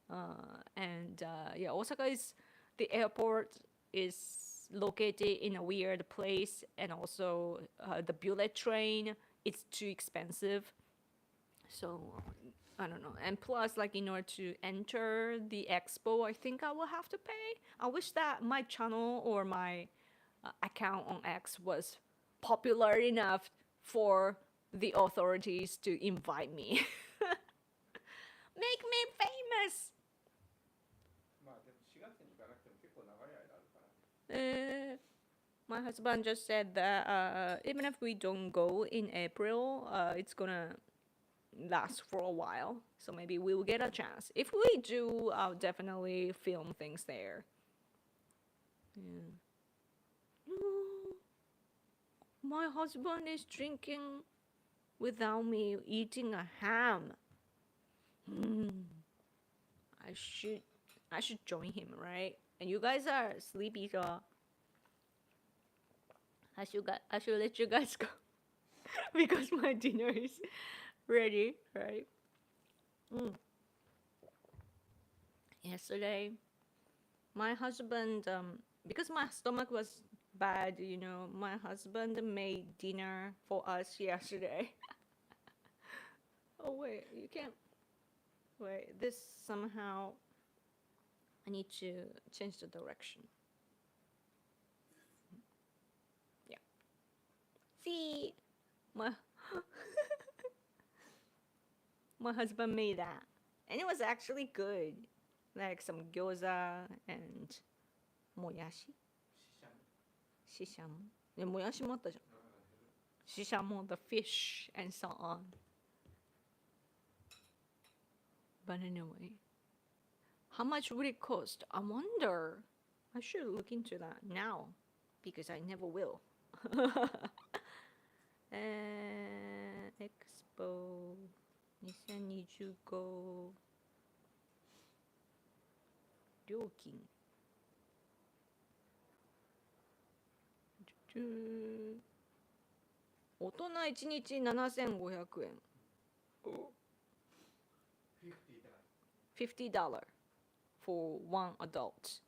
Yeah, Osaka is, the airport is located in a weird place, and also the bullet train, it's too expensive. So I don't know. And plus, like, in order to enter the expo, I think I will have to pay. I wish that my channel or my account on X was popular enough for the authorities to invite me. Make me famous. まあでも4月に行かなくても結構長い間あるから。My husband just said that even if we don't go in April, it's gonna last for a while. So maybe we will get a chance. If we do, I'll definitely film things there. Yeah. My husband is drinking without me eating a ham. I should join him, right? And you guys are sleepy, so I should let you guys go because my dinner is ready, right? Yesterday, my husband, because my stomach was bad, my husband made dinner for us yesterday. Oh wait, you can't. Wait, this somehow. I need to change the direction. Yeah. See, my my husband made that, and it was actually good. Like some gyoza and moyashi, シシャム shishamo. Yeah, moyashi もあったじゃん。Shishamo, the fish, and so on. But anyway, how much would it cost? I wonder. I should look into that now, because I never will. Expo 2025料金。大人1日7500円。$50 for one adult.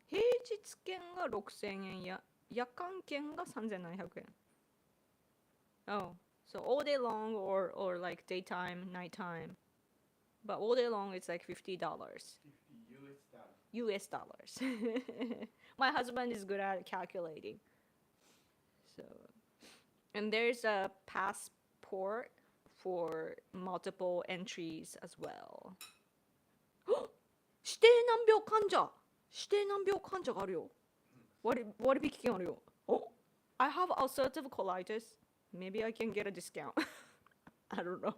平日券が6000円や夜間券が3700円。Oh, so all day long or like daytime, nighttime. But all day long it's like $50. 50 US dollars. US dollars. My husband is good at calculating. So, and there's a passport for multiple entries as well. 指定難病患者があるよ。割引券あるよ。Oh, I have ulcerative colitis. Maybe I can get a discount. I don't know.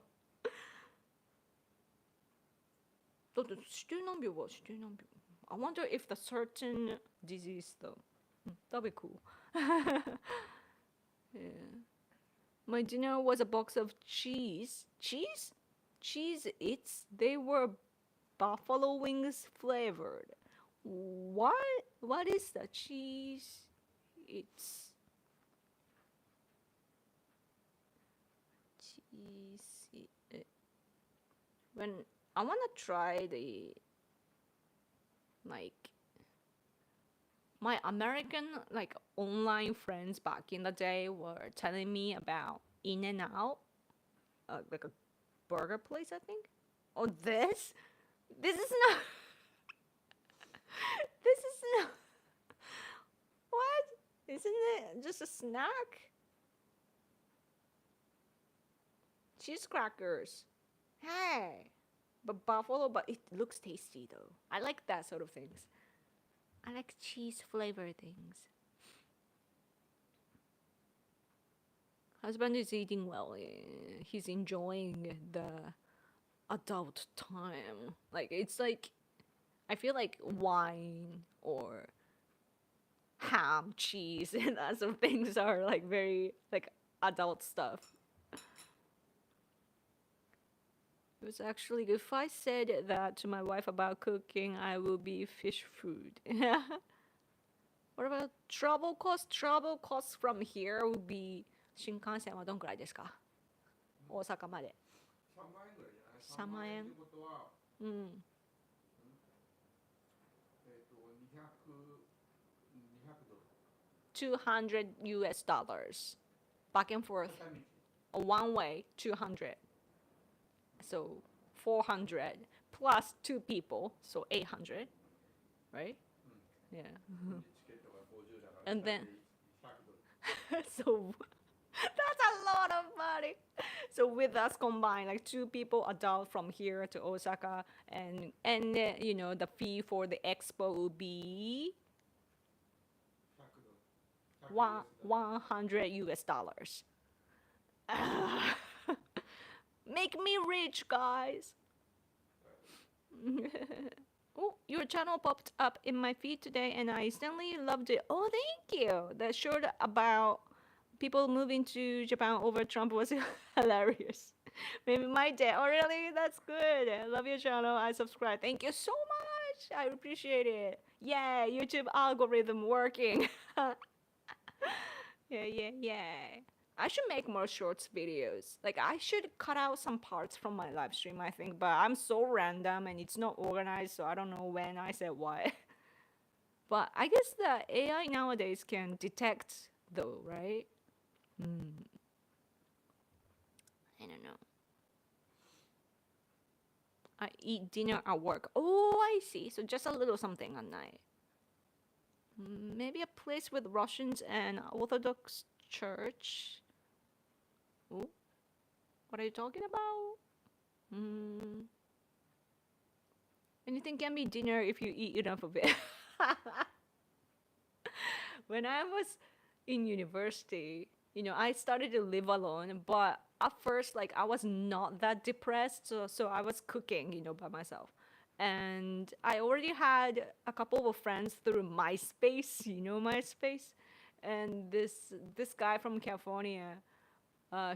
だって指定難病は指定難病。I wonder if the certain disease though. That'd be cool. Yeah. My dinner was a box of cheese. They were buffalo wings flavored. What is the cheese? It's cheese. When I want to try the, like, my American like online friends back in the day were telling me about In and Out, like a burger place, I think. Oh, this is not. This is not. What? Isn't it just a snack? Cheese crackers. Hey, but buffalo, but it looks tasty though. I like that sort of things. I like cheese flavored things. Husband is eating well. He's enjoying the adult time. Like it's like I feel like wine or ham, cheese, and that sort of things are like very like adult stuff. It was actually good. If I said that to my wife about cooking, I will be fish food. What about travel costs? Travel costs from here would be 新幹線はどんくらいですか？大阪まで。3万円ぐらいじゃない3万円。ってことは、うん。200ドル。200 US dollars. Back and forth. 片道。One way, 200. So 400 plus two people, so 800, right? Yeah. チケットが50だから。And then 100ドル。so that's a lot of money. So with us combined, like two people adult from here to Osaka, and you know the fee for the expo would be 100ドル。100 US dollars. Make me rich, guys. Oh, your channel popped up in my feed today, and I instantly loved it. Oh, thank you. The short about people moving to Japan over Trump was hilarious. Maybe my day. Oh, really? That's good. I love your channel. I subscribe. Thank you so much. I appreciate it. Yeah, YouTube algorithm working. Yeah. I should make more shorts videos. Like I should cut out some parts from my live stream, I think, but I'm so random and it's not organized, so I don't know when I said what. But I guess the AI nowadays can detect though, right? I don't know. I eat dinner at work. Oh, I see. So just a little something at night. Maybe a place with Russians and Orthodox church. Ooh. What are you talking about? Anything can be dinner if you eat enough of it. When I was in university, you know, I started to live alone, but at first, like, I was not that depressed, so I was cooking, you know, by myself. And I already had a couple of friends through MySpace, you know, MySpace. And this guy from California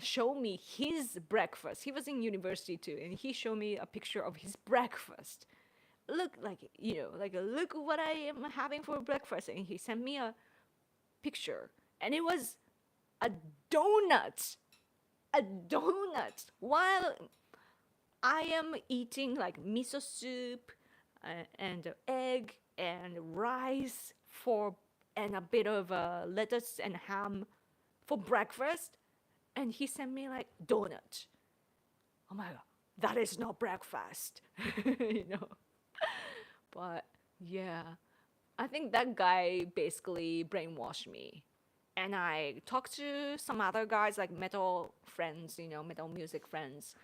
showed me his breakfast. He was in university too, and he showed me a picture of his breakfast. Look, like, you know, like, look what I am having for breakfast. And he sent me a picture, and it was a donut. A donut. While I am eating like miso soup and egg and rice and a bit of lettuce and ham for breakfast, and he sent me like donut. Oh my god, that is not breakfast. You know. But yeah, I think that guy basically brainwashed me. And I talked to some other guys, like metal friends, you know, metal music friends.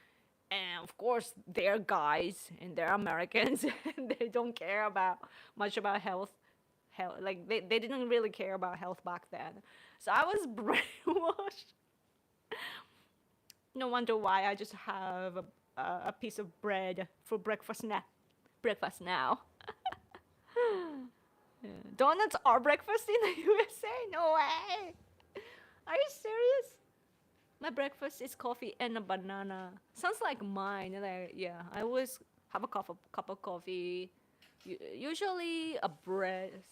And of course, they're guys and they're Americans and they don't care much about health. Like they didn't really care about health back then. So I was brainwashed. No wonder why I just have a piece of bread for breakfast now. Yeah. Donuts are breakfast in the USA? No way. Are you serious? My breakfast is coffee and a banana. Sounds like mine. Like, yeah, I always have a cup of coffee. Usually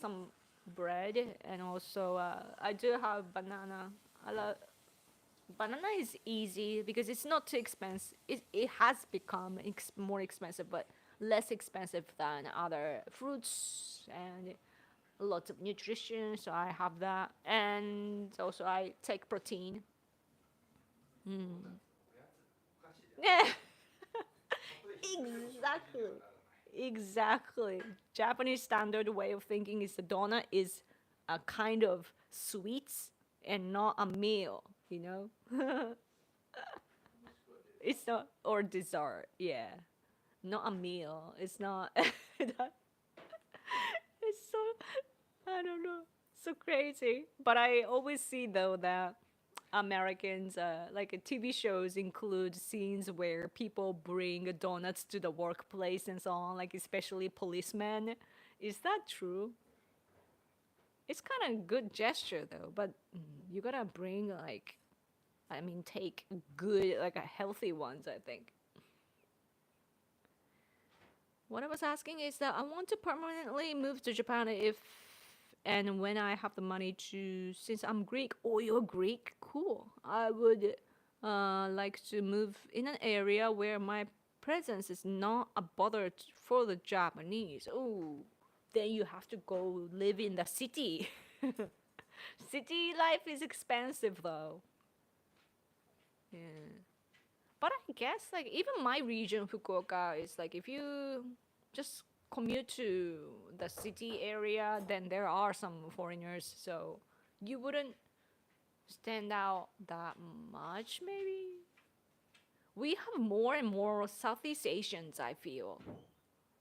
some bread, and also I do have banana. Banana is easy because it's not too expensive. It has become more expensive, but less expensive than other fruits and lots of nutrition, so I have that, and also I take protein. ドーナツおやつお菓子で Yeah, そこでひっくりも食事にはならない exactly. Japanese standard way of thinking is the donut is a kind of sweets and not a meal, you know? もしくはデ It's not, or dessert, yeah. Not a meal. It's not. It's so, I don't know, so crazy. But I always see though that Americans, like TV shows include scenes where people bring donuts to the workplace and so on, like especially policemen. Is that true? It's kind of good gesture though, but you gotta bring like, I mean, take good, like a healthy ones, I think. What I was asking is that I want to permanently move to Japan if and when I have the money to, since I'm Greek. Oh, you're Greek? Cool. I would like to move in an area where my presence is not a bother for the Japanese. Oh, then you have to go live in the city. City life is expensive though. Yeah. But I guess like even my region, Fukuoka, is like if you just commute to the city area, then there are some foreigners, so you wouldn't stand out that much. Maybe we have more and more Southeast Asians, I feel.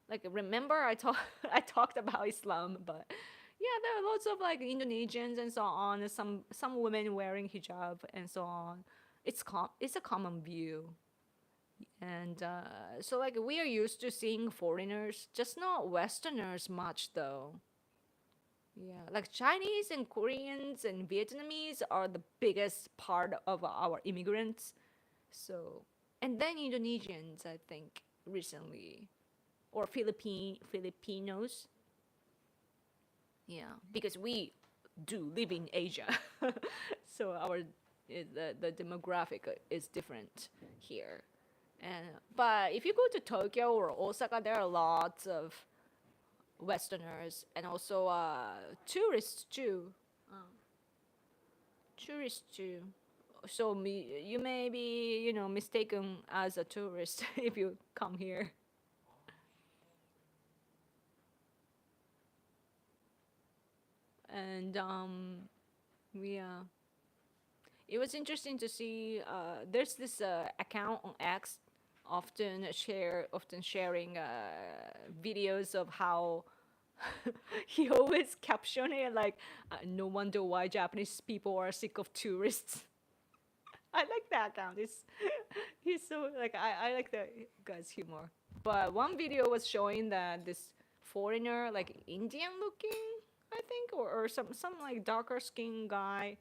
Like remember I talked about Islam, but yeah, there are lots of like Indonesians and so on. Some women wearing hijab and so on. It's a common view. And so, like, we are used to seeing foreigners, just not Westerners much, though. Yeah, like Chinese and Koreans and Vietnamese are the biggest part of our immigrants. So, and then Indonesians, I think, recently, or Filipinos. Yeah, because we do live in Asia, so the demographic is different here. And but if you go to Tokyo or Osaka, there are lots of Westerners and also tourists too. Tourists too. So you may be mistaken as a tourist if you come here. And yeah, it was interesting to see. There's this account on X, often sharing videos of how he always caption it like, "No wonder why Japanese people are sick of tourists." I like that account. He's so like I like the guy's humor. But one video was showing that this foreigner, like Indian looking, I think, or some like darker skin guy,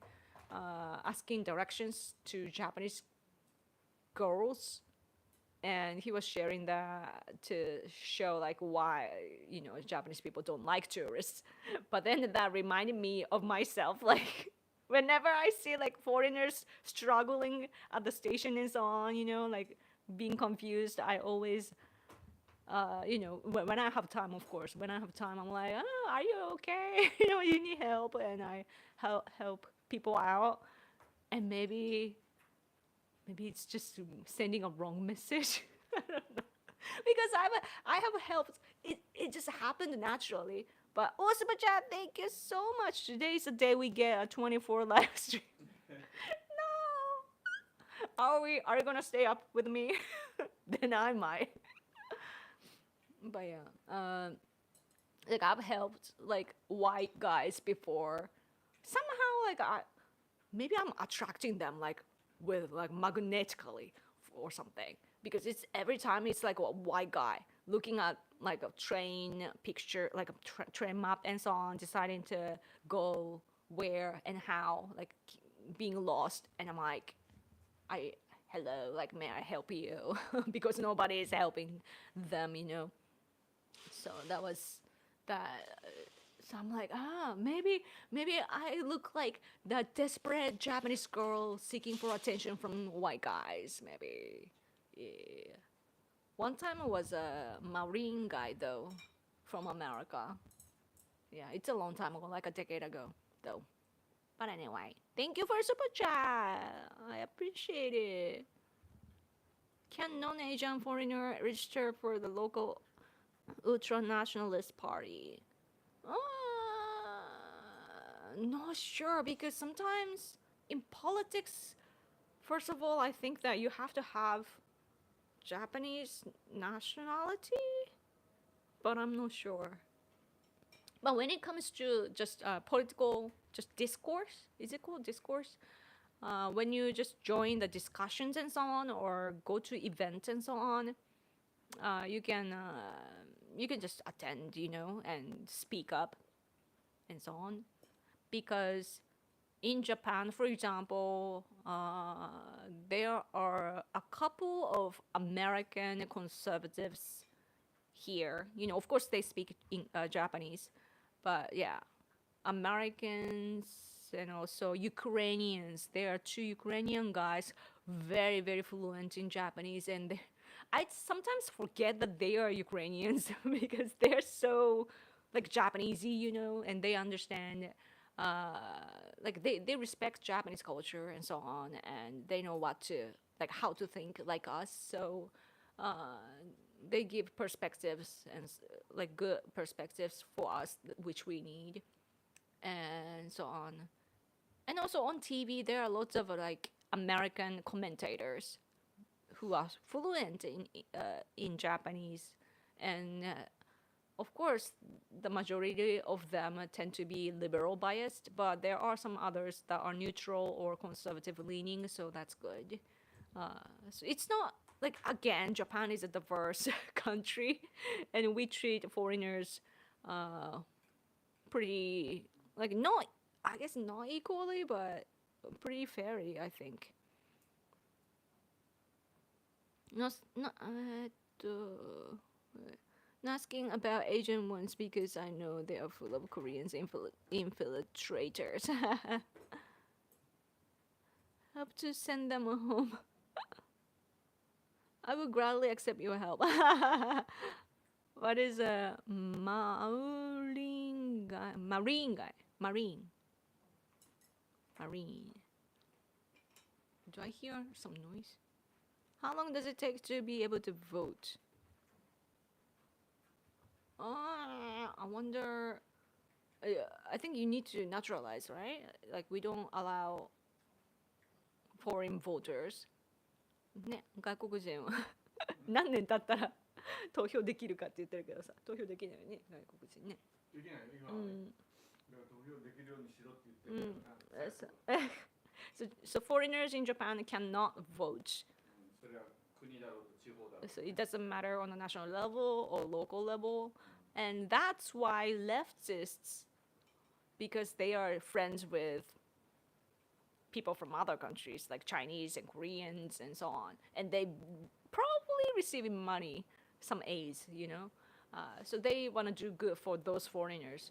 asking directions to Japanese girls, and he was sharing that to show like why Japanese people don't like tourists. But then that reminded me of myself, like whenever I see like foreigners struggling at the station and so on, like being confused, I always when I have time, of course, when I have time, I'm like, oh, are you okay? You need help, and I help people out, and maybe it's just sending a wrong message. I don't know. Because I have helped. It just happened naturally. But also, Chat, thank you so much. Today is the day we get a 24 live stream. No, are you gonna stay up with me? Then I might. But yeah, like I've helped like white guys before. Somehow, like maybe I'm attracting them like with like magnetically or something, because it's every time it's like a white guy looking at like a train picture, like a train map and so on, deciding to go where and how, like being lost, and I'm like, hello, like may I help you? Because nobody is helping them. So that was that. So I'm like, maybe I look like the desperate Japanese girl seeking for attention from white guys. Maybe, yeah. One time I was a marine guy though, from America. Yeah, it's a long time ago, like a decade ago, though. But anyway, thank you for super chat. I appreciate it. Can non-Asian foreigner register for the local ultra-nationalist party? Not sure because sometimes in politics, first of all, I think that you have to have Japanese nationality, but I'm not sure. But when it comes to just political, just discourse, is it called discourse? When you just join the discussions and so on, or go to events and so on, you can just attend, and speak up and so on. Because in Japan, for example, there are a couple of American conservatives here. Of course, they speak in Japanese, but yeah, Americans and also Ukrainians. There are two Ukrainian guys, very very fluent in Japanese, and I sometimes forget that they are Ukrainians because they're so like Japanesey, and they understand. Like they respect Japanese culture and so on, and they know what to like how to think like us. So uh, they give perspectives and like good perspectives for us, which we need, and so on. And also on TV, there are lots of like American commentators who are fluent in Japanese, and of course, the majority of them tend to be liberal biased, but there are some others that are neutral or conservative leaning, so that's good. So it's not like again, Japan is a diverse country, and we treat foreigners uh, pretty like not, I guess not equally, but pretty fairly, I think. Not not asking about Asian ones because I know they are full of Koreans infiltrators. Help to send them home. I will gladly accept your help. What is a marine guy? Marine guy. Marine. Marine. Do I hear some noise? How long does it take to be able to vote? I wonder. I think you need to naturalize, right? Like we don't allow foreign voters. ね、外国人は何年経ったら投票できるかって言ってるけどさ、投票できないよね、外国人ね。できないよ今はね、だから投票できるようにしろって言ってるからな、So foreigners in Japan cannot vote. それは国だろうと地方だろうと So it doesn't matter on a national level or local level. And that's why leftists, because they are friends with people from other countries like Chinese and Koreans and so on, and they probably receiving money, some aids, so they want to do good for those foreigners,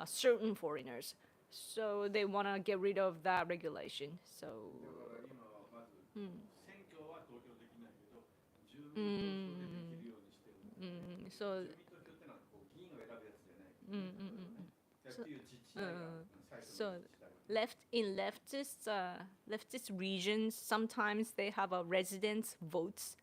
certain foreigners. So they want to get rid of that regulation. So だから今はまず選挙は投票できないけど住民投票でできるようにしてるんだよね。 so 住民投票ってのはこう議員を選ぶやつじゃないけどね、っていう自治体が最初 so の自治体 leftist regions, sometimes they have a residents votes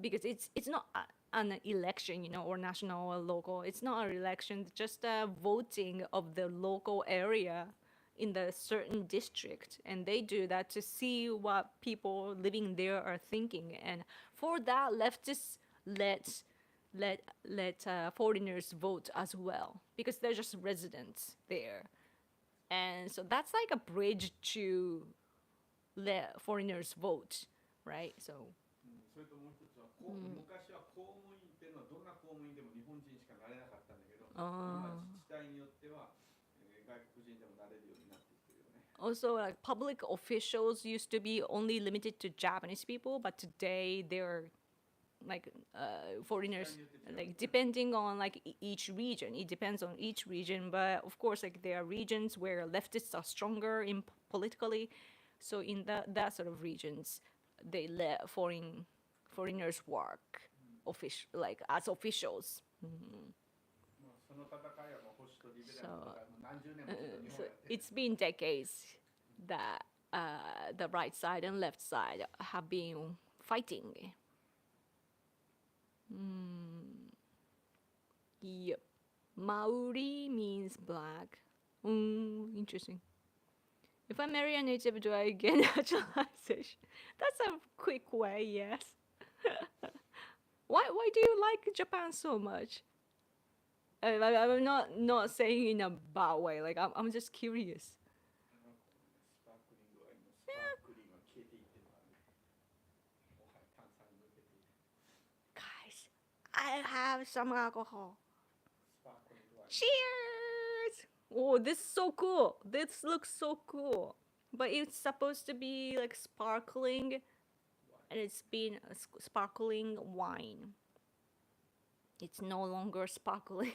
because it's not an election, or national or local. It's not an election, just a voting of the local area in the certain district, and they do that to see what people living there are thinking. And for that, leftists let foreigners vote as well because they're just residents there. And so that's like a bridge to let foreigners vote, right? So それともう一つは、昔は公務員っていうのはどんな公務員でも日本人しかなれなかったんだけど、今自治体によっては外国人でもなれるようになってきてるよね。 also like public officials used to be only limited to Japanese people, but today they're like foreigners, like depending on like each region. It depends on each region, but of course like there are regions where leftists are stronger in politically. So in that sort of regions, they let foreigners work like as officials. まあその戦いはもう保守リベラルとかもう何十年もずっと日本 so はやってる it's been decades that the right side and left side have been fighting. Yep. Maori means black. Interesting. If I marry a native, do I get naturalization? That's a quick way, yes. Why do you like Japan so much? I'm not saying in a bad way. Like I'm just curious. スパークリングワインのスパークリングが消えていってるからねもはや炭酸に向けて Guys, I have some alcohol. スパークリングワイン Cheers! Oh, this is so cool. This looks so cool. But it's supposed to be like sparkling, and it's been a sparkling wine. It's no longer sparkling.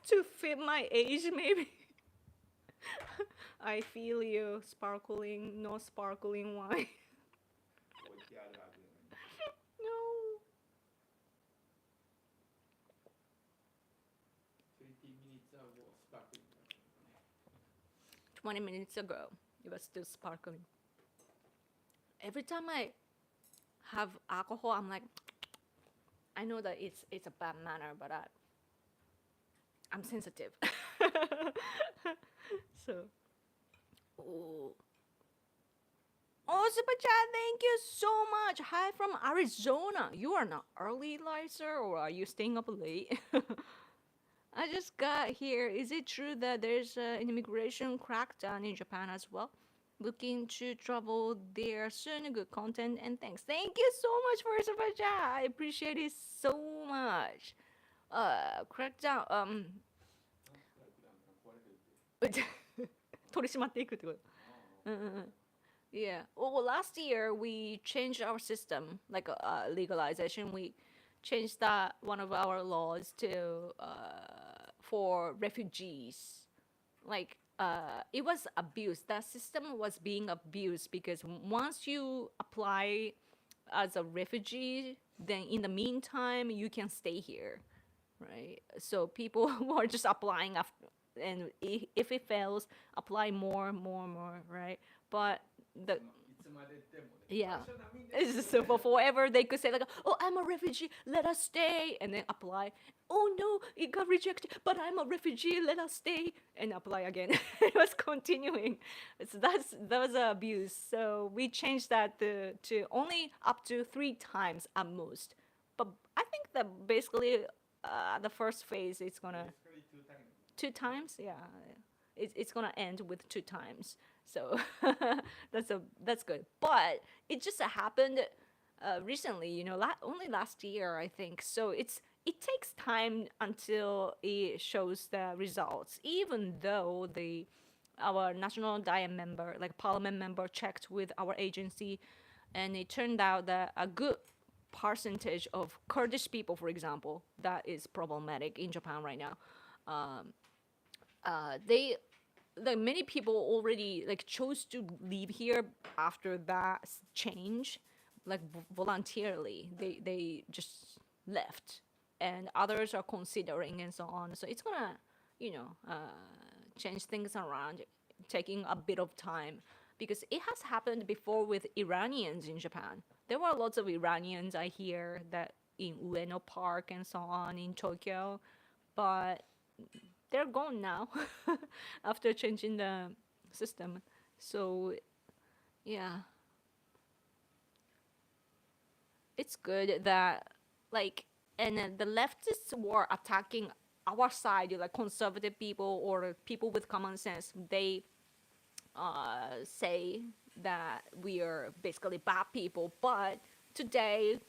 To fit my age, maybe. I feel you. Sparkling, no sparkling wine. 置いてあるはずよね No. 20 minutes ago スパークリングワインね 20 minutes ago, it was still sparkling. Every time I have alcohol, I'm like, I know that it's a bad manner, but I'm sensitive. So, oh, Super Chat, thank you so much. Hi from Arizona. You are not early, Lizer, or are you staying up late? I just got here. Is it true that there's an immigration crackdown in Japan as well? Looking to travel there soon. Good content and thanks. Thank you so much for Super Chat. I appreciate it so much. Crackdown. クラクダウンが壊れてるって 取り締まっていくってこと。Yeah. Well, last year we changed our system, like legalization. We changed that one of our laws to for refugees. Like it was abused. That system was being abused because once you apply as a refugee, then in the meantime you can stay here, right? So people who are just applying after, and if it fails, apply more, right? But the いつまででもね yeah. 最初難民 It's です just so for forever they could say like, oh, I'm a refugee, let us stay, and then apply. Oh no, it got rejected, but I'm a refugee, let us stay, and apply again. It was continuing. So that was abuse. So we changed that to only up to 3 times at most. But I think that basically the first phase it's gonna 2 times 2 times, yeah. It's gonna end with 2 times. So that's good. But it just happened recently, only last year I think. So it takes time until it shows the results, even though our national diet member, like parliament member, checked with our agency, and it turned out that a good percentage of Kurdish people, for example, that is problematic in Japan right now. They like many people already like chose to leave here after that change, like voluntarily. They just left, and others are considering and so on. So it's gonna, change things around, taking a bit of time because it has happened before with Iranians in Japan. There were lots of Iranians I hear that in Ueno Park and so on in Tokyo, but they're gone now after changing the system. So, yeah. It's good that, like, and the leftists were attacking our side, like conservative people or people with common sense. They say that we are basically bad people, but today,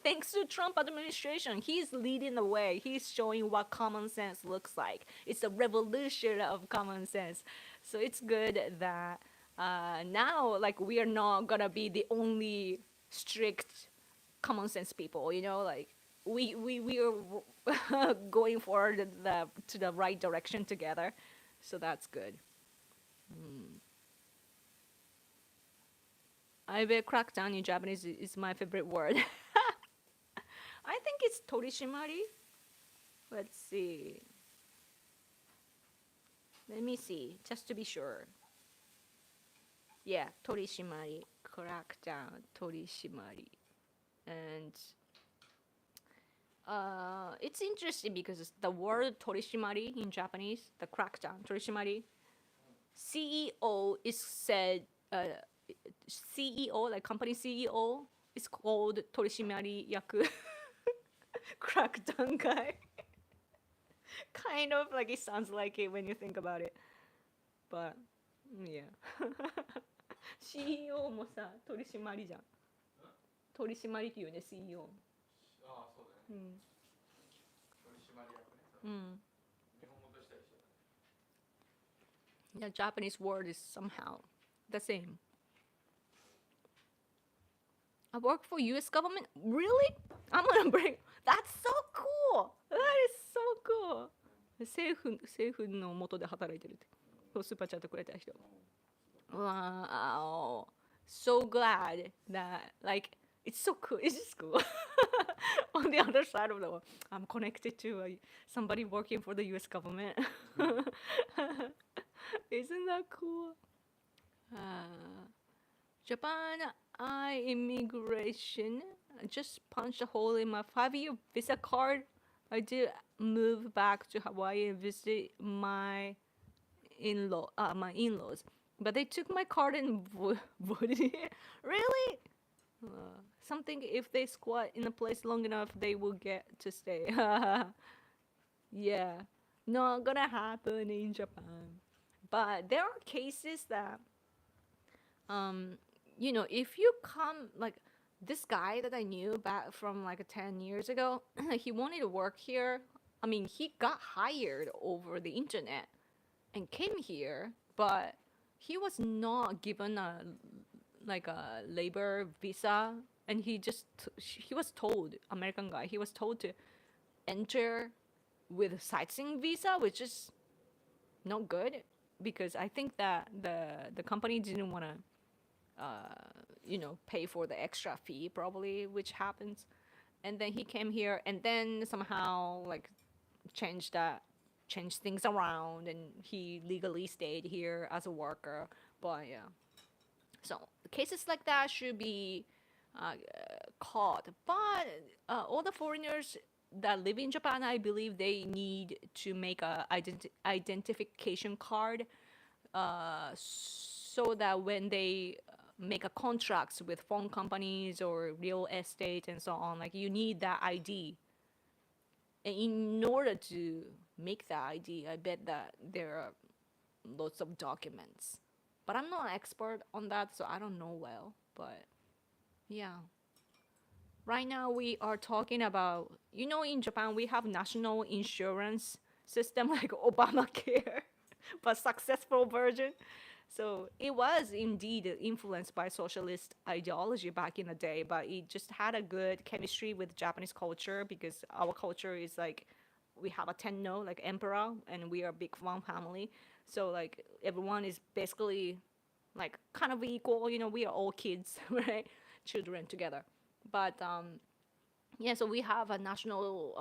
thanks to Trump administration, he's leading the way. He's showing what common sense looks like. It's a revolution of common sense. So it's good that now, like, we are not gonna be the only strict common sense people. Like we are going forward to the right direction together. So that's good. I bet crackdown in Japanese is my favorite word. I think it's torishimari. Let's see. Let me see, just to be sure. Yeah, torishimari, crackdown, torishimari. And it's interesting because the word torishimari in Japanese, the crackdown, torishimari, CEO is said, CEO, like company CEO, is called torishimari yaku, crackdown guy. Kind of like it sounds like it when you think about it. But, yeah. CEO もさ、取締りじゃん。取締りっていうね、CEO。ああ、そうだね。取締役ね。日本語としては一緒だね。The Japanese word is somehow the same. I work for US government? Really? I'm gonna bring. That's so cool! That is so cool! 政府の下で働いてるって。スーパーチャットくれた人。Wow. So glad that, like, it's so cool. It's just cool. On the other side of the world, I'm connected to somebody working for the US government. Isn't that cool? Japan immigration. I just punched a hole in my 5-year visa card. I did move back to Hawaii and visit my in-laws, but they took my card and voted it. Really? Something if they squat in a place long enough, they will get to stay. Yeah, not gonna happen in Japan. But there are cases that, if you come, like this guy that I knew back from like 10 years ago, he wanted to work here. I mean, he got hired over the internet and came here, but he was not given a labor visa, and he was told, American guy, he was told to enter with a sightseeing visa, which is not good because I think that the company didn't want to pay for the extra fee probably, which happens. And then he came here and then somehow like changed things around, and he legally stayed here as a worker. But yeah, so cases like that should be caught. But all the foreigners that live in Japan, I believe they need to make a identification card, so that when they make a contracts with phone companies or real estate and so on, like you need that ID. And in order to make that ID, I bet that there are lots of documents. But I'm not an expert on that, so I don't know well. But yeah. Right now we are talking about, in Japan we have national insurance system like Obamacare, but successful version. So it was indeed influenced by socialist ideology back in the day, but it just had a good chemistry with Japanese culture because our culture is like, we have a tenno, like emperor, and we are a big one family. So like everyone is basically like kind of equal, we are all kids, right? Children together. But yeah, so we have a national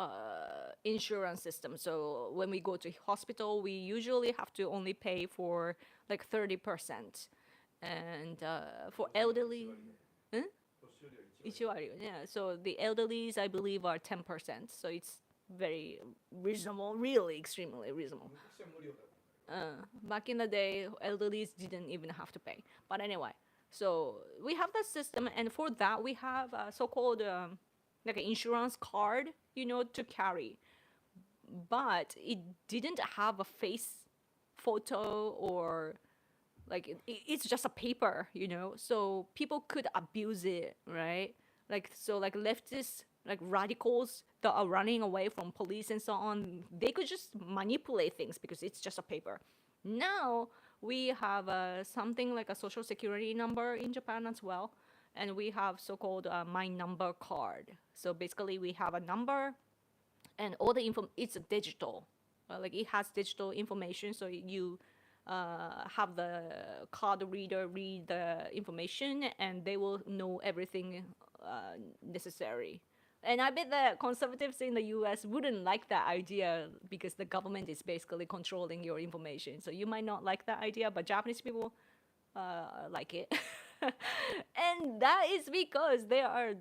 insurance system. So when we go to hospital, we usually have to only pay for like 30%. And for elderly, huh? 1割, yeah. So the elderlies, I believe, are 10%. So it's very reasonable, really extremely reasonable. Back in the day, elderlies didn't even have to pay. But anyway, so we have that system, and for that we have a so-called like an insurance card, to carry. But it didn't have a face photo, or like it's just a paper, so people could abuse it, right? Like, so like leftists, like radicals that are running away from police and so on, they could just manipulate things because it's just a paper. Now we have something like a social security number in Japan as well, and we have so-called my number card. So basically we have a number, and all the info, it's digital, like it has digital information, so you have the card reader read the information, and they will know everything necessary And I bet the conservatives in the US wouldn't like that idea because the government is basically controlling your information. So you might not like that idea, but Japanese people like it. And that is because there are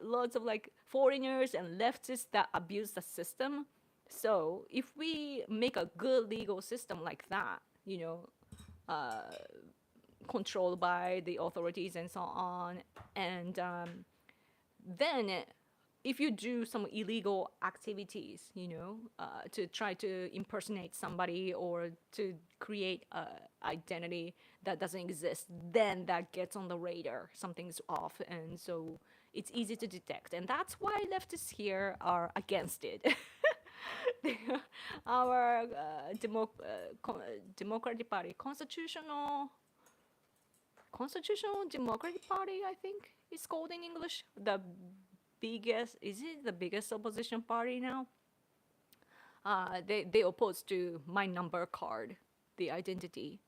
lots of like foreigners and leftists that abuse the system. So if we make a good legal system like that, controlled by the authorities and so on, and then if you do some illegal activities, to try to impersonate somebody or to create a identity that doesn't exist, then that gets on the radar. Something's off, and so it's easy to detect. And that's why leftists here are against it. Our Democratic Party, Constitutional Democratic Party, I think it's called in English. Is it the biggest opposition party now? They oppose to my number card, the identification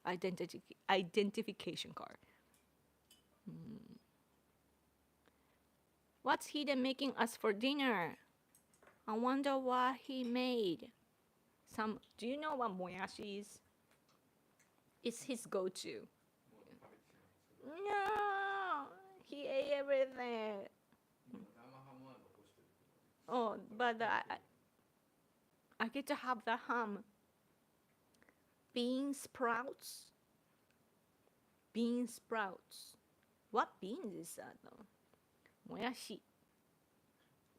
card. What's Hiden making us for dinner? I wonder what he made. Do you know what moyashi is? It's his go-to. No, he ate everything. Oh, but I get to have the ham. Bean sprouts. Bean sprouts. What beans is that though? Moyashi.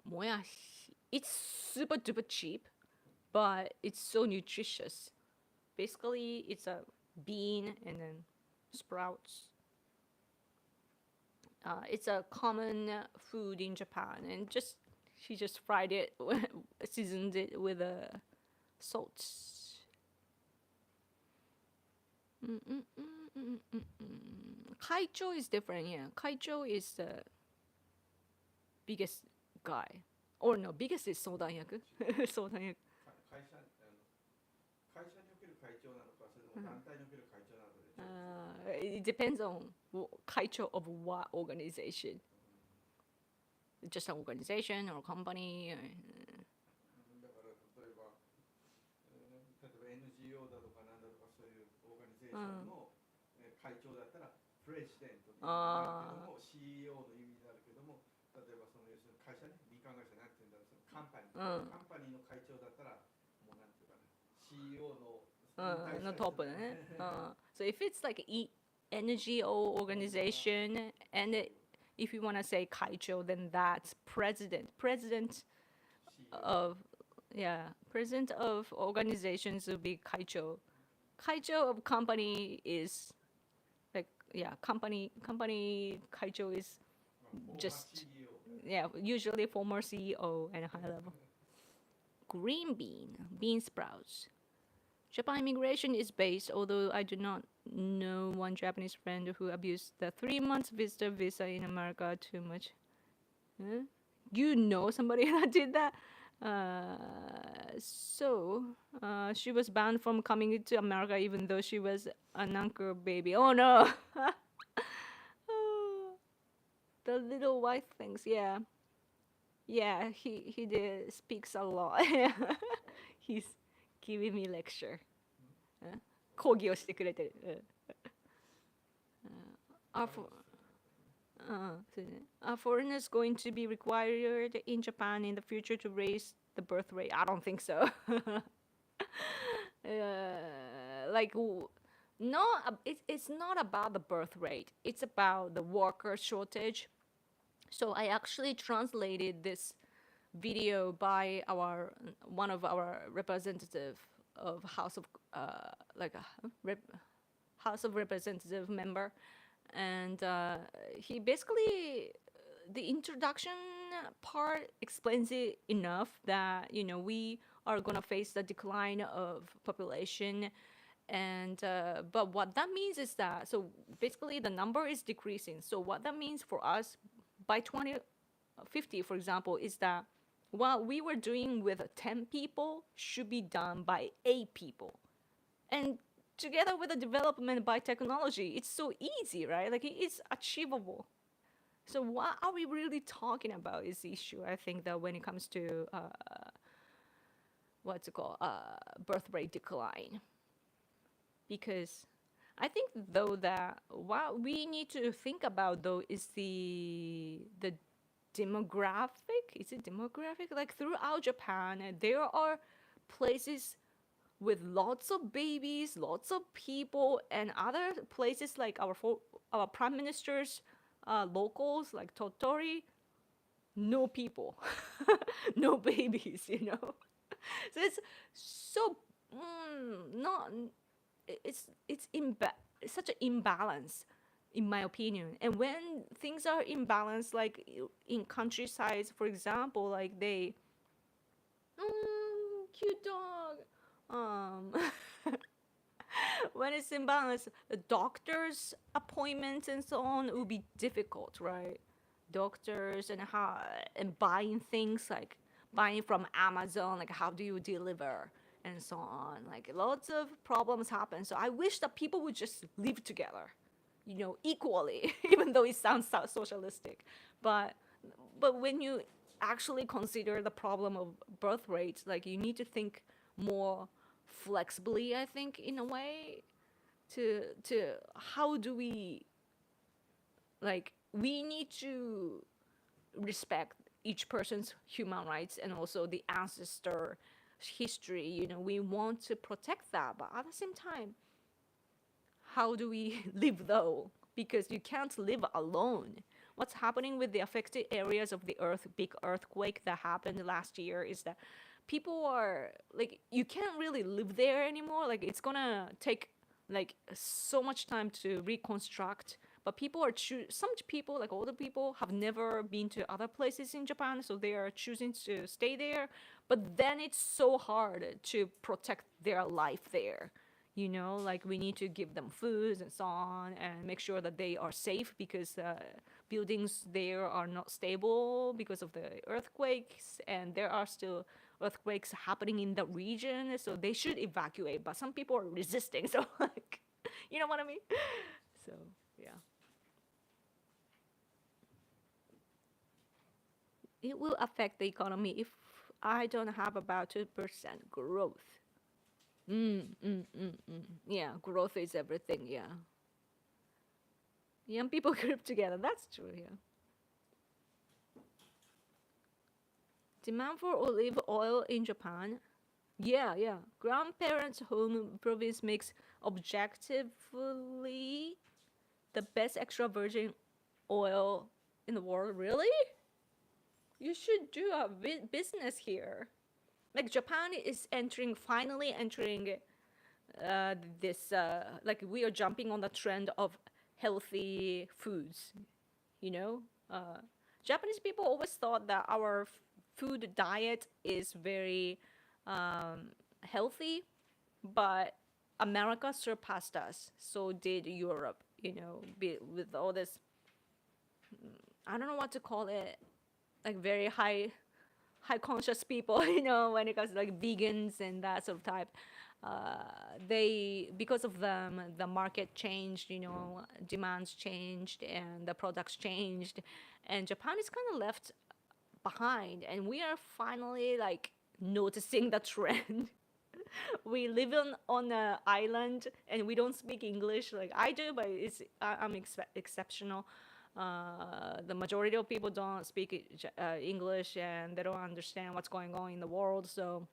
Moyashi. It's super duper cheap, but it's so nutritious. Basically, it's a bean and then sprouts. It's a common food in Japan, and she just fried it, seasoned it with salt. Kaicho is different, yeah. Kaicho is the biggest guy. Or no, biggest is Sodanyaku. Sodanyaku. 会社における会長なのか、それとも団体における会長なのかで、It depends on kaicho of what organization. Just an organization or company. だから例えば、NGO だとかなんだとかそういうオーガニゼーションの会長だったらプレジデントになるけども、例えばその要するに会社ね、民間会社なんて言うんだろう、そのカンパニーの会長だったらもうなんていうかな、CEOのタイトル。のトップね。So if it's like NGO organization, and if you want to say kaicho, then that's president. President of organizations would be kaicho. Kaicho of company is like company kaicho is just usually former CEO and high level. Green bean sprouts. Japan immigration is based, although I do not know one Japanese friend who abused the 3-month visitor visa in America too much. Huh? You know somebody that did that? So she was banned from coming to America even though she was an anchor baby. Oh no! The little white things, yeah. Yeah, he did speaks a lot. He's giving me lecture. 講義をしてくれてる。Are foreigners going to be required in Japan in the future to raise the birth rate? I don't think so. It's not about the birth rate. It's about the worker shortage. So I actually translated this video by one of our representative of House of House of Representative member, and he basically the introduction part explains it enough that we are gonna face the decline of population, and but what that means is that basically the number is decreasing. So what that means for us by 2050, for example, is that what we were doing with 10 people should be done by 8 people. And together with the development by technology, it's so easy, right? Like it's achievable. So what are we really talking about is the issue. I think that when it comes to what's it called, birth rate decline, because I think though that what we need to think about though is the demographic. Is it demographic? Like throughout Japan, there are places with lots of babies, lots of people, and other places like our prime minister's locals like Totori, no people, no babies, you know. So it's so not it's such an imbalance in my opinion. And when things are imbalanced, like in countryside, for example, like they cute dog. When it's imbalanced, the doctor's appointments and so on will be difficult, right? Doctors and buying things like buying from Amazon, like how do you deliver and so on. Like lots of problems happen. So I wish that people would just live together, you know, equally, even though it sounds socialistic. But but when you actually consider the problem of birth rates, like you need to think more flexibly, I think, in a way, to how do we, like we need to respect each person's human rights and also the ancestor history. You know, we want to protect that, but at the same time, how do we live though? Because you can't live alone. What's happening with the affected areas of the big earthquake that happened last year is that people are like, you can't really live there anymore. Like it's gonna take like so much time to reconstruct. But people are some people, like older people, have never been to other places in Japan, so they are choosing to stay there. But then it's so hard to protect their life there. You know, like we need to give them foods and so on and make sure that they are safe because buildings there are not stable because of the earthquakes, and there are still earthquakes happening in the region, so they should evacuate, but some people are resisting. So like, you know what I mean? So yeah, it will affect the economy if I don't have about 2% growth. Yeah, growth is everything. Yeah, young people group together, that's true. Yeah, demand for olive oil in Japan. Yeah, yeah. Grandparents' home province makes objectively the best extra virgin oil in the world. Really? You should do a business here. Like Japan is finally entering this, like we are jumping on the trend of healthy foods, you know? Uh, Japanese people always thought that our food diet is very healthy, but America surpassed us. So did Europe, you know, with all this, I don't know what to call it, like very high conscious people, you know, when it comes to like vegans and that sort of type. They, because of them, the market changed, you know, demands changed and the products changed, and Japan is kind of left behind, and we are finally like noticing the trend. We live on an island and we don't speak English like I do, but I'm exceptional. The majority of people don't speak English and they don't understand what's going on in the world. So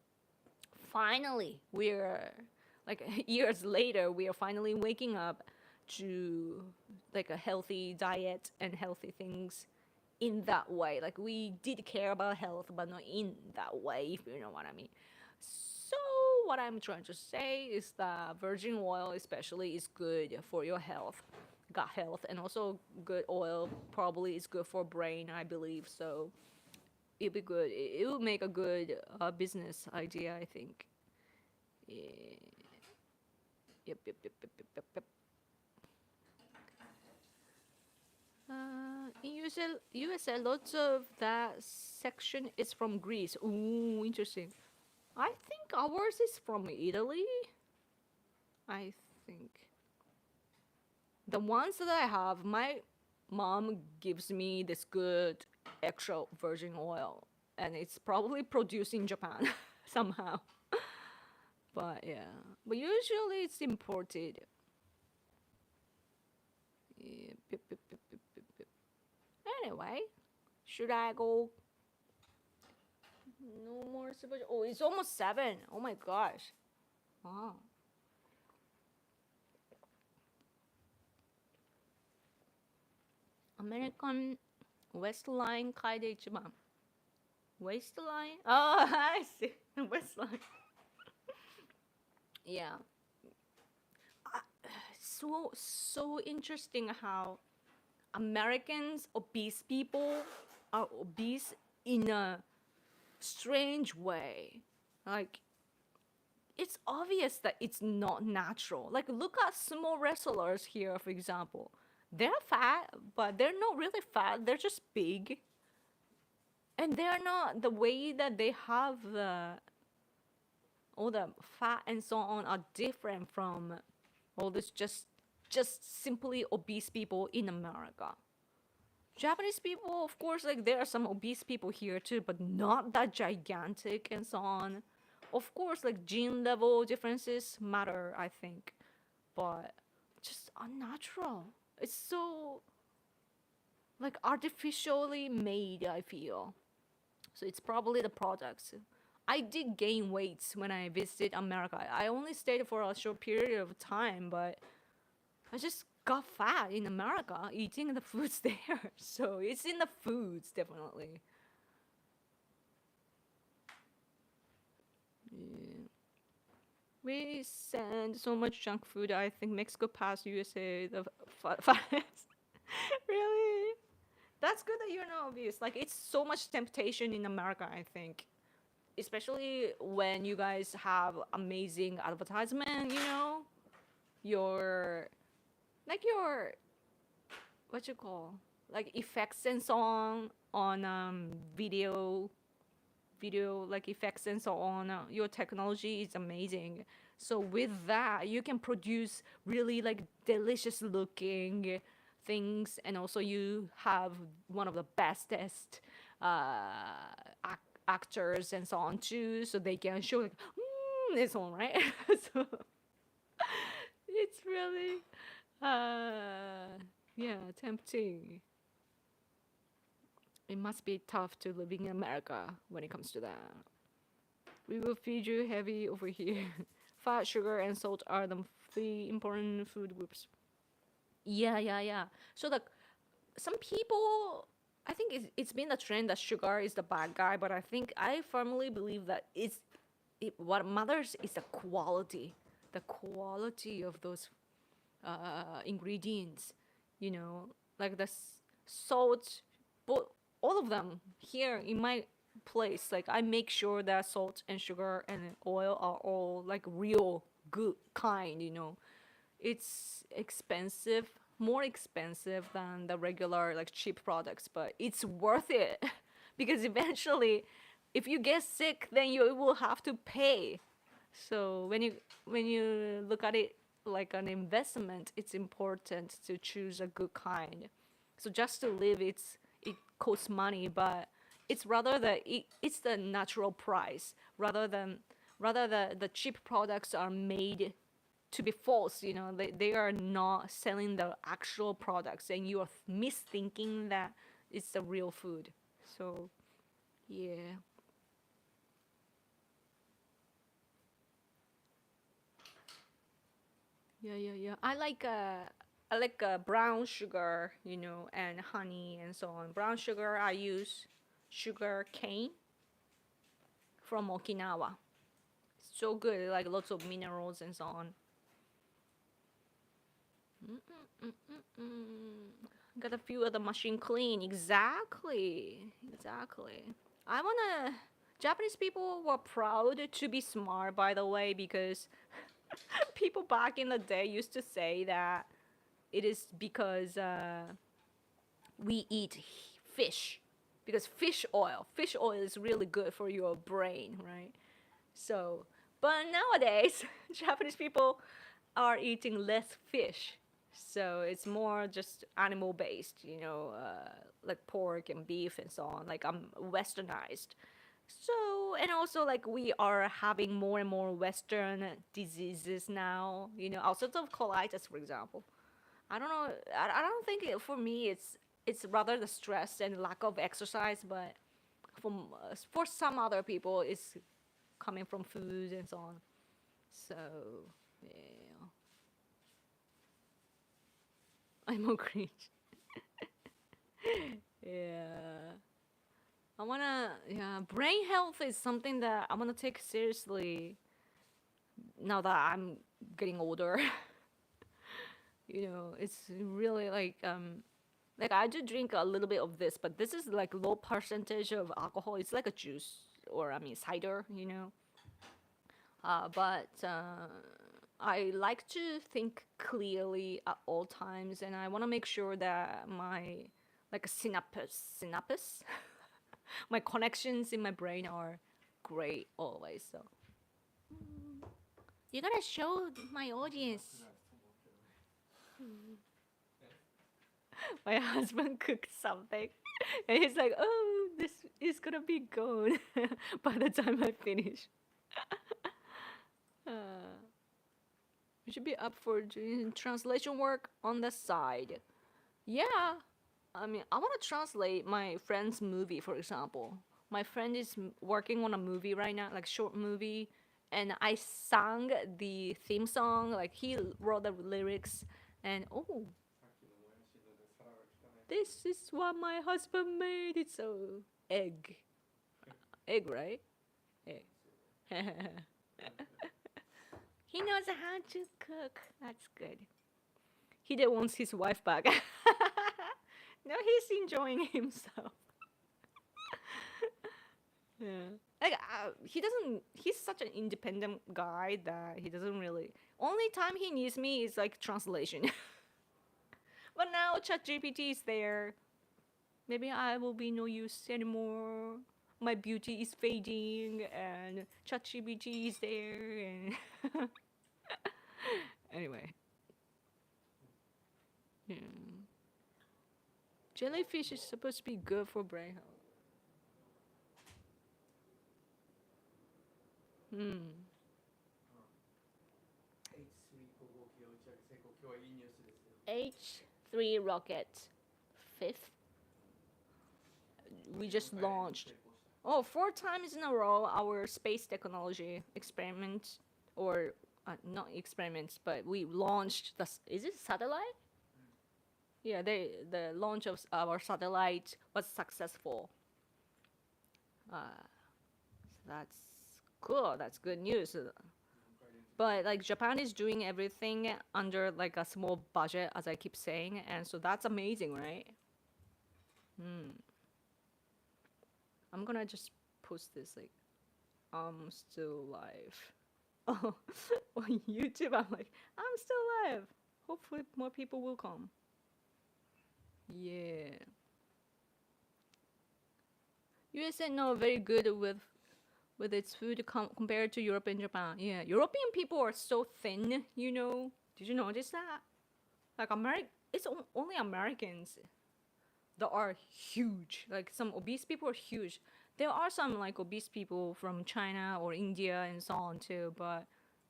finally, we're like years later, we are finally waking up to like a healthy diet and healthy things in that way. Like we did care about health, but not in that way, if you know what I mean. So what I'm trying to say is that virgin oil especially is good for your health, gut health, and also good oil probably is good for brain, I believe. So it'd be good. It would make a good business idea, I think. Yeah. Yep, yep, yep, yep, yep, yep, yep. In USA, lots of that section is from Greece. Ooh, interesting. I think ours is from Italy. I think the ones that I have, mom gives me this good extra virgin oil, and it's probably produced in Japan somehow. But yeah, but usually it's imported. Yeah, anyway, should I go? No more super. Oh, it's almost 7. Oh my gosh. Wow. American Westline 買いで一番 Waistline? Oh, I see. Westline. Yeah. So interesting how Americans, obese people, are obese in a strange way. Like, it's obvious that it's not natural. Like, look at sumo wrestlers here, for example. They're fat, but they're not really fat. They're just big. And they're not the way that they have all the fat and so on are different from all this just simply obese people in America. Japanese people, of course, like there are some obese people here too, but not that gigantic and so on. Of course, like gene level differences matter, I think, but just unnatural. It's so like artificially made, I feel. So it's probably the products. I did gain weight when I visited America. I only stayed for a short period of time, but I just got fat in America eating the foods there. So it's in the foods, definitely. Yeah. We send so much junk food. I think Mexico passed USA the finest. Really? That's good that you're not obvious. Like, it's so much temptation in America, I think. Especially when you guys have amazing advertisement, your like your what you call like effects and so on video like effects and so on. Your technology is amazing. So with that, you can produce really like delicious looking things, and also you have one of the bestest actors and so on too, so they can show like this one, right? So it's really yeah, tempting. It must be tough to living in America when it comes to that. We will feed you heavy over here. Fat, sugar, and salt are the 3 important food groups. Yeah. So like some people, I think it's been a trend that sugar is the bad guy, but I firmly believe that what matters is the quality of those ingredients. Like the salt, but all of them here in my place, like I make sure that salt and sugar and oil are all like real good kind. It's expensive, more expensive than the regular like cheap products, but it's worth it because eventually if you get sick then you will have to pay. So when you look at it like an investment, it's important to choose a good kind. So just to live, it costs money, but it's rather it's the natural price rather the cheap products are made to be false. They are not selling the actual products, and you are misthinking that it's the real food. So yeah. Yeah. I like brown sugar, and honey and so on. Brown sugar, I use sugar cane from Okinawa. So good, like lots of minerals and so on. Gotta feel the machine clean. Exactly. I wanna. Japanese people were proud to be smart, by the way, because people back in the day used to say that it is because we eat fish, because fish oil is really good for your brain, right? So, but nowadays Japanese people are eating less fish, So it's more just animal based, like pork and beef and so on. Like I'm westernized. So, and also like we are having more and more Western diseases now, outside of colitis, for example. I don't know. I don't think for me it's rather the stress and lack of exercise, but for some other people it's coming from food and so on. So yeah, I'm more cringe. Yeah. Brain health is something that I wanna take seriously now that I'm getting older. It's really like I do drink a little bit of this, but this is like low percentage of alcohol. It's like a juice or I mean cider, but I like to think clearly at all times, and I want to make sure that my like synapse, my connections in my brain are great always. So you gotta show my audience. 少なくともけどね。My husband cooked something, and he's like, "Oh, this is gonna be gone by the time I finish." Uh, we should be up for doing translation work on the side. Yeah, I mean, I want to translate my friend's movie, for example. My friend is working on a movie right now, like short movie, and I sang the theme song. Like he wrote the lyrics, and oh, さっきのもやしので皿が汚い。this is what my husband made. It's so egg, right? Egg. He knows how to cook. That's good. He did wants his wife back. No, he's enjoying himself. Yeah. Like he doesn't. He's such an independent guy that he doesn't really. Only time he needs me is like translation. But now ChatGPT is there. Maybe I will be no use anymore. My beauty is fading, and ChatGPT is there. And anyway, yeah. Jellyfish is supposed to be good for brain health. H3 H3 rocket, fifth. We just launched. Oh, 4 times in a row, our space technology experiment, or not experiments, but we launched the. Is it satellite? Yeah, the launch of our satellite was successful. So that's cool. That's good news. But like Japan is doing everything under like a small budget, as I keep saying, and so that's amazing, right? I'm gonna just post this like I'm still live. Oh, on YouTube, I'm like I'm still live. Hopefully, more people will come. Yeah. USA no very good with its food compared to Europe and Japan. Yeah, European people are so thin. Did you notice that? Like it's only Americans that are huge. Like some obese people are huge. There are some like obese people from China or India and so on too, but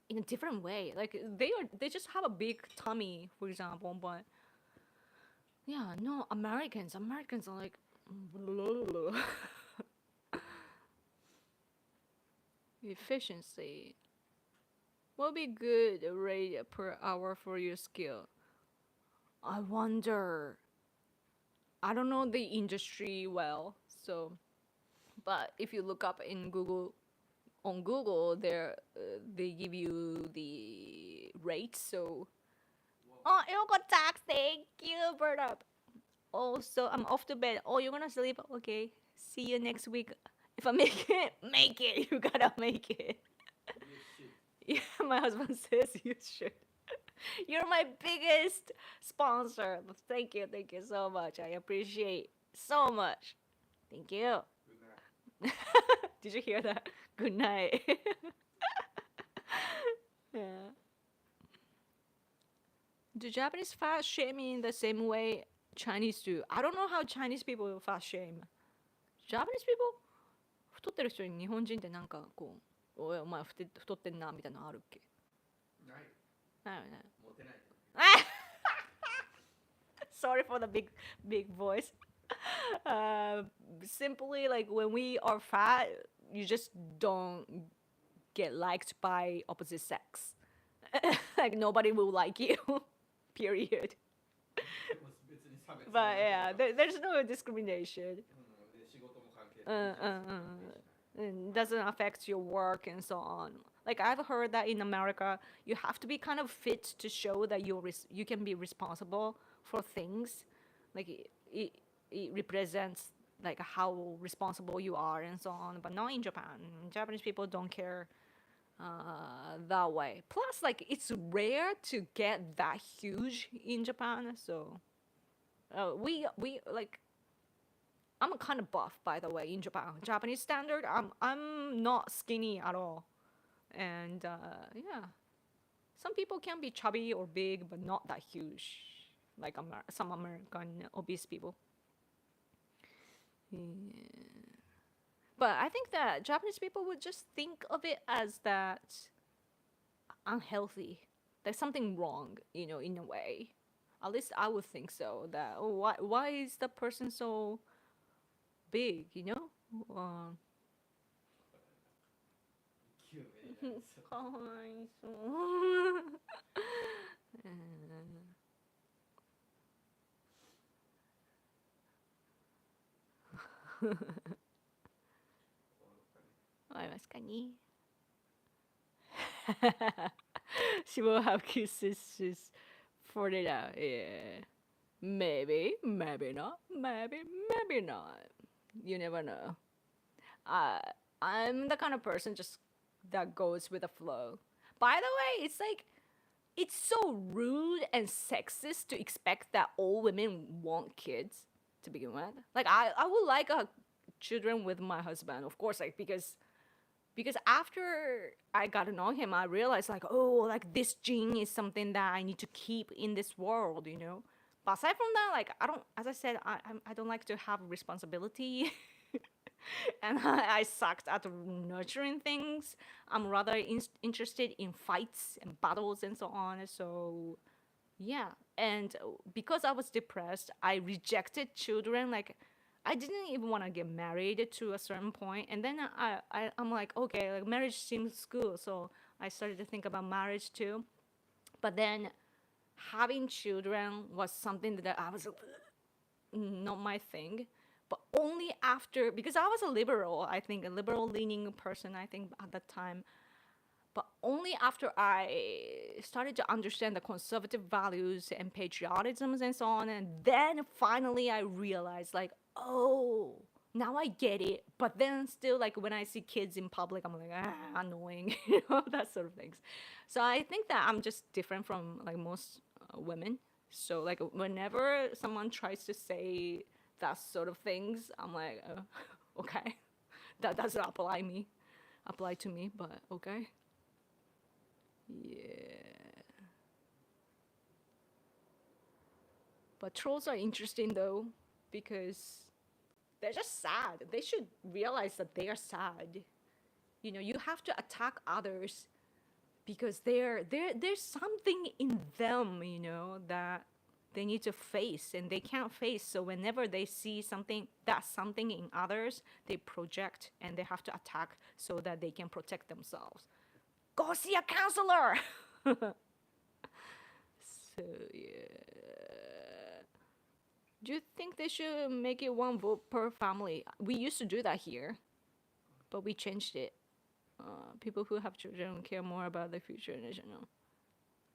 in a different way. Like they just have a big tummy, for example. But yeah, no, Americans are like. Efficiency. What would be good rate per hour for your skill? I wonder. I don't know the industry well, so but if you look up in Google on Google, they give you the rates. So oh, you got tax. Thank you, bird up. Also, I'm off to bed. Oh, you're gonna sleep? Okay. See you next week. If I make it, make it. You gotta make it. Yeah, my husband says you should. You're my biggest sponsor. Thank you so much. I appreciate so much. Thank you. Did you hear that? Good night. Yeah. Do Japanese fat shaming the same way Chinese do? I don't know how Chinese people fat shame. Japanese people? 太ってる人に日本人ってなんかこう、おいお前太ってんなみたいなのあるっけ？ない。ないよね。モテない。Sorry for the big voice. Simply like when we are fat, you just don't get liked by opposite sex. Like nobody will like you. Period. でも別に差別も But なけれ yeah, ば、there's no discrimination. で仕事も関係ないし、And doesn't affect your work and so on. Like I've heard that in America, you have to be kind of fit to show that you can be responsible for things. Like it represents like how responsible you are and so on. But not in Japan. Japanese people don't care that way. Plus, like it's rare to get that huge in Japan. So we like I'm kind of buff, by the way, in Japan. Japanese standard, I'm not skinny at all, and yeah, some people can be chubby or big, but not that huge, like some American obese people. Yeah. But I think that Japanese people would just think of it as that unhealthy. There's something wrong, in a way. At least I would think so. That why is the person so big, Uh, 有名なんですよ。かわいそうわかりますかね She will have kisses for it out. Yeah. Maybe, maybe not. Maybe not. You never know. Uh, I'm the kind of person just that goes with the flow. By the way, it's so rude and sexist to expect that all women want kids to begin with. Like I would like children with my husband, of course, like because after I got to know him, I realized like, oh, like this gene is something that I need to keep in this world. But aside from that, like I don't, as I said, I don't like to have responsibility, and I sucked at nurturing things. I'm rather interested in fights and battles and so on. So yeah, and because I was depressed, I rejected children. Like I didn't even want to get married to a certain point, and then I'm like, okay, like marriage seems cool, so I started to think about marriage too. But then having children was something that I was not my thing. But only after, because I was a liberal, I think a liberal leaning person, I think at that time. But only after I started to understand the conservative values and patriotisms and so on, and then finally I realized, like, oh, now I get it. But then still, like, when I see kids in public, I'm like, annoying, that sort of things. So I think that I'm just different from, like, most women. So, like, whenever someone tries to say that sort of things, I'm like, okay, that doesn't apply to me, but okay. Yeah. But trolls are interesting though, because they're just sad. They should realize that they are sad. You have to attack others because there's something in them, that they need to face and they can't face. So whenever they see something in others, they project and they have to attack so that they can protect themselves. Go see a counselor. So yeah. Do you think they should make it one vote per family? We used to do that here, but we changed it. People who have children care more about the future national.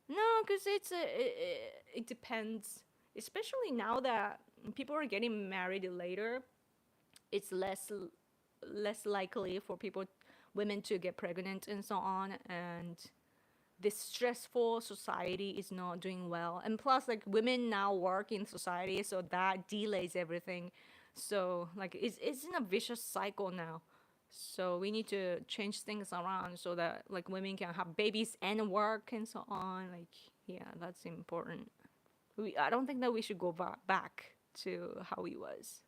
No, because it depends. Especially now that people are getting married later, it's less likely for women to get pregnant and so on, and this stressful society is not doing well. And plus, like women now work in society, so that delays everything. So like it's in a vicious cycle now. So we need to change things around so that like women can have babies and work and so on. Like Yeah, that's important. I don't think that we should go back to how he was.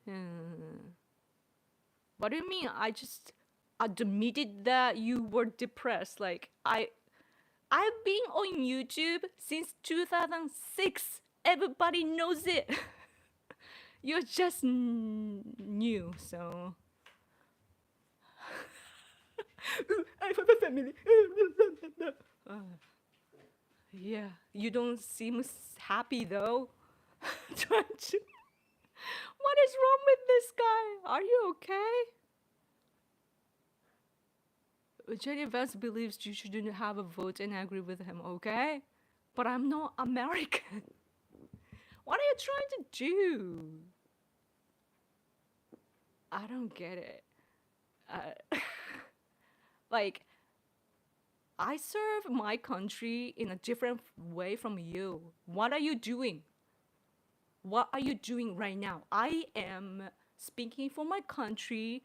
Hmm. What do you mean? I just admitted that you were depressed. Like I've been on YouTube since 2006. Everybody knows it. You're just new, so. I have a family. Yeah, you don't seem happy though. What is wrong with this guy? Are you okay? Jenny Vance believes you shouldn't have a vote, and I agree with him, okay? But I'm not American. What are you trying to do? I don't get it. Like, I serve my country in a different way from you. What are you doing? What are you doing right now? I am speaking for my country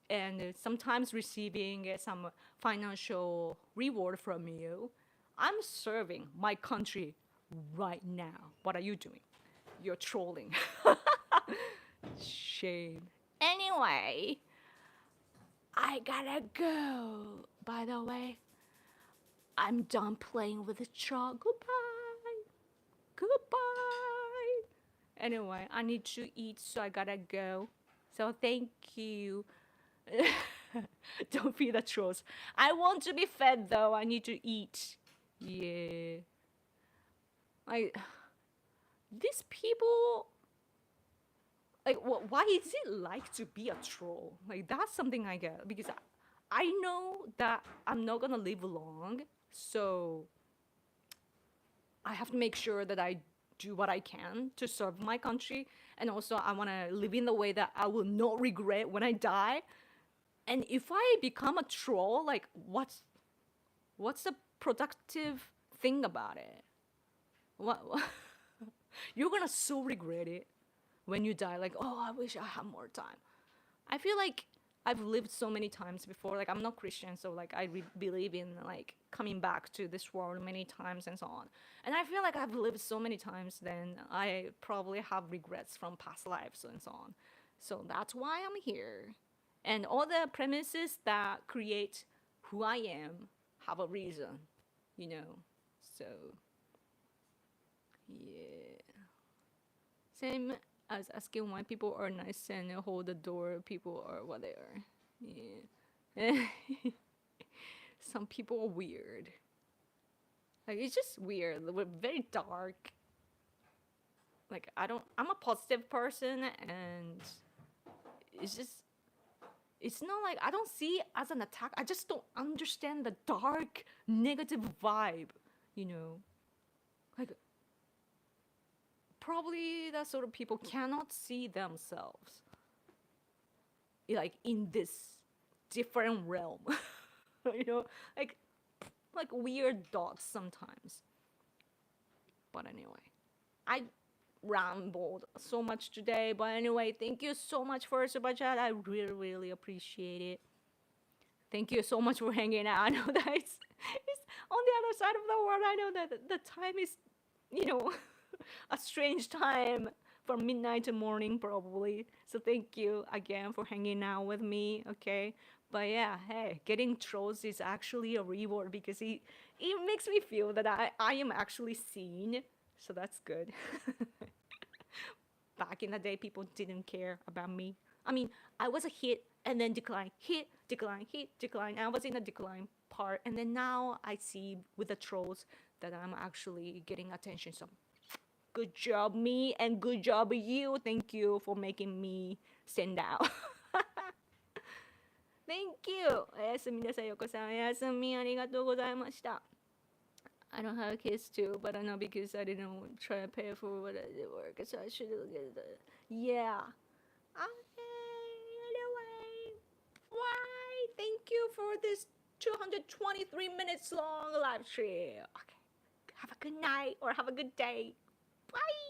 and sometimes receiving some financial reward from you. I'm serving my country right now. What are you doing? You're trolling. Shame. Anyway, I gotta go. By the way, I'm done playing with the chalk. Goodbye. Goodbye. Anyway, I need to eat, so I gotta go. So thank you. Don't feed the trolls. I want to be fed though. I need to eat. Yeah. These people, like, why is it like to be a troll? Like, that's something I get because I know that I'm not gonna live long, so I have to make sure that I do what I can to serve my country, and also I want to live in the way that I will not regret when I die. And if I become a troll, like, what's the productive thing about it? What you're gonna so regret it when you die. Like, oh, I wish I had more time. I feel like I've lived so many times before. Like, I'm not Christian, so like I believe in like coming back to this world many times and so on. And I feel like I've lived so many times, then I probably have regrets from past lives and so on. So that's why I'm here. And all the premises that create who I am have a reason, you know. So yeah. Same as asking why people are nice and hold the door, people are what they are. Yeah. Some people are weird. Like, it's just weird. We're very dark. Like, I'm a positive person, and it's just, it's not like I don't see it as an attack. I just don't understand the dark, negative vibe, you know? Like, probably that sort of people cannot see themselves like in this different realm. You know, like weird dots sometimes. But anyway, I rambled so much today. But anyway, thank you so much for super chat. I really, really appreciate it. Thank you so much for hanging out. I know that it's on the other side of the world. I know that the time is, you know, a strange time from midnight to morning probably. So thank you again for hanging out with me, okay? But yeah, hey, getting trolls is actually a reward because it makes me feel that I am actually seen. So that's good. Back in the day, people didn't care about me. I mean, I was a hit and then decline, hit, decline, hit, decline. I was in a decline part, and then now I see with the trolls that I'm actually getting attention. So good job me and good job you. Thank you for making me stand out. Thank you. おやすみなさい、よこさん。おやすみ、ありがとうございました。I don't have kids too, but I know because I didn't try to pay for what I did work, so I should have get the. Yeah. Okay, anyway. Why? Thank you for this 223 minutes long live stream. Okay. Have a good night or have a good day. Bye.